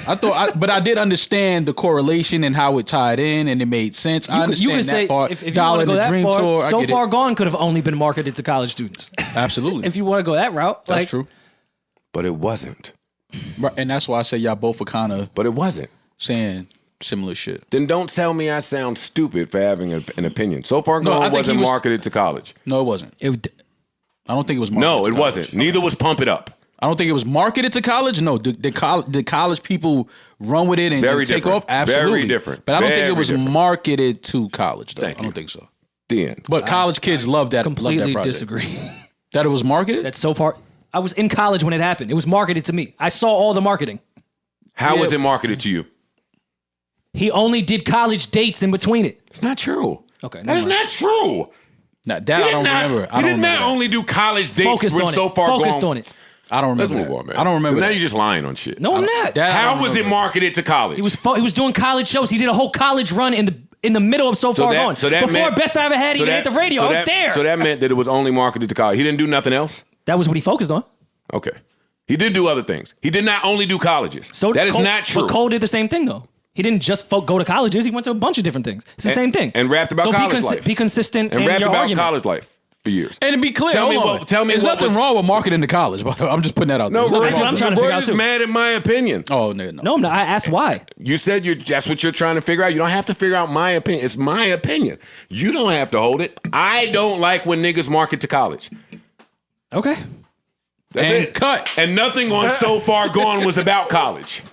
But I did understand the correlation and how it tied in, and it made sense. I understand you could that say, part. if you Dollar want to in go the that Dream far, Tour, I So get Far it. Gone could have only been marketed to college students. Absolutely. If you want to go that route. That's like, true. But it wasn't. Right, and that's why I say y'all both are kind of But it wasn't. saying similar shit. Then don't tell me I sound stupid for having an opinion. So Far No, I Gone think wasn't he was- marketed to college. No, it wasn't. I don't think it was marketed No, to it college. wasn't. Neither was Pump It Up. I don't think it was marketed to college. No, did college people run with it and Very take different. off? Absolutely. Very different. But I don't think it Very was different. marketed to college, though. Thank I don't you. think so. The end. But college kids love that. Love that completely project. disagree. That it was marketed? That So Far, I was in college when it happened. It was marketed to me. I saw all the marketing. How was it marketed to you? He only did college dates in between it. It's not true. Okay, That is not true. Now, that I don't remember. I He don't did not remember. only do college dates Focused when on So it. Far Focused Gone. on it. I don't Let's remember. move on, man. I don't remember. Now that. you're just lying on shit. No, I'm not. That I How don't was it remember. marketed to college? He was doing college shows. He did a whole college run in the middle of So Far Gone. Before meant- Best I Ever Had even hit the radio. I was there. So that meant that it was only marketed to college. He didn't do nothing else? That was what he focused on. Okay. He did do other things. He did not only do colleges. So that is Cole, not true. But Cole did the same thing though. He didn't just go to colleges. He went to a bunch of different things. It's the same thing. And rapped about so college life. Be consistent and in rapped your about argument. college life for years. And to be clear, Tell me hold on. what- tell me There's what nothing was- wrong with marketing to college, but I'm just putting that out there. No, There's nothing That's what wrong I'm with trying to that. figure Rory out is too. mad at my opinion. Oh, no. No, I'm not. I asked why. You said that's what you're trying to figure out. You don't have to figure out my opinion. It's my opinion. You don't have to hold it. I don't like when niggas market to college. Okay. That's And it. cut. And nothing on So Far Gone was about college.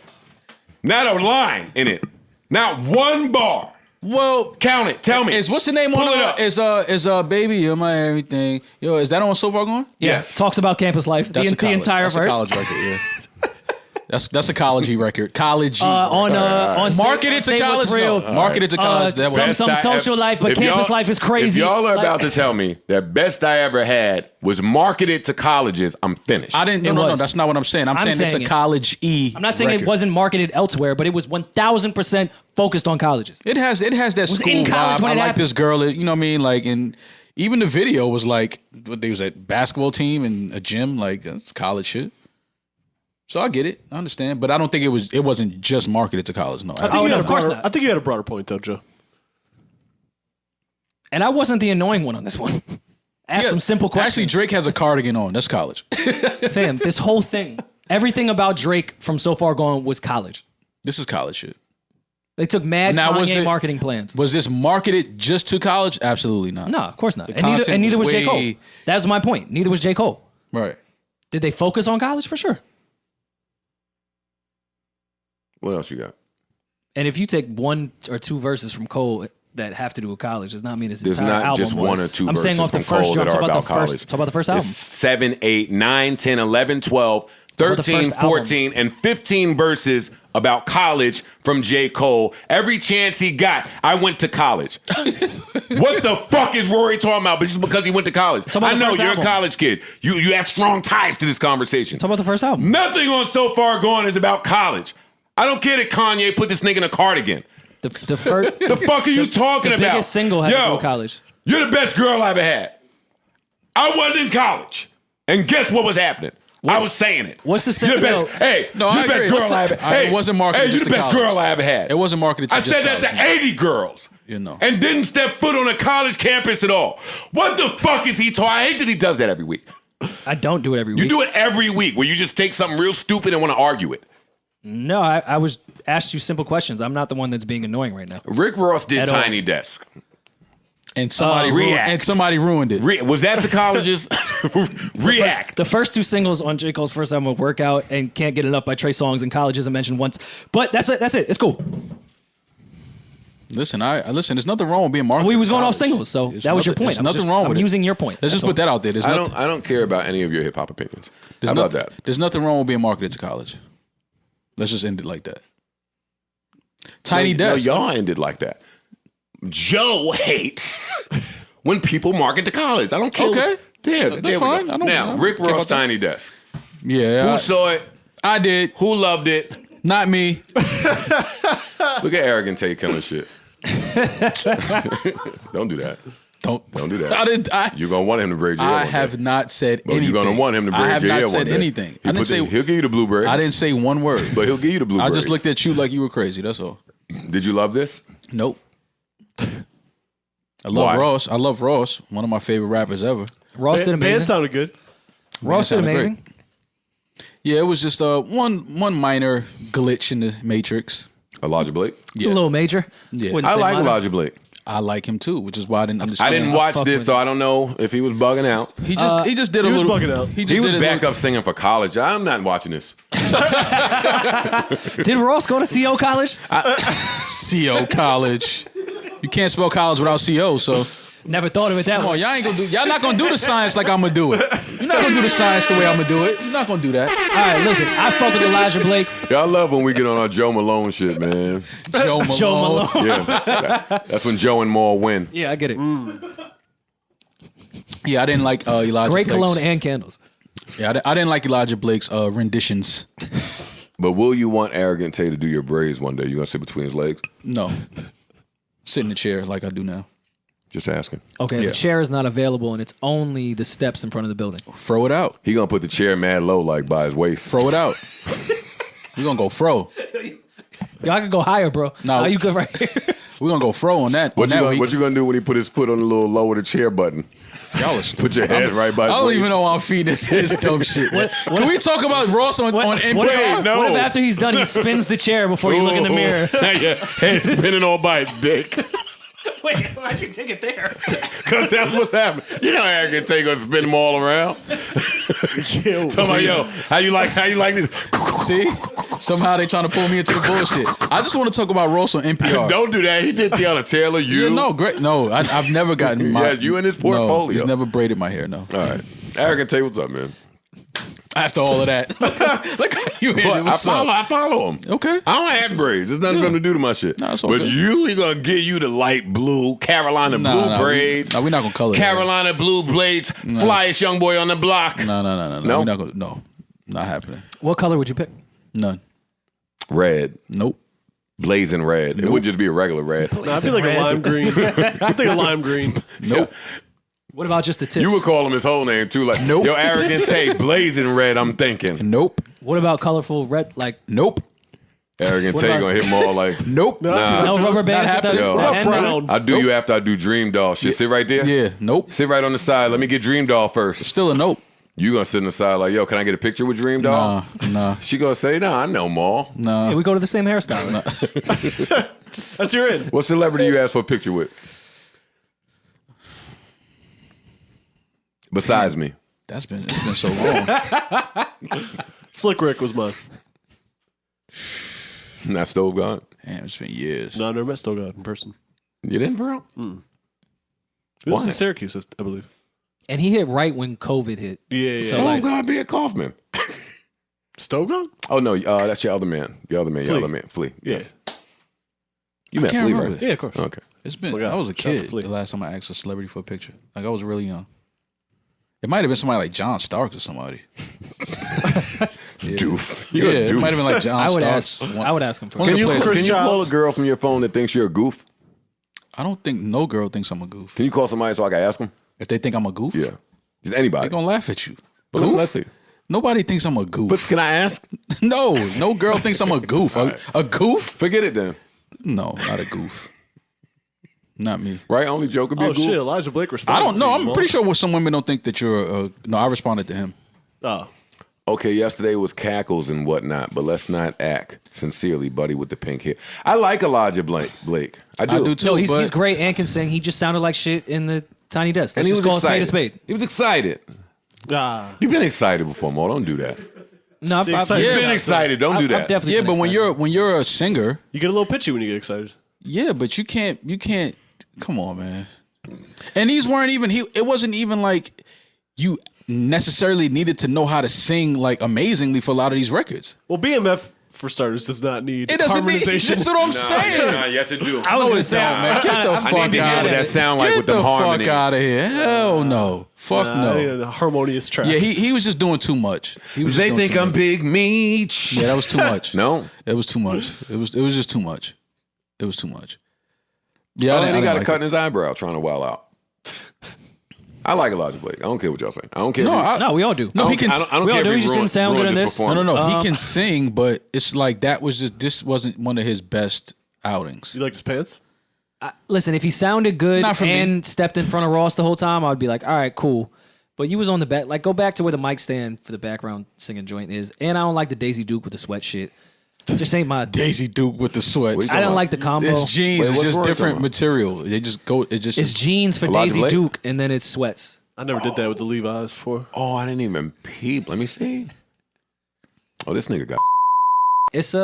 Not a line in it. Not one bar. Well, Count it. Tell me. what's the name Pull on it it? up. Is Baby, You're My Everything. Yo, is that on So Far Gone? Yes. Talks about campus life. The entire That's verse. a college record, yeah. That's a college record. College. On marketed Say to college. What's Real. No. Marketed to college. That was some social life, but If campus y'all- life is crazy. If y'all are Like- about to tell me that Best I Ever Had was marketed to colleges, I'm finished. I didn't. It No. was. That's not what I'm saying. I'm saying it's a saying it. college I'm not saying record. it wasn't marketed elsewhere, but it was 1000% focused on colleges. It has that was school in college vibe. when I it like happened. this girl. You know what I mean? Like, and even the video was like, what, they was at basketball team and a gym. Like, that's college shit. So I get it. I understand, but I don't think it wasn't just marketed to college. No, Oh, no, of course not. Uh, I think you had a broader point though, Joe. And I wasn't the annoying one on this one. Ask some simple questions. Actually, Drake has a cardigan on. That's college. Fam, this whole thing, everything about Drake from So Far Gone was college. This is college shit. They took mad Kanye marketing plans. Was this marketed just to college? Absolutely not. No, of course not. The And neither was way- J. Cole. That's my point. Neither was J. Cole. Right. Did they focus on college? For sure. What else you got? And if you take 1 or 2 verses from Cole that have to do with college, does not mean his There's entire not album just was. 1 or 2 I'm verses saying off the from first Cole joint. that Talk are about about the college. first. Talk about the first album. It's 7, 8, 9, 10, 11, 12, about the 13, first album. 14, and 15 verses about college from J. Cole. Every chance he got, I went to college. What the fuck is Rory talking about? But just because he went to college. about I the know first you're album. a college kid. You have strong ties to this conversation. Talk about the first album. Nothing on So Far Gone is about college. I don't care that Kanye put this nigga in a cardigan. The first. The fuck are you talking the about? biggest single had to do with college. You're the best girl I ever had. I wasn't in college. And guess what was happening? I was saying it. What's the You're the single? best. Hey, No, you're I the best agree. girl I ever had. It wasn't marketed Hey, you're just the to best college. girl I ever had. It wasn't marketed to I just said that college. to 80 girls. You know. And didn't step foot on a college campus at all. What the fuck is he talking? I hate that he does that every week. I don't do it every week. You do it every week where you just take something real stupid and want to argue it. No, I was asked you simple questions. I'm not the one that's being annoying right now. Rick Ross did At all. Tiny Desk. And somebody React. ruined it. Was that to colleges? React. The first 2 singles on J. Cole's first album were Workout and Can't Get Enough by Trey Songz, and College isn't mentioned once. But that's it. It's cool. Listen, listen. There's nothing wrong with being marketed. We was to going off college. singles, so There's that was your nothing- point. There's nothing wrong with I'm it. using your point. Let's just That's put that out there. There's nothing. I don't care about any of your hip hop opinions. There's How about nothing- that? There's nothing wrong with being marketed to college. Let's just end it like that. Tiny Desk. No, y'all ended like that. Joe hates when people market to college. I don't care. Okay. There That's we fine. go. I don't- I Now, don't Rick care Ross about that. Tiny Desk. Yeah. Who saw it? I did. Who loved it? Not me. Look at Arrogant Tay killing shit. Don't do that. Don't do that. I didn't. You're going to want him to braid your hair I one day. have not said But anything. you're going to want him to braid I have your hair not one said day. anything. I didn't say. He'll give you the blue braids. I didn't say one word. But he'll give you the blue I braids. just looked at you like you were crazy. That's all. Did you love this? Nope. I love Why? Ross. I love Ross. One of my favorite rappers ever. Ross did Band amazing. sounded good. Ross did sounded amazing. Yeah, it was just one minor glitch in the matrix. Elijah Blake? It's a little major. Yeah. Wouldn't I say like minor. Elijah Blake. I like him too, which is why I didn't I understand. didn't watch fuck this, with so him. I don't know if he was bugging out. He just did a he was little. bugging out. He just He was did a back little, up singing for college. I'm not watching this. Did Ross go to CO college? CO college. You can't spell college without CO, so Never thought of it that come on, way. y'all not gonna do the science like I'm gonna do it. You're not gonna do the science the way I'm gonna do it. You're not gonna do that. All right, listen. I fuck with Elijah Blake. Y'all love when we get on our Joe Malone shit, man. Joe Malone. Joe Malone. Yeah. That's when Joe and Maul win. Yeah, I get it. Yeah, I didn't like Elijah. Great Blake's. cologne and candles. Yeah, I didn't like Elijah Blake's renditions. But will you want Arrogant Tay to do your braids one day? You gonna sit between his legs? No, sit in the chair like I do now. Just asking. Okay, Yeah. the chair is not available, and it's only the steps in front of the building. Throw it out. He gonna put the chair mad low, like by his waist. Throw it out. We're gonna go fro. Yo, I could go higher, bro. No. No, you good right here. We're gonna go fro on that. What on that you week. what you gonna do when he put his foot on the little lower the chair button? Y'all are stupid. Put your head right by his I don't waist. even know why I'm feeding into this dumb shit. Can we talk about Ross on NPR? What if after he's done, he spins the chair before you look in the mirror? Yeah, head spinning all by his dick. Wait, why'd you take it there? Cause that's what's happening. You know Arrogant Tay gonna spin them all around. Talking about, yo, how you like this? See? Somehow they trying to pull me into the bullshit. I just want to talk about Ross on NPR. Don't do that. He did Tiana Taylor. You. Yeah, no, great. No, I've never gotten my. Yeah, you in his portfolio. No, he's never braided my hair. No. All right. Arrogant Tay, what's up, man? After all of that, look how you What? ended. What's up? I follow him. Okay. I don't have braids. There's nothing for him to do to my shit. Nah, it's all but good. he gonna give you the light blue Carolina blue braids. We're not gonna color Carolina blue blades. Flyest young boy on the block. No. No? We're not gonna. No, not happening. What color would you pick? None. Red. Nope. Blazing red. It would just be a regular red. Nah, I feel like a lime green. I think a lime green. Nope. What about just the tips? You would call him his whole name too. Like, Nope. Yo, Arrogant Tay, blazing red, I'm thinking. Nope. What about colorful red? Like Nope. Arrogant What Tay about- gonna hit them all like, Nope. nah. no rubber bands? Not at the- happening. Yo. the end? Brown. I do you after I do Dream Doll. Shit, sit right there. Yeah. Nope. Sit right on the side. Let me get Dream Doll first. Still a nope. You gonna sit on the side like, yo, can I get a picture with Dream Doll? Nah. She gonna say, nah, I know Maul. Nah. Yeah, we go to the same hairstylist. That's your in. What celebrity you asked for a picture with? Besides me. It's been so long. Slick Rick was mine. Not Stove God. Damn, it's been years. No, I never met Still God in person. You didn't, bro? It was Why? in Syracuse, I believe. And he hit right when COVID hit. Yeah. So, Stove like, God be a Kaufman. Stove God? Oh, no. That's your other man. Your other man. Flea. Yeah. You met can't Flea, remember. right? Yeah, of course. Okay. It's been. Look out. I was a Shout out to kid Flea. the last time I asked a celebrity for a picture. Like I was really young. It might have been somebody like John Starks or somebody. Doof. Yeah, You're a it doof. might have been like John I would Starks. ask. I would ask him for. One it. of the players- Can you call Childs. a girl from your phone that thinks you're a goof? I don't think no girl thinks I'm a goof. Can you call somebody so I can ask them? If they think I'm a goof, Yeah. Just anybody. they're gonna laugh at you. But Goof? let's see. Nobody thinks I'm a goof. But can I ask? no girl thinks I'm a goof. A goof? Forget it then. No, not a goof. Not me. Right? Only Joe could be Oh, a goof. shit. Elijah Blake I responded. don't know. to you, I'm Mo. pretty sure some women don't think that you're a. No, I responded to him. Oh. Okay, yesterday was cackles and whatnot, but let's not act. Sincerely, buddy with the pink hair. I like Elijah Blake. I do. I do too. No, he's but great and can sing. He just sounded like shit in the tiny desk. And Let's he just was call a spade excited. a spade. He was excited. Ah. You've been excited before, Mo. Don't do that. No, excited. You've Yeah. been excited. Don't do I've that. definitely Yeah, been but excited. when you're a singer, You get a little pitchy when you get excited. yeah, but you can't. Come on, man. And these weren't even. It wasn't even like you necessarily needed to know how to sing like amazingly for a lot of these records. Well, BMF, for starters, does not need It doesn't need. harmonization. That's what I'm saying. yes, it do. I was No, gonna it say, don't, man. Get the I fuck need to hear out what of that here. sound like Get with the the harmony. fuck out of here. Hell no. Fuck no. A harmonious track. Yeah, he was just doing too much. He was just They doing think too I'm much. big meat. Yeah, that was too much. No. It was too much. It was just too much. It was too much. Yeah, Oh, I and he didn't got a like cut it. in his eyebrow trying to wild out. I like Elijah Blake. I don't care what y'all say. I don't care. No, if he- No, we all do. No, he can. I don't we all care do. if He just didn't sound good ruined in his this. No, performance. he can sing, but it's like this wasn't one of his best outings. You like his pants? Listen, if he sounded good Not for me. and stepped in front of Ross the whole time, I'd be like, all right, cool. But you was on the back. Like, go back to where the mic stand for the background singing joint is. And I don't like the Daisy Duke with the sweat shit. Just ain't my. Daisy Duke with the sweats. I don't like the combo. It's jeans. Wait, It's what's just Rory different talking about? material. They just go. It just. It's jeans for Elijah Daisy Blake? Duke, and then it's sweats. I never did that with the Levi's before. Oh, I didn't even peep. Let me see. Oh, this nigga got. It's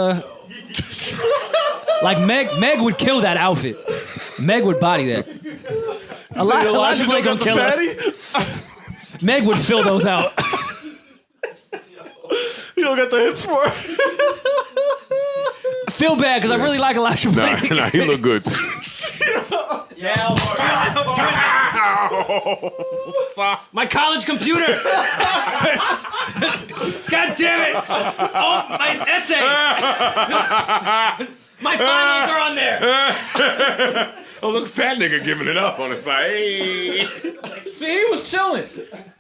like Meg would kill that outfit. Meg would body that. Elijah Blake gonna kill us. Meg would fill those out. You don't got the hips for it. I feel bad because I really like Elijah Blake. Nah, he look good. My college computer. God damn it. Oh, my essay. My finals are on there. Oh, look, fat nigga giving it up on the side. Hey. See, he was chilling.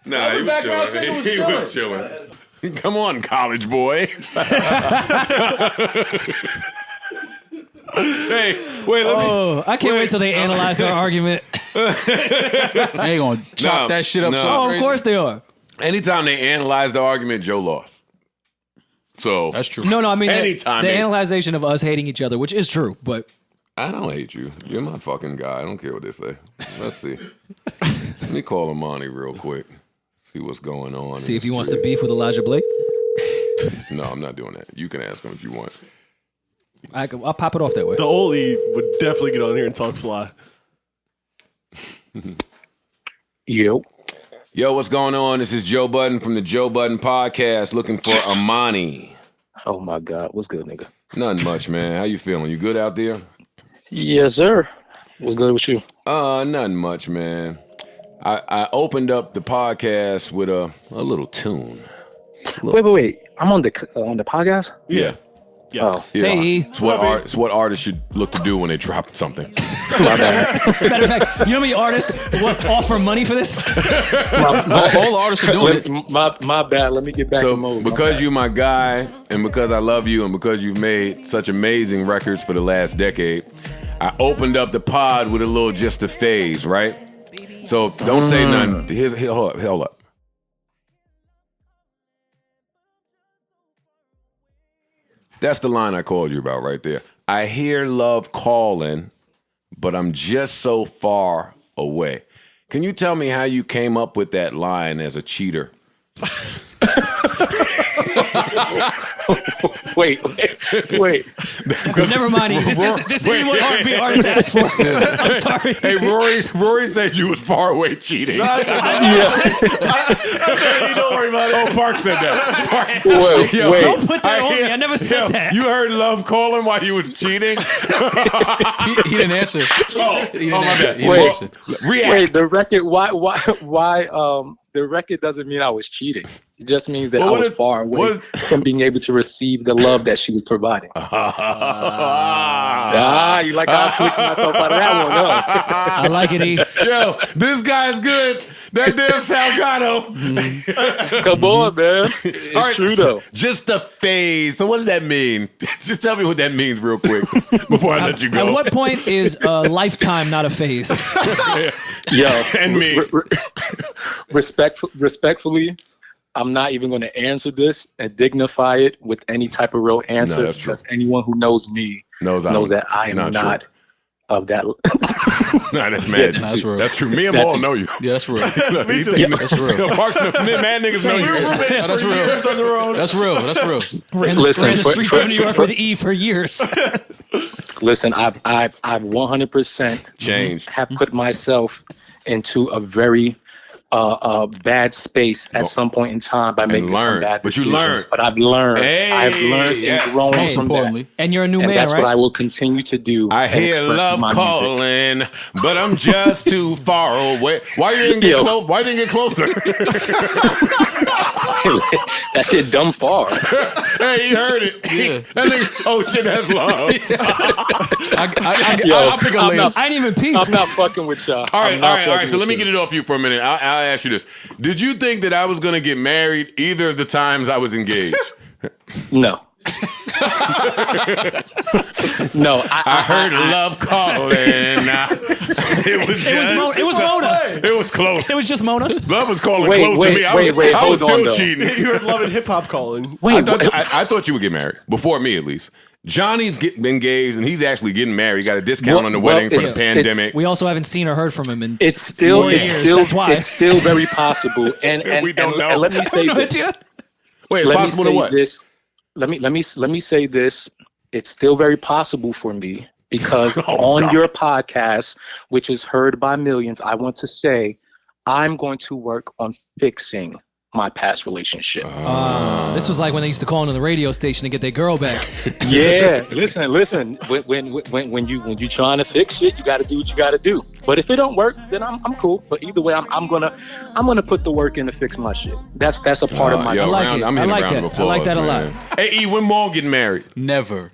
Nah, he was background chilling. singer was He was chilling. Come on, college boy. Hey, wait, let me. Oh, I can't wait till they analyze our argument. They ain't gonna chop No, that shit up. no. So Oh, of crazy. course they are. Anytime they analyze the argument, Joe lost. So That's true. No, I mean Anytime the they- analyzation of us hating each other, which is true, but I don't hate you. You're my fucking guy. I don't care what they say. Let's see. Let me call Amani real quick. See what's going on. see if he wants to beef with Elijah Blake. No, I'm not doing that. You can ask him if you want. I'll pop it off that way. The Oli would definitely get on here and talk fly. Yo. Yo, what's going on? This is Joe Budden from the Joe Budden Podcast looking for Amani. Oh my God. What's good, nigga? Nothing much, man. How you feeling? You good out there? Yes, sir. What's good with you? Nothing much, man. I opened up the podcast with a little tune. Wait. I'm on the podcast? Yeah. Yes. Oh. Yeah. Hey. It's what artists should look to do when they drop something. My bad. Matter of fact, you know how many artists offer money for this? All artists are doing it. My bad. Let me get back So in mode. because you're my guy and because I love you and because you've made such amazing records for the last decade, I opened up the pod with a little just a phase, right? So don't say nothing. Hold up. That's the line I called you about right there. I hear love calling, but I'm just so far away. Can you tell me how you came up with that line as a cheater? Wait. Never mind. This is what R&B artists asked for. I'm sorry. Hey, Rory said you was far away cheating. Don't worry about it. Oh, Park said that. Wait. Don't put that on me. I never said that. You heard love calling while you was cheating? He didn't answer. My bad. React. Wait, the record. Why? The record doesn't mean I was cheating. It just means that I was far away from being able to receive the love that she was providing. You like how I slicked myself out of that one, huh? I like it, E. Yo, this guy's good. That damn Salgado. Come on, man. It's true, though. Just a phase. So what does that mean? Just tell me what that means real quick before I let you go. At what point is a lifetime not a phase? Yo, And me. Respectfully, I'm not even going to answer this and dignify it with any type of real answer. that's true. Because anyone who knows me knows that I am not of that. Nah, that's mad. That's real. That's true. Me and Paul know you. Yeah, that's real. Me too. That's real. Mad niggas know you. That's real. That's real. That's real. Ran the streets of New York with E for years. Listen, I've 100% Changed. have put myself into a very bad space at some point in time by making some bad But you decisions. learned. But I've learned. Hey, I've learned yes. and grown Most from importantly. that. And you're a new And man, that's right? what I will continue to do. I and hear express through love my music. calling, but I'm just too far away. Why you didn't get close? Why didn't you get closer? That shit dumb far. Hey, he heard it. Yeah. That nigga, oh shit, that's love. I'll pick a I'm lane. not- I didn't even peep. I'm not fucking with y'all. All right. So let me get it off you for a minute. I'll ask you this: did you think that I was going to get married either of the times I was engaged? No. No. I heard love calling. It was It was Mona. It was close. It was just Mona. Love was calling Wait, close to me. I was hold on, still though. cheating. You heard love and hip hop calling. I thought you would get married before me, at least. Johnny's getting engaged, and he's actually getting married. He got a discount on the wedding for the pandemic. We also haven't seen or heard from him in It's still, 4 it's years. still, That's why. it's still very possible. And We don't know. And let me say this. Wait, it's Let me possible to say what? this. Let me say this. It's still very possible for me because on your podcast, which is heard by millions, I want to say I'm going to work on fixing my past relationship. This was like when they used to call into the radio station to get their girl back. Yeah, listen. When you trying to fix shit, you got to do what you got to do. But if it don't work, then I'm cool. But either way, I'm gonna put the work in to fix my shit. That's a part of my. Yo, I like it. I'm I hitting a like round that. of I like applause, that a man. lot. Hey, E, when Maul getting married? Never.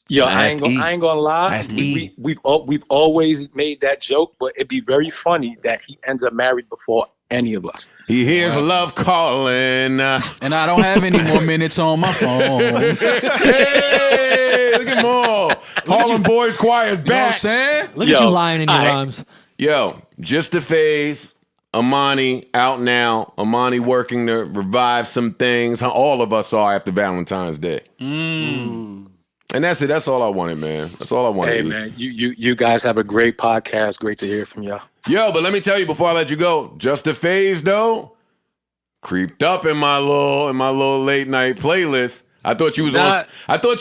Yo, I ain't gonna lie. Asked E. We've always made that joke, but it'd be very funny that he ends up married before any of us. He hears love calling. And I don't have any more minutes on my phone. Hey, look at Maul. Harlem Boys Choir You know what I'm back. saying? Look at you lying in your rhymes. Yo, just a phase. Amani out now. Amani working to revive some things. All of us are after Valentine's Day. And that's it. That's all I wanted, man. That's all I wanted. Hey man, you guys have a great podcast. Great to hear from y'all. Yo, but let me tell you before I let you go, just a phase though, creeped up in my little late night playlist. I thought you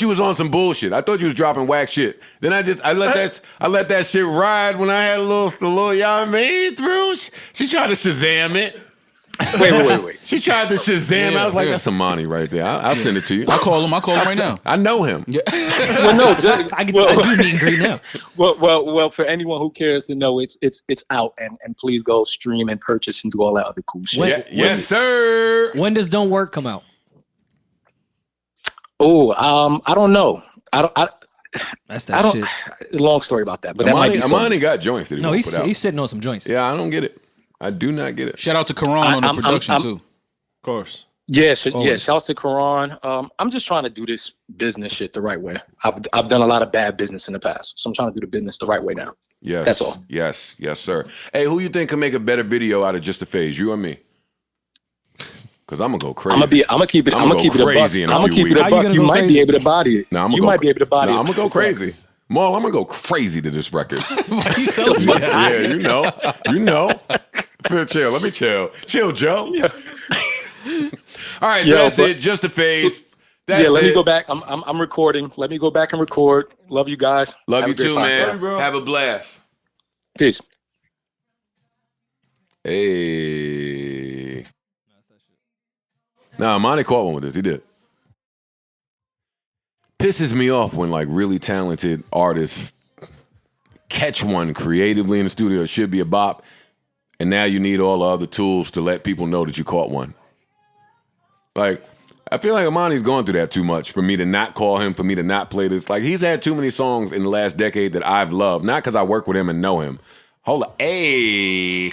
was on some bullshit. I thought you was dropping whack shit. Then I let that shit ride when I had a little y'all made through. She tried to Shazam it. Wait. She tried to Shazam. Yeah, I was like, yeah. that's Amani right there. I'll send it to you. I'll call him right now. I know him. Well, no, I do meet and greet now. well. For anyone who cares to know, it's out, and please go stream and purchase and do all that other cool shit. Yes, sir. When does Don't Work come out? Oh, I don't know. That's that shit. Long story about that, but that might be Amani got joints that he No, won't put out. he's sitting on some joints. Yeah, I don't get it. I do not get it. Shout out to Karan on the production too. Of course. Yeah, shouts to Karan. I'm just trying to do this business shit the right way. I've done a lot of bad business in the past, so I'm trying to do the business the right way now. Yes, That's all. Yes, sir. Hey, who you think can make a better video out of just a phase? You or me? Because I'm gonna go crazy. I'm gonna keep it. I'm gonna keep it crazy a in buck. a I'm gonna few keep it a weeks. buck. You might be able to body it. Nah, you might be able to body it. I'm gonna go crazy. Maul, I'm gonna go crazy to this record. Why you telling me that? Yeah, you know. Chill. Let me chill. Chill, Joe. Yeah. All right, so that's it. Just a phase. That's let it. me go back. I'm recording. Let me go back and record. Love you guys. Love Have you a great too, man. podcast. Have a blast. Peace. Hey. Nah, Monty caught one with this. He did. Pisses me off when like really talented artists catch one creatively in the studio. It should be a bop. And now you need all the other tools to let people know that you caught one. Like, I feel like Amani's going through that too much for me to not call him, for me to not play this. Like, he's had too many songs in the last decade that I've loved. Not because I work with him and know him. Hold on. Hey.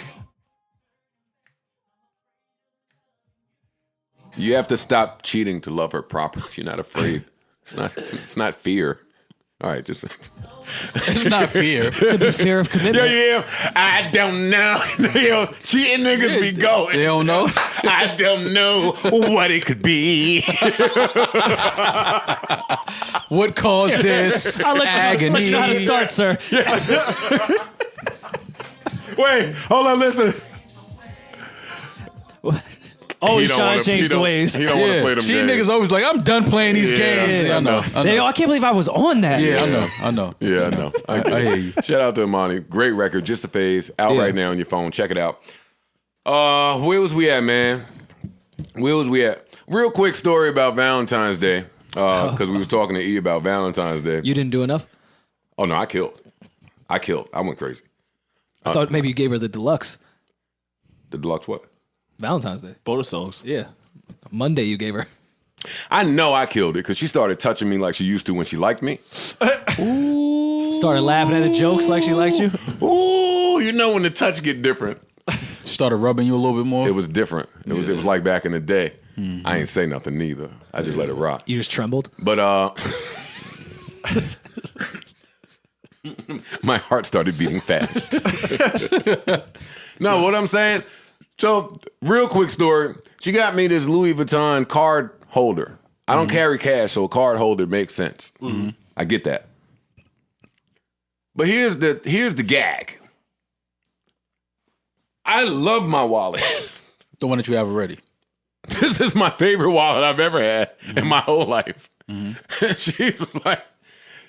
You have to stop cheating to love her properly. You're not afraid. It's not fear. All right, just... It's not fear. Could be fear of commitment. Yeah. I don't know. Yo, cheating niggas be going. They don't know. I don't know what it could be. What caused this I'll let you know how to start, sir. Wait, hold on, listen. Always trying to change the ways. He don't want to play them She games. niggas always like, I'm done playing these games. Yeah, I know. I can't believe I was on that. Yeah, I know. Yeah, I know. I hear you. Shout out to Amani. Great record, Just a Phase. Out right now on your phone. Check it out. Where was we at, man? Where was we at? Real quick story about Valentine's Day. Because we was talking to E about Valentine's Day. You didn't do enough? Oh, no, I killed. I went crazy. I thought maybe you gave her the deluxe. The deluxe what? Valentine's Day. Bonus songs. Yeah. Monday you gave her. I know I killed it because she started touching me like she used to when she liked me. Started laughing at the jokes like she liked you. Ooh, you know when the touch get different. Started rubbing you a little bit more. It was different. It was like back in the day. Mm-hmm. I ain't say nothing neither. I just let it rock. You just trembled? But my heart started beating fast. No, what I'm saying. So, real quick story. She got me this Louis Vuitton card holder. I don't carry cash, so a card holder makes sense. Mm-hmm. I get that. But here's the gag. I love my wallet. The one that you have already. This is my favorite wallet I've ever had in my whole life. Mm-hmm. And she was like,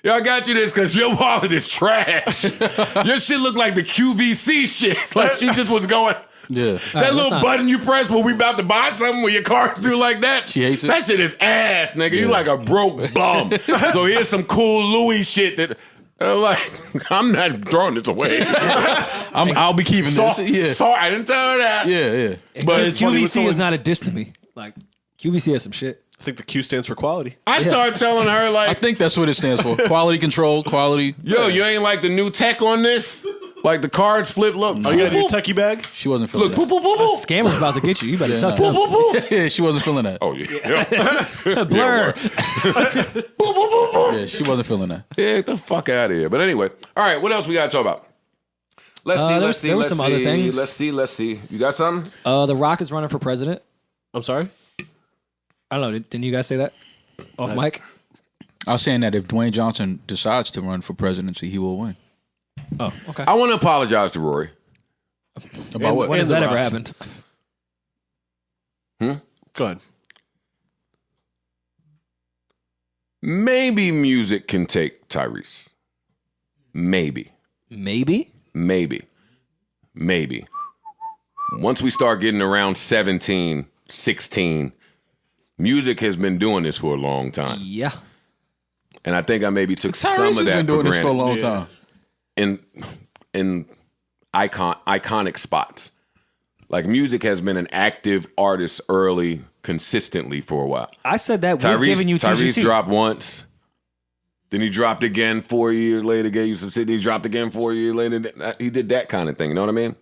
yo, I got you this because your wallet is trash. Your shit look like the QVC shit. Like she just was going... Yeah. That little button you press when we about to buy something where your cards do like that. She hates it. That shit is ass, nigga. You like a broke bum. So here's some cool Louis shit that I'm not throwing this away. I'll be keeping this. Yeah. Sorry, I didn't tell her that. Yeah. But it's funny with QVC is not a diss to me. Like QVC has some shit. I think the Q stands for quality. I started telling her I like, think that's what it stands for. Quality control, quality. yo, you ain't like the new tech on this? Like the cards flip, look. Oh, you got a new techie bag? She wasn't feeling Look, boop, boop, boop, boop. Scammer's about to get you. You better tuck Boop, up. boop, boop. that. Yeah, she wasn't feeling that. Oh, yeah. Blur. Boop, boop, boop, boop. Yeah, she wasn't feeling that. Yeah, get the fuck out of here. But anyway, all right, what else we got to talk about? Let's see. There was some other things. Let's see. You got something? The Rock is running for president. I'm sorry? I don't know. Didn't you guys say that? Off mic? I was saying that if Dwayne Johnson decides to run for presidency, he will win. Oh, okay. I want to apologize to Rory. About what? When has The that ever Rock. happened? Go ahead. Maybe music can take Tyrese. Maybe. Maybe. Once we start getting around 17, 16, music has been doing this for a long time. Yeah. And I think I maybe took some Tyrese of has that been for doing this for a granted. long time. In iconic spots. Like music has been an active artist early, consistently for a while. I said that we've given you Tyrese TGT. dropped once. Then he dropped again 4 years later, gave you some shit. He dropped again 4 years later. He did that kind of thing, you know what I mean?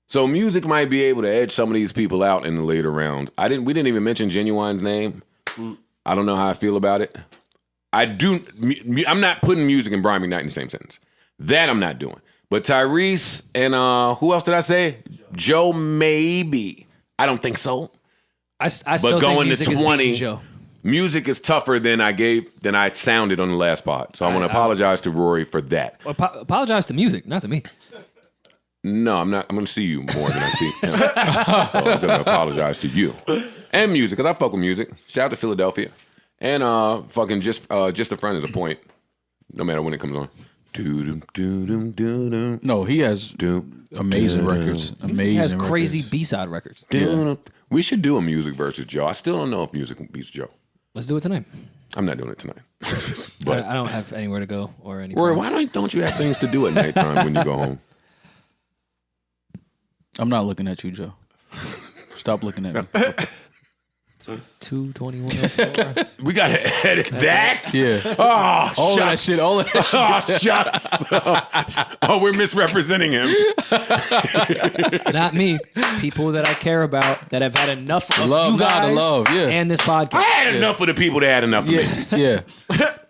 So music might be able to edge some of these people out in the later rounds. We didn't even mention Genuine's name. I don't know how I feel about it. I'm not putting music and Brian McKnight in the same sentence. That I'm not doing. But Tyrese and who else did I say? Joe, maybe. I don't think so. I still But think going music to is 20, beating Joe. music is tougher than I sounded on the last pod. So I want to apologize to Rory for that. Apologize to music, not to me. No, I'm not. I'm going to see you more than I see him. So I'm going to apologize to you. And music, because I fuck with music. Shout out to Philadelphia. And fucking just a friend is a point, no matter when it comes on. No, he has amazing records. Amazing. He has crazy records. B-side records. Yeah. We should do a music versus Joe. I still don't know if music beats Joe. Let's do it tonight. I'm not doing it tonight. But I don't have anywhere to go or any. Rory, plans. why don't you have things to do at nighttime when you go home? I'm not looking at you, Joe. Stop looking at me. 2:21. We gotta edit that. Yeah. Oh, All of that shit. All of that shit. Oh, shucks. Oh, we're misrepresenting him. Not me. People that I care about that have had enough of Love, you guys not love, yeah. and this podcast. I had enough of the people that had enough of me. Yeah.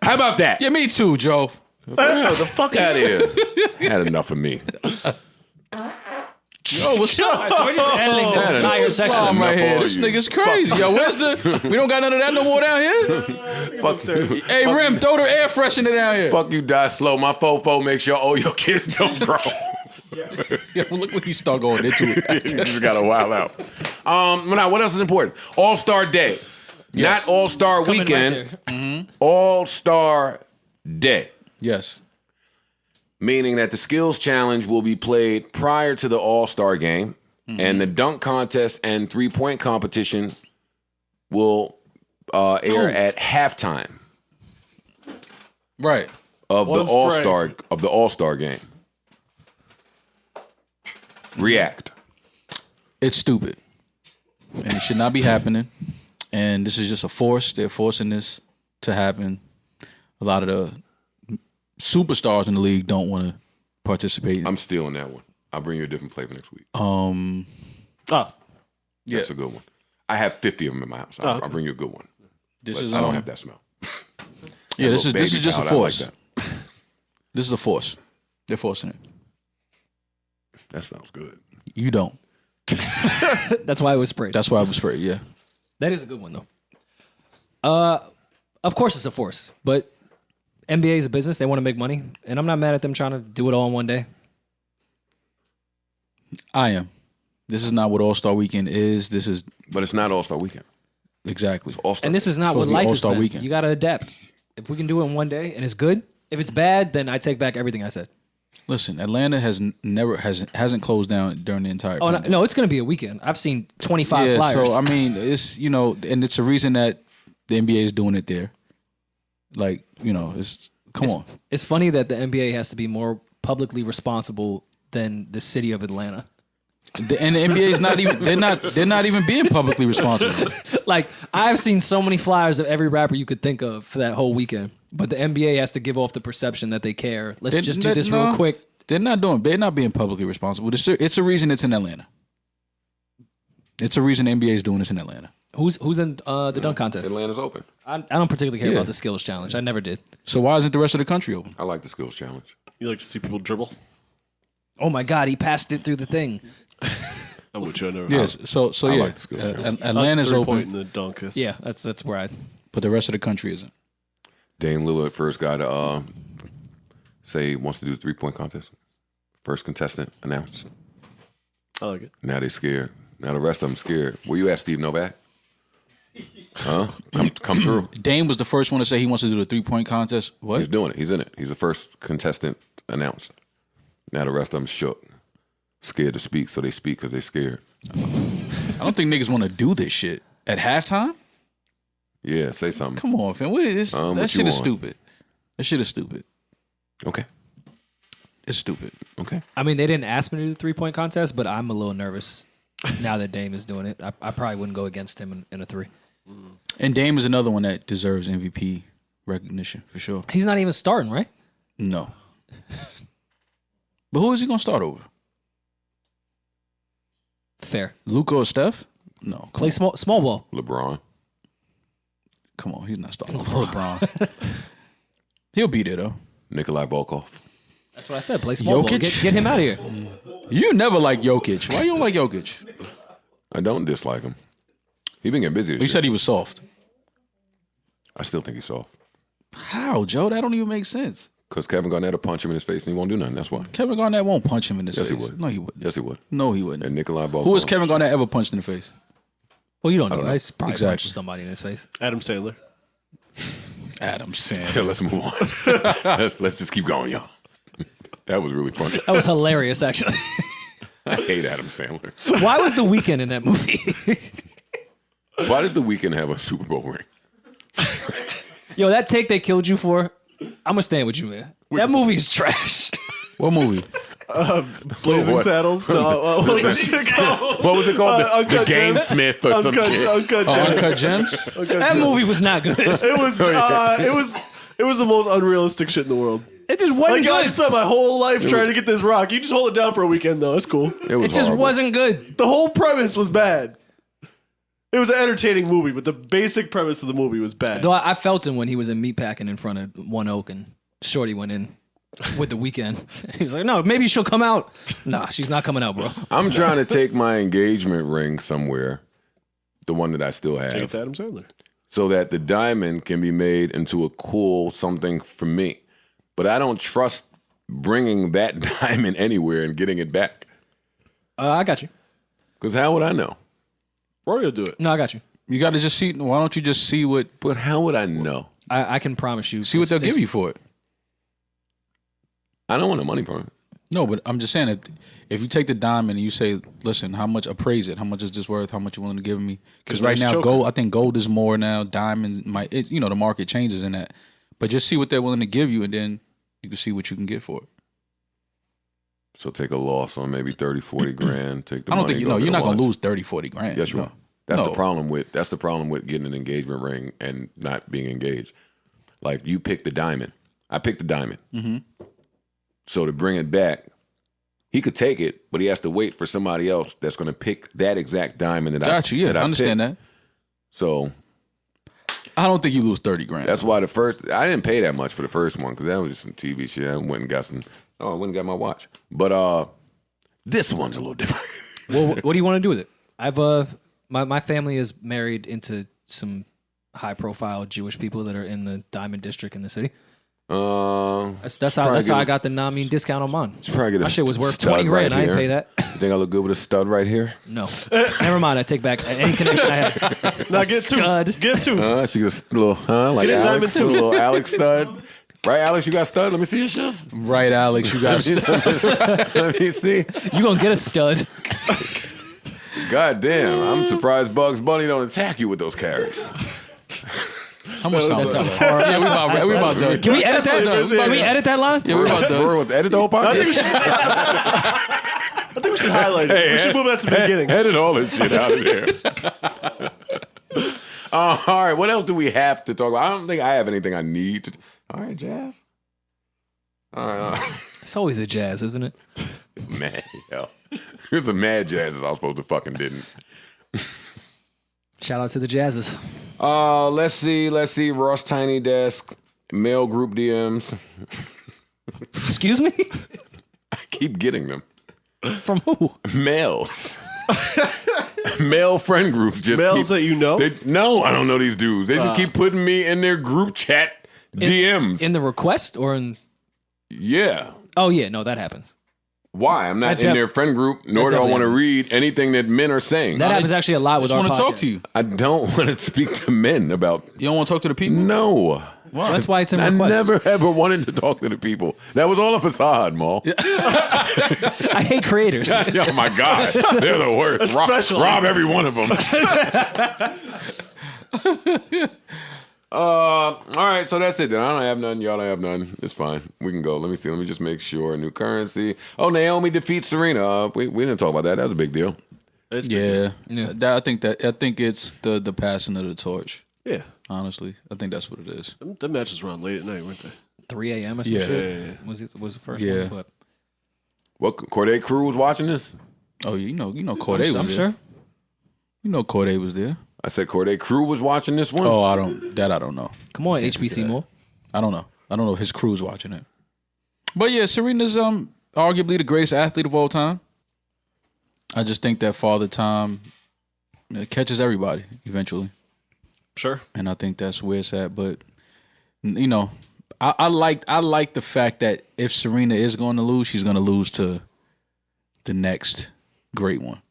How about that? Yeah, me too, Joe. Hell, the fuck out of here. Had enough of me. Yo, what's up? We're just editing this entire section. I'm right here. all This you. nigga's crazy. Yo, where's the... We don't got none of that no more down here? Fuck, Hey, Rim, throw the air freshener down here. fuck you, die slow. My fofo make sure all your kids don't grow. Yeah, well, look what he start going into it. You just gotta wild out. Now, what else is important? All-Star Day. Yes. Not All-Star Coming right Weekend. there. All-Star Day. Yes. Meaning that the skills challenge will be played prior to the All-Star game, and the dunk contest and three-point competition will air at halftime Right. of One the spray. All-Star game. React. It's stupid. And it should not be happening. And this is just a force. They're forcing this to happen. A lot of the superstars in the league don't want to participate. I'm stealing that one. I'll bring you a different flavor next week. Oh, That's a good one. I have 50 of them in my house. I'll bring you a good one. This But is I don't have that smell. Yeah, this little is baby just a powder, I like force. that. This is a force. They're forcing it. That smells good. You don't. That's why it was sprayed. That's why I was sprayed. Yeah. That is a good one, though. Of course it's a force, but NBA is a business. They want to make money, and I'm not mad at them trying to do it all in one day. I am. This is not what All-Star Weekend is. This is But it's not All-Star Weekend. exactly. All-Star. And this is not Supposed what to be life is. All-Star Weekend. You got to adapt. If we can do it in one day and it's good, if it's bad, then I take back everything I said. Listen, Atlanta hasn't closed down during the entire Oh pandemic. no, it's going to be a weekend. I've seen 25 Yeah, flyers. so I mean, it's and it's a reason that the NBA is doing it there. Like, it's come on. It's funny that the NBA has to be more publicly responsible than the city of Atlanta. And the NBA is not even they're not even being publicly responsible. Like, I've seen so many flyers of every rapper you could think of for that whole weekend. But the NBA has to give off the perception that they care. Let's just do this real quick. They're not being publicly responsible. It's a reason it's in Atlanta. It's a reason the NBA is doing this in Atlanta. Who's in the dunk contest? Atlanta's open. I don't particularly care Yeah. about the skills challenge. I never did. So why isn't the rest of the country open? I like the skills challenge. you like to see people dribble? Oh my God, he passed it through the thing. I'm with you. I never. Yes. So I yeah, like the skills challenge. Atlanta's Point open, in the dunk. Is, Yeah, that's where I. but the rest of the country isn't. Dame Lillard first guy to say he wants to do a three-point contest. First contestant announced. I like it. Now they scared. Now the rest of them scared. Where you at, Steve Novak? Huh? Come through. Dame was the first one to say he wants to do the 3-point contest. He's What? doing it. He's in it. He's the first contestant announced. Now the rest of them shook. Scared to speak, so they speak because they scared. I don't think niggas want to do this shit at halftime. Yeah, say something. Come on, fam. What is this? What That you shit is want? stupid. That shit is stupid. Okay. It's stupid. Okay. I mean, they didn't ask me to do the 3-point contest, but I'm a little nervous now that Dame is doing it. I probably wouldn't go against him in a 3. And Dame is another one that deserves MVP recognition for sure. He's not even starting, right? No. But who is he gonna start over? Fair. Luka or Steph? No. Play small ball. LeBron. Come on, he's not starting over LeBron. He'll be there though. Nikolai Volkov. That's what I said. Play small ball. Jokic? Get him out of here. You never like Jokic. Why you don't like Jokic? I don't dislike him. He been getting busy. You said he was soft. I still think he's soft. How, Joe? That don't even make sense. Because Kevin Garnett will punch him in his face and he won't do nothing. That's why. Kevin Garnett won't punch him in the Yes, face. he would. No, he wouldn't. Yes, he would. No, he wouldn't. And Nikolai Ball. Who has Kevin Garnett ever punched in the face? Well, you don't know. don't know. I probably Exactly. punched somebody in his face. Adam Sandler. Adam Yeah, Sandler. let's move on. let's just keep going, y'all. That was really funny. That was hilarious, actually. I hate Adam Sandler. Why was The Weeknd in that movie? Why does The Weeknd have a Super Bowl ring? Yo, that take they killed you for, I'm gonna stand with you, man. That movie is trash. What movie? Blazing What? Saddles. No, what was it called? What was it called? The Uncut Game Gems? Smith or some shit. Uncut Gems. Uncut Gems? That movie was not good. It was the most unrealistic shit in the world. It just wasn't Like, I good. spent my whole life trying to get this rock. You just hold it down for a weekend, though. It's cool. It was It just horrible. wasn't good. The whole premise was bad. It was an entertaining movie, but the basic premise of the movie was bad. Though I felt him when he was in meatpacking in front of One Oak and Shorty went in with The Weeknd. He was like, no, maybe she'll come out. Nah, she's not coming out, bro. I'm trying to take my engagement ring somewhere, the one that I still Take it have, to Adam Sandler. so that the diamond can be made into a cool something for me. But I don't trust bringing that diamond anywhere and getting it back. I got you. Because how would I know? Rory will do it. No, I got you. You got to just see. Why don't you just see what But how would I know? I can promise you. see what they'll give you for it? I don't want the money from it. No, but I'm just saying if you take the diamond and you say, listen, how much appraise it? How much is this worth? How much you willing to give me? Because right nice now, choker. gold. I think gold is more now. Diamonds might. The market changes in that. But just see what they're willing to give you, and then you can see what you can get for it. So take a loss on maybe 30, 40 grand. Take the I don't money, think go you're get not a gonna watch. lose 30, 40 grand. Yes, you No. are. That's No. the problem with getting an engagement ring and not being engaged. Like you pick the diamond. I picked the diamond. Mm-hmm. So to bring it back, he could take it, but he has to wait for somebody else that's going to pick that exact diamond that Got you. Yeah, that I understand picked. that. So I don't think you lose 30 grand. that's why I didn't pay that much for the first one because that was just some TV shit. I went and got my watch. But this one's a little different. Well, what do you want to do with it? I've my family is married into some high profile Jewish people that are in the Diamond District in the city. That's how I got the Namin discount on mine. My shit was worth 20 grand. I didn't pay that. You think I look good with a stud right here? No, never mind. I take back any connection I had. Now get stud. two. Get two. She got a little, like Get a diamond Alex, a too. little Alex stud. Right, Alex, you got stud? Let me see your shoes. right, Alex. You got Let me see. You gonna get a stud? God damn, I'm surprised Bugs Bunny don't attack you with those carrots. how much time? That's a left? hard- Yeah, we about done. Can we edit that? That's it. Can we edit that line? Yeah, we about done. We're with edit the whole podcast. I think we should highlight it. We should move that to the beginning. Edit all this shit out of there. All right, what else do we have to talk about? I don't think I have anything I need to. All right, Jazz. All right, It's always a jazz, isn't it? man, yo. It's a mad Jazz I was supposed to fucking didn't. Shout out to the jazzes. Let's see. Ross Tiny Desk, mail group DMs. Excuse me? I keep getting them. From who? Males. Male friend groups just Males keep, that you know? No, I don't know these dudes. They just keep putting me in their group chat DMs. In the request or in? Yeah. Oh yeah, no, that happens. Why? I'm not That in their friend group, nor do I definitely want to happens. read anything that men are saying. That happens actually a lot with I our just want to podcast. talk to you. I don't want to speak to men about. You don't want to talk to the people? No. That's why it's in I request. never ever wanted to talk to the people. That was all a facade, Mo. I hate creators. Oh my God. They're the worst. Rob every one of them. All right, so that's it then. I don't have none. Y'all don't have none. It's fine. We can go. Let me see. Let me just make sure. New currency. Oh, Naomi defeats Serena. We didn't talk about that. That was a big deal. Yeah. I think it's the passing of the torch. Yeah. Honestly, I think that's what it is. Them matches were on late at night, weren't they? 3 a.m. or some Yeah. shit. Was the first Yeah. one? But What, Corday Crew was watching this? Oh, you know, Corday was I'm there. sure. You know, Corday was there. I said Corday Crew was watching this one. Oh, I don't know. Come on, HBC more. I don't know. I don't know if his crew's watching it. But yeah, Serena's arguably the greatest athlete of all time. I just think that Father Time It catches everybody eventually. Sure. And I think that's where it's at. But you know, I like the fact that if Serena is going to lose, she's going to lose to the next great one.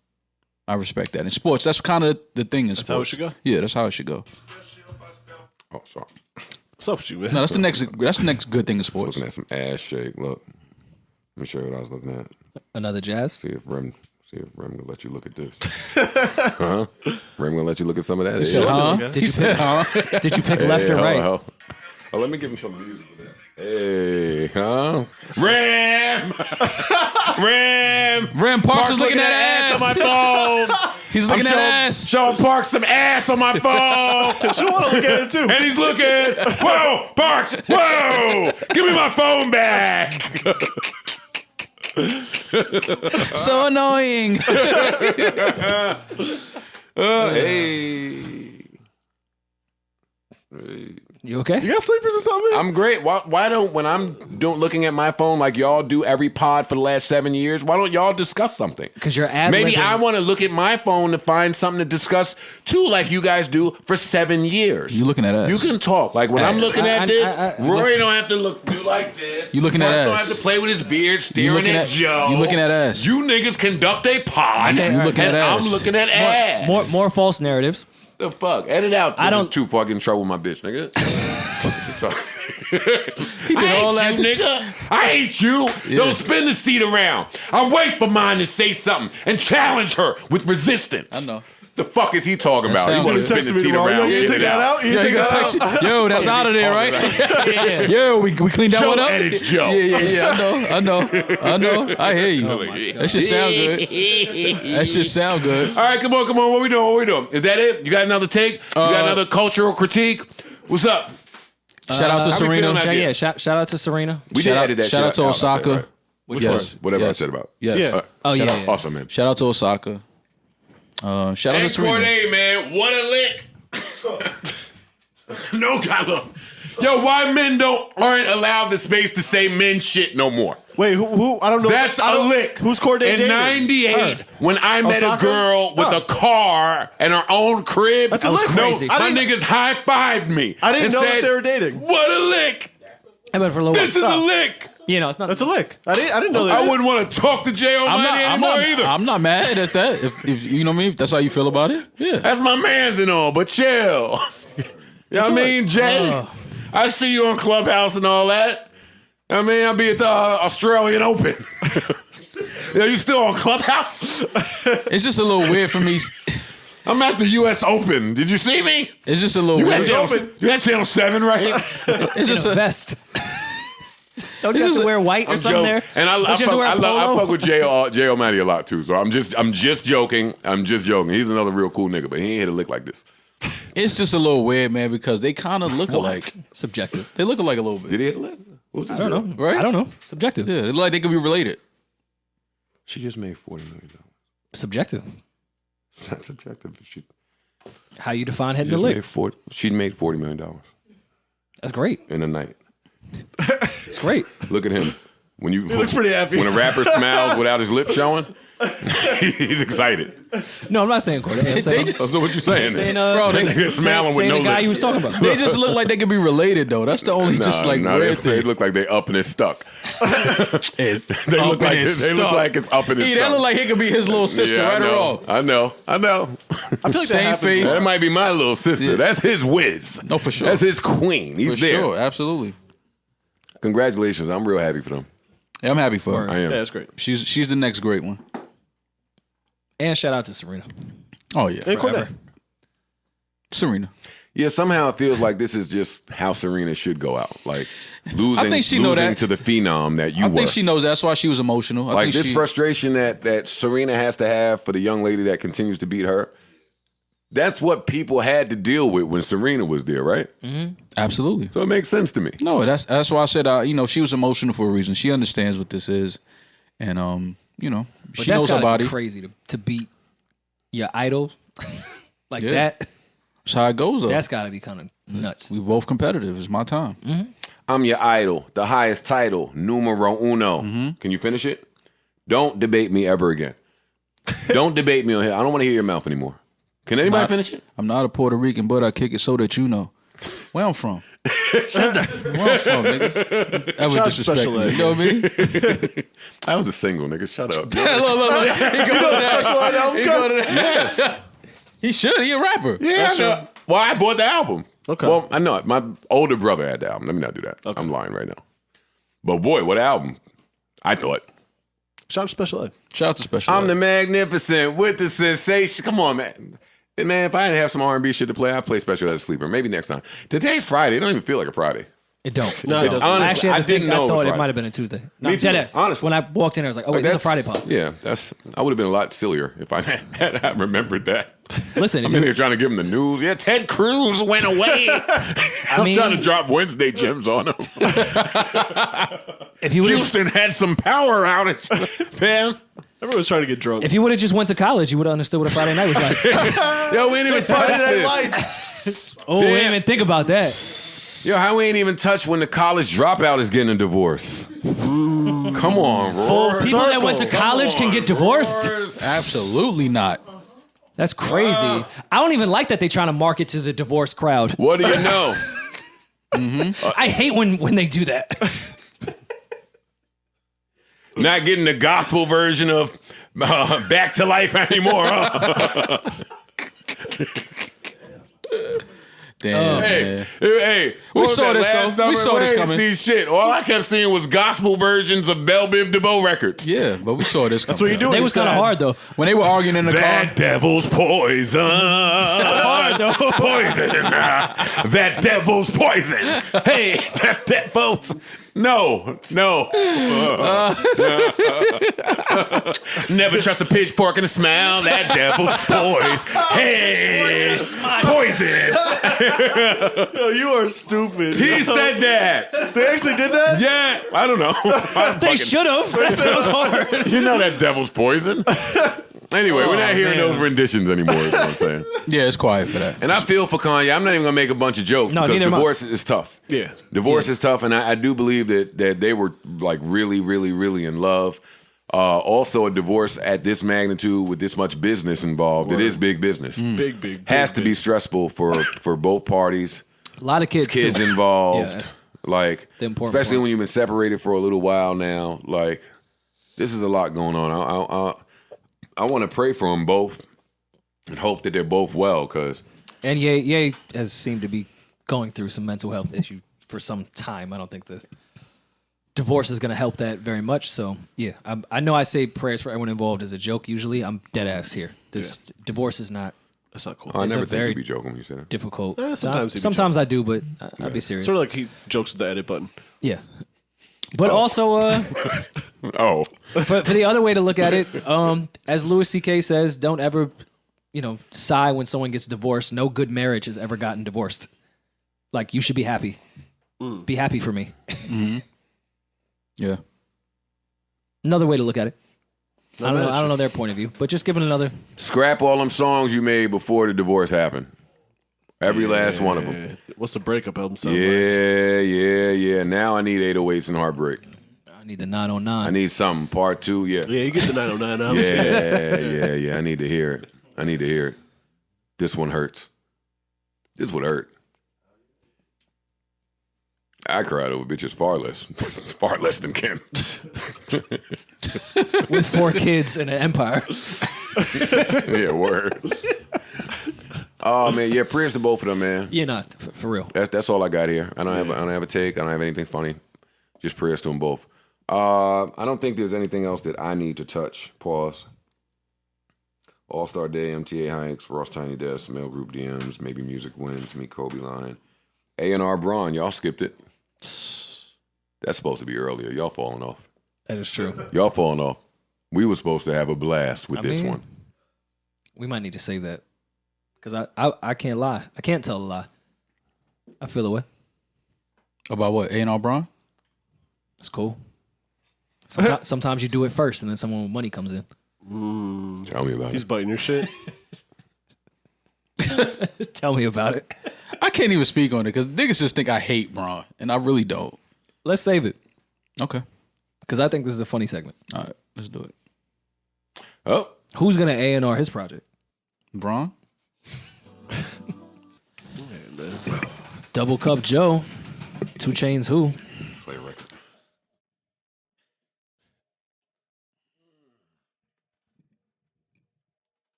I respect that. In sports, that's kind of the thing in sports. That's how it should go? Yeah, that's how it should go. Oh, sorry. What's up with you, man? No, that's the next good thing in sports. Looking at some ass shake. Look. Let me show you what I was looking at. Another jazz? See if Rem will let you look at this. Huh? Rem will let you look at some of that. Did you pick left or right? Oh, let me give him some music for that. Hey, huh? Ram Parks is looking at ass on my phone. He's looking at ass. Showing Parks some ass on my phone. She want to look at it too. And he's looking. Whoa, Parks. Whoa. Give me my phone back. So annoying. Hey. You okay? You got sleepers or something? I'm great. Why don't, when I'm looking at my phone like y'all do every pod for the last 7 years, why don't y'all discuss something? Because you're ad-libbing. Maybe I want to look at my phone to find something to discuss too, like you guys do for 7 years. You looking at us. You can talk. Like when I'm looking at this, Rory don't have to do like this. You looking at Parks us. don't have to play with his beard, staring at Joe. You looking at us. You niggas conduct a pod. You looking at and us. I'm looking at ass. More false narratives. The fuck? Edit out. I don't- too fucking trouble with my bitch, nigga. He did all that. You, nigga. I hate you. Yeah. Don't spin the seat around. I wait for mine to say something and challenge her with resistance. I know. The fuck is he talking about? sounds He's gonna good. spin the seat around. You Get take it that out? You Yeah, take you that gonna out? text you. Yo, that's out of there, right? Yo, we cleaned that Joe one up. edits Joe. Yeah. I know. I hear you. That shit sound good. That shit sound good. All right, come on. What we doing? Is that it? You got another take? You got another cultural critique? What's up? Shout out to how we feeling Serena. that day? Yeah, shout out to Serena. We did edit that Shout shit out to out, I said, Osaka. right? Which Yes. Whatever I Yes. said about. Yes. Yeah. Oh, Shout yeah, out. yeah. Awesome, man. Shout out to Osaka. Shout out Hey, to Serena. Corday, man. What a lick. No, God, look. Yo, why men aren't allowed the space to say men shit no more? Wait, who? I don't know. That's I a don't- lick. Who's Corday In dating? 98, when I met Osaka? a girl with Oh. a car and her own crib, That's a lick. crazy. My I didn't- niggas high-fived me. I didn't and know said, that they were dating. What a lick. I went for a little This is a lick. You know, it's not. That's a lick. I didn't know that. I wouldn't want to talk to Jay Almighty anymore either. I'm not mad at that. If you know what I mean, if that's how you feel about it, yeah. That's my man's and all, but chill. You know what I mean, Jay? I see you on Clubhouse and all that. I mean, I'll be at the Australian Open. Yeah, you still on Clubhouse? It's just a little weird for me. I'm at the U.S. Open. Did you see me? It's just a little You weird. had channel 7, right? It's just a vest. Don't you have to wear white or something there? And I Don't you have to wear a I polo? fuck with Jay O'Malley a lot too. So I'm just joking. He's another real cool nigga, but he ain't hit a lick like this. It's just a little weird, man, because they kind of look alike. Subjective. They look alike a little bit. Did he hit a lick? Who's this I don't girl? know. Right? I don't know. Subjective. Yeah, they look like they could be related. She just made $40 million. Subjective. It's not subjective. She How you define hitting a just lick? she made $40 million That's great. in a night. It's great. Look at him. He looks pretty happy. When a rapper smiles without his lips showing, he's excited. No, I'm not saying Corday. I'm saying, That's what you're saying. Bro, they smiling with saying no the guy lips. you was talking about. They just look like they could be related, though. That's the only just like Nah, weird they thing. look like they up and it's stuck. They look Up like and it's they look stuck. like it's up and it's Yeah, stuck. that look like he could be his little sister, Yeah, right or wrong. I know. I feel like Same that happens face. That might be my little sister. Yeah. That's his whiz. No, for sure. That's his queen. He's For there. sure, absolutely. Congratulations. I'm real happy for them. Yeah, I'm happy for her. I am. Yeah, that's great. She's the next great one. And shout out to Serena. Oh yeah, Hey, Corday. Serena. Yeah, somehow it feels like this is just how Serena should go out. Like losing, I think she know losing that. to the phenom that you I were. think she knows that's why she was emotional. I Like think this she, frustration that Serena has to have for the young lady that continues to beat her. That's what people had to deal with when Serena was there, right? absolutely. So it makes sense to me. No, that's why I said she was emotional for a reason. She understands what this is, and But she that's knows her gotta be body. crazy to beat your idol like Yeah. that. That's how it goes. Though. That's got to be kind of nuts. We both competitive. It's my time. I'm your idol, the highest title, numero uno. Can you finish it? Don't debate me ever again. Don't debate me on here. I don't want to hear your mouth anymore. Can anybody finish it? I'm not a Puerto Rican, but I kick it so that you know. Where I'm from. Where I'm from, nigga. Ever Shout out to disrespect Special me. Ed. You know what I mean? I was a single, nigga. Shut up. Look. He go to that. He go to that. Yes. He should. He a rapper. Yeah, I know. Well, I bought the album. Okay. Well, I know it. My older brother had the album. Let me not do that. Okay. I'm lying right now. But boy, what album? I thought. Shout out to Special Ed. Shout out to Special I'm Ed. the magnificent with the sensation. Come on, man. Hey, man, if I didn't have some R&B shit to play, I'd play Special Ed Sleeper. Maybe next time. Today's Friday. It don't even feel like a Friday. It don't. No, it doesn't. I Honestly, actually had I to think. didn't know I it thought was it Friday. might have been a Tuesday. No, Me too, dead ass. honestly. When I walked in, I was like, "Oh wait, this is a Friday pod." Yeah, I would have been a lot sillier if I had remembered that. Listen, I'm in here trying to give him the news. Yeah, Ted Cruz went away. I'm mean- trying to drop Wednesday gems on him. if you would Houston had some power outage, man. Everyone's trying to get drunk. if you would have just went to college, you would have understood what a Friday night was like. Yo, we ain't even touched this. Oh, we didn't even think about that. Yo, how we ain't even touched when the college dropout is getting a divorce? Come on, Rory. People that went to college can get divorced. Absolutely not. That's crazy. I don't even like that they trying to market to the divorce crowd. What do you know? I hate when they do that. Not getting the gospel version of Back to Life anymore, huh? Damn. Hey, We saw this, though. We saw this coming. See shit. All I kept seeing was gospel versions of Belle Biv DeVoe records. Yeah, but we saw this. That's what you do. They was kind of hard though. When they were arguing in the That car. devil's poison. That's hard, though. Poison. That devil's poison. Hey, that devil's. No. Never trust a pitchfork in a smile. That devil's poison. Hey, poison. Yo, you are stupid. He said that. They actually did that? Yeah, I don't know. They should have. That was hard. You know that devil's poison. Anyway, we're not hearing those renditions anymore, is what I'm saying. Yeah, it's quiet for that. And I feel for Kanye. I'm not even going to make a bunch of jokes No, because neither am I. divorce is tough. Yeah. Divorce is tough, and I do believe that they were like really, really, really in love. Also, a divorce at this magnitude with this much business involved, it is big business. Big. Has to be stressful for both parties. A lot of kids. Kids too. involved. Yeah, that's like, the important especially part. when you've been separated for a little while now. Like, this is a lot going on. I want to pray for them both and hope that they're both well, because And Ye has seemed to be going through some mental health issues for some time. I don't think the divorce is going to help that very much. So, yeah, I know I say prayers for everyone involved as a joke usually. I'm dead ass here. This divorce is not That's not cool. I It's a never think very you'd be joking when you said that. difficult. sometimes he'd be Sometimes I do, but I'll be serious. Sort of like he jokes with the edit button. Yeah. But also, Oh, for the other way to look at it, as Louis C.K. says, don't ever, sigh when someone gets divorced. No good marriage has ever gotten divorced. Like, you should be happy. Be happy for me. Yeah. Another way to look at it. I don't know their point of view, but just giving another. scrap all them songs you made before the divorce happened. Every last one of them. What's the breakup album sound like? Yeah. Now I need 808s and Heartbreak. I need the 909. I need something. Part 2, yeah. Yeah, you get the 909 album. Yeah. I need to hear it. This one hurts. This would hurt. I cried over bitches far less than Kim. With 4 kids and an empire. Yeah, word. Oh man, yeah. Prayers to both of them, man. Yeah, not for real. That's all I got here. I don't have a take. I don't have anything funny. Just prayers to them both. I don't think there's anything else that I need to touch. Pause. All-Star Day, MTA Hanks, Ross Tiny Desk, Mail Group DMs, Maybe Music Wins, Meet Kobe Line. A&R Braun, y'all skipped it. That's supposed to be earlier. Y'all falling off. That is true. Y'all falling off. We were supposed to have a blast with this one. We might need to save that. Because I can't lie. I can't tell a lie. I feel the way. About what? A&R Braun? It's cool. Sometimes you do it first and then someone with money comes in. Tell me about He's it. biting your shit. Tell me about it. I can't even speak on it because niggas just think I hate Braun, and I really don't. Let's save it. Okay. Because I think this is a funny segment. All right, let's do it. Oh, Who's going to A&R his project? Braun? Double Cup Joe. 2 Chainz who? Play a record.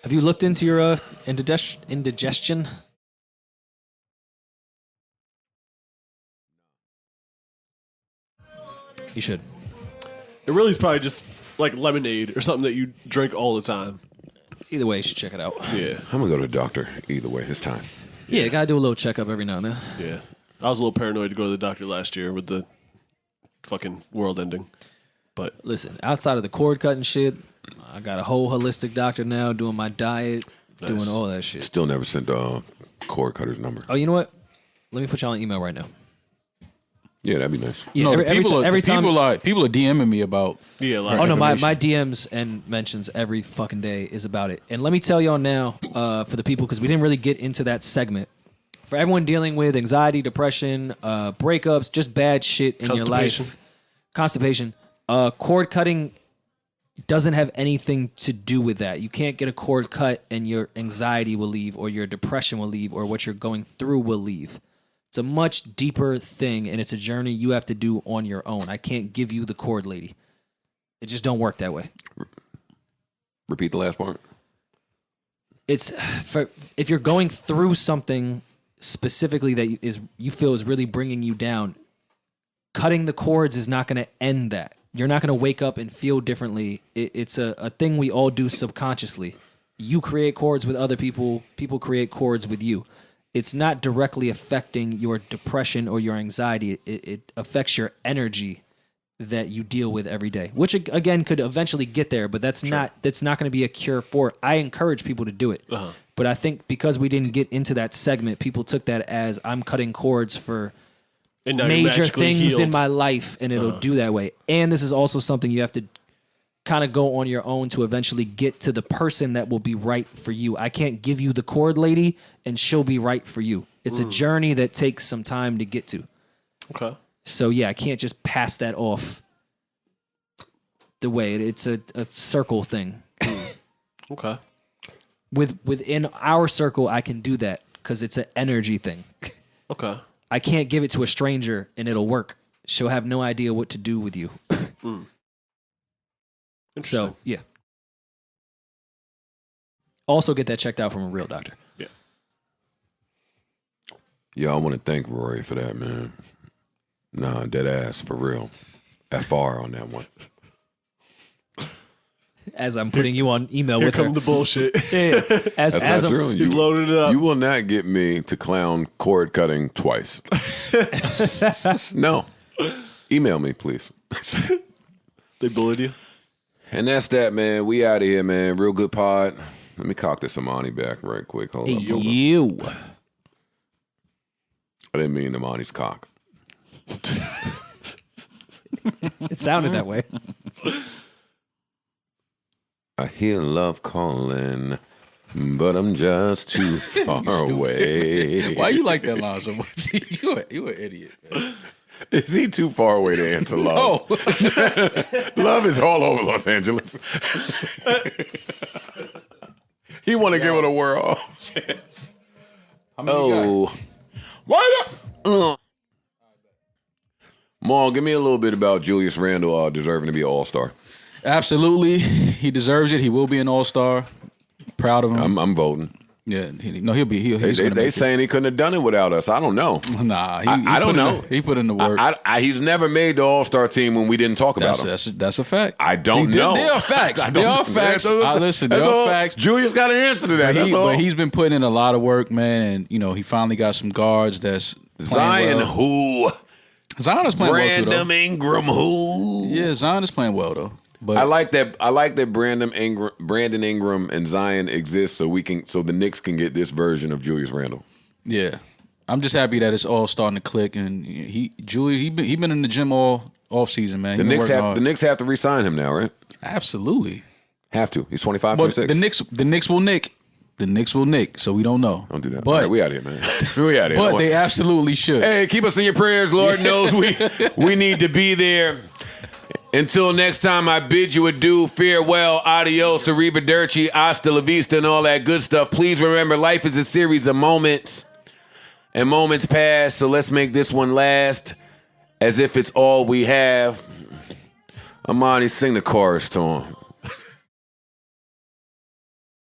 Have you looked into your indigestion? You should. It really is probably just like lemonade or something that you drink all the time. Either way, you should check it out. Yeah. I'm gonna go to the doctor either way. It's time. Yeah, gotta do a little checkup every now and then. Yeah. I was a little paranoid to go to the doctor last year with the fucking world ending. But Listen, outside of the cord cutting shit, I got a whole holistic doctor now doing my diet, doing all that shit. Still never sent cord cutter's number. Oh, you know what? Let me put y'all on email right now. Yeah, that'd be nice. Yeah, No, every time. people are DMing me about. yeah, like, Oh no, my DMs and mentions every fucking day is about it. And let me tell y'all now, for the people, because we didn't really get into that segment. For everyone dealing with anxiety, depression, breakups, just bad shit in your life, constipation, cord cutting doesn't have anything to do with that. You can't get a cord cut and your anxiety will leave, or your depression will leave, or what you're going through will leave. It's a much deeper thing, and it's a journey you have to do on your own. I can't give you the cord lady. It just don't work that way. Repeat the last part. It's for if you're going through something specifically that you feel is really bringing you down, cutting the cords is not going to end that. You're not going to wake up and feel differently. It's a thing we all do subconsciously. You create cords with other people. People create cords with you. It's not directly affecting your depression or your anxiety. It affects your energy that you deal with every day, which again could eventually get there, but that's not going to be a cure for it. I encourage people to do it. But I think because we didn't get into that segment, people took that as I'm cutting cords for major things in my life, and it'll do that way. And this is also something you have to kind of go on your own to eventually get to the person that will be right for you. I can't give you the cord lady and she'll be right for you. It's a journey that takes some time to get to. Okay. So yeah, I can't just pass that off the way it's a circle thing. Okay. Within our circle, I can do that because it's an energy thing. Okay. I can't give it to a stranger and it'll work. She'll have no idea what to do with you. Interesting. So, yeah. Also get that checked out from a real doctor. Yeah. Yeah, I want to thank Rory for that, man. Nah, dead ass, for real. FR on that one. As I'm putting you on email Here with her. come the bullshit. As That's not I'm, true. He's loaded it up. You will not get me to clown cord cutting twice. No. Email me, please. They bullied you? And that's that, man. We out of here, man. Real good pod. Let me cock this Amani back right quick. Hold up. you. I didn't mean Amani's cock. It sounded that way. I hear love calling, but I'm just too far away. Why you like that line so much? you an idiot, man. Is he too far away to answer love? No. Love is all over Los Angeles. He want to give it a whirl. Oh. Why not? Maul, give me a little bit about Julius Randle deserving to be an all-star. Absolutely. He deserves it. He will be an all-star. Proud of him. I'm voting. Yeah. He'll be. They saying he couldn't have done it without us. I don't know. Nah. I don't know. He put in the work. He's never made the all-star team when we didn't talk about him. That's a fact. I don't know. There are facts. There are facts. Listen, there are facts. Julius got an answer to that. But he's been putting in a lot of work, man. And, he finally got some guards that's Zion well. Who? Zion is playing well, too, Brandon though. Ingram who? Yeah, Zion is playing well, though. But I like that Brandon Ingram and Zion exist so the Knicks can get this version of Julius Randle. Yeah. I'm just happy that it's all starting to click, and he been in the gym all off season, man. The Knicks have to re-sign him now, right? Absolutely. Have to. He's 25, But 26. the Knicks will nick. The Knicks will nick, so we don't know. Don't do that. But All right, we out here, man. We out here. But they absolutely should. Hey, keep us in your prayers. Lord knows we need to be there. Until next time, I bid you adieu, farewell, adios, arrivederci, hasta la vista, and all that good stuff. Please remember, life is a series of moments, and moments pass, so let's make this one last as if it's all we have. Amani, sing the chorus to him.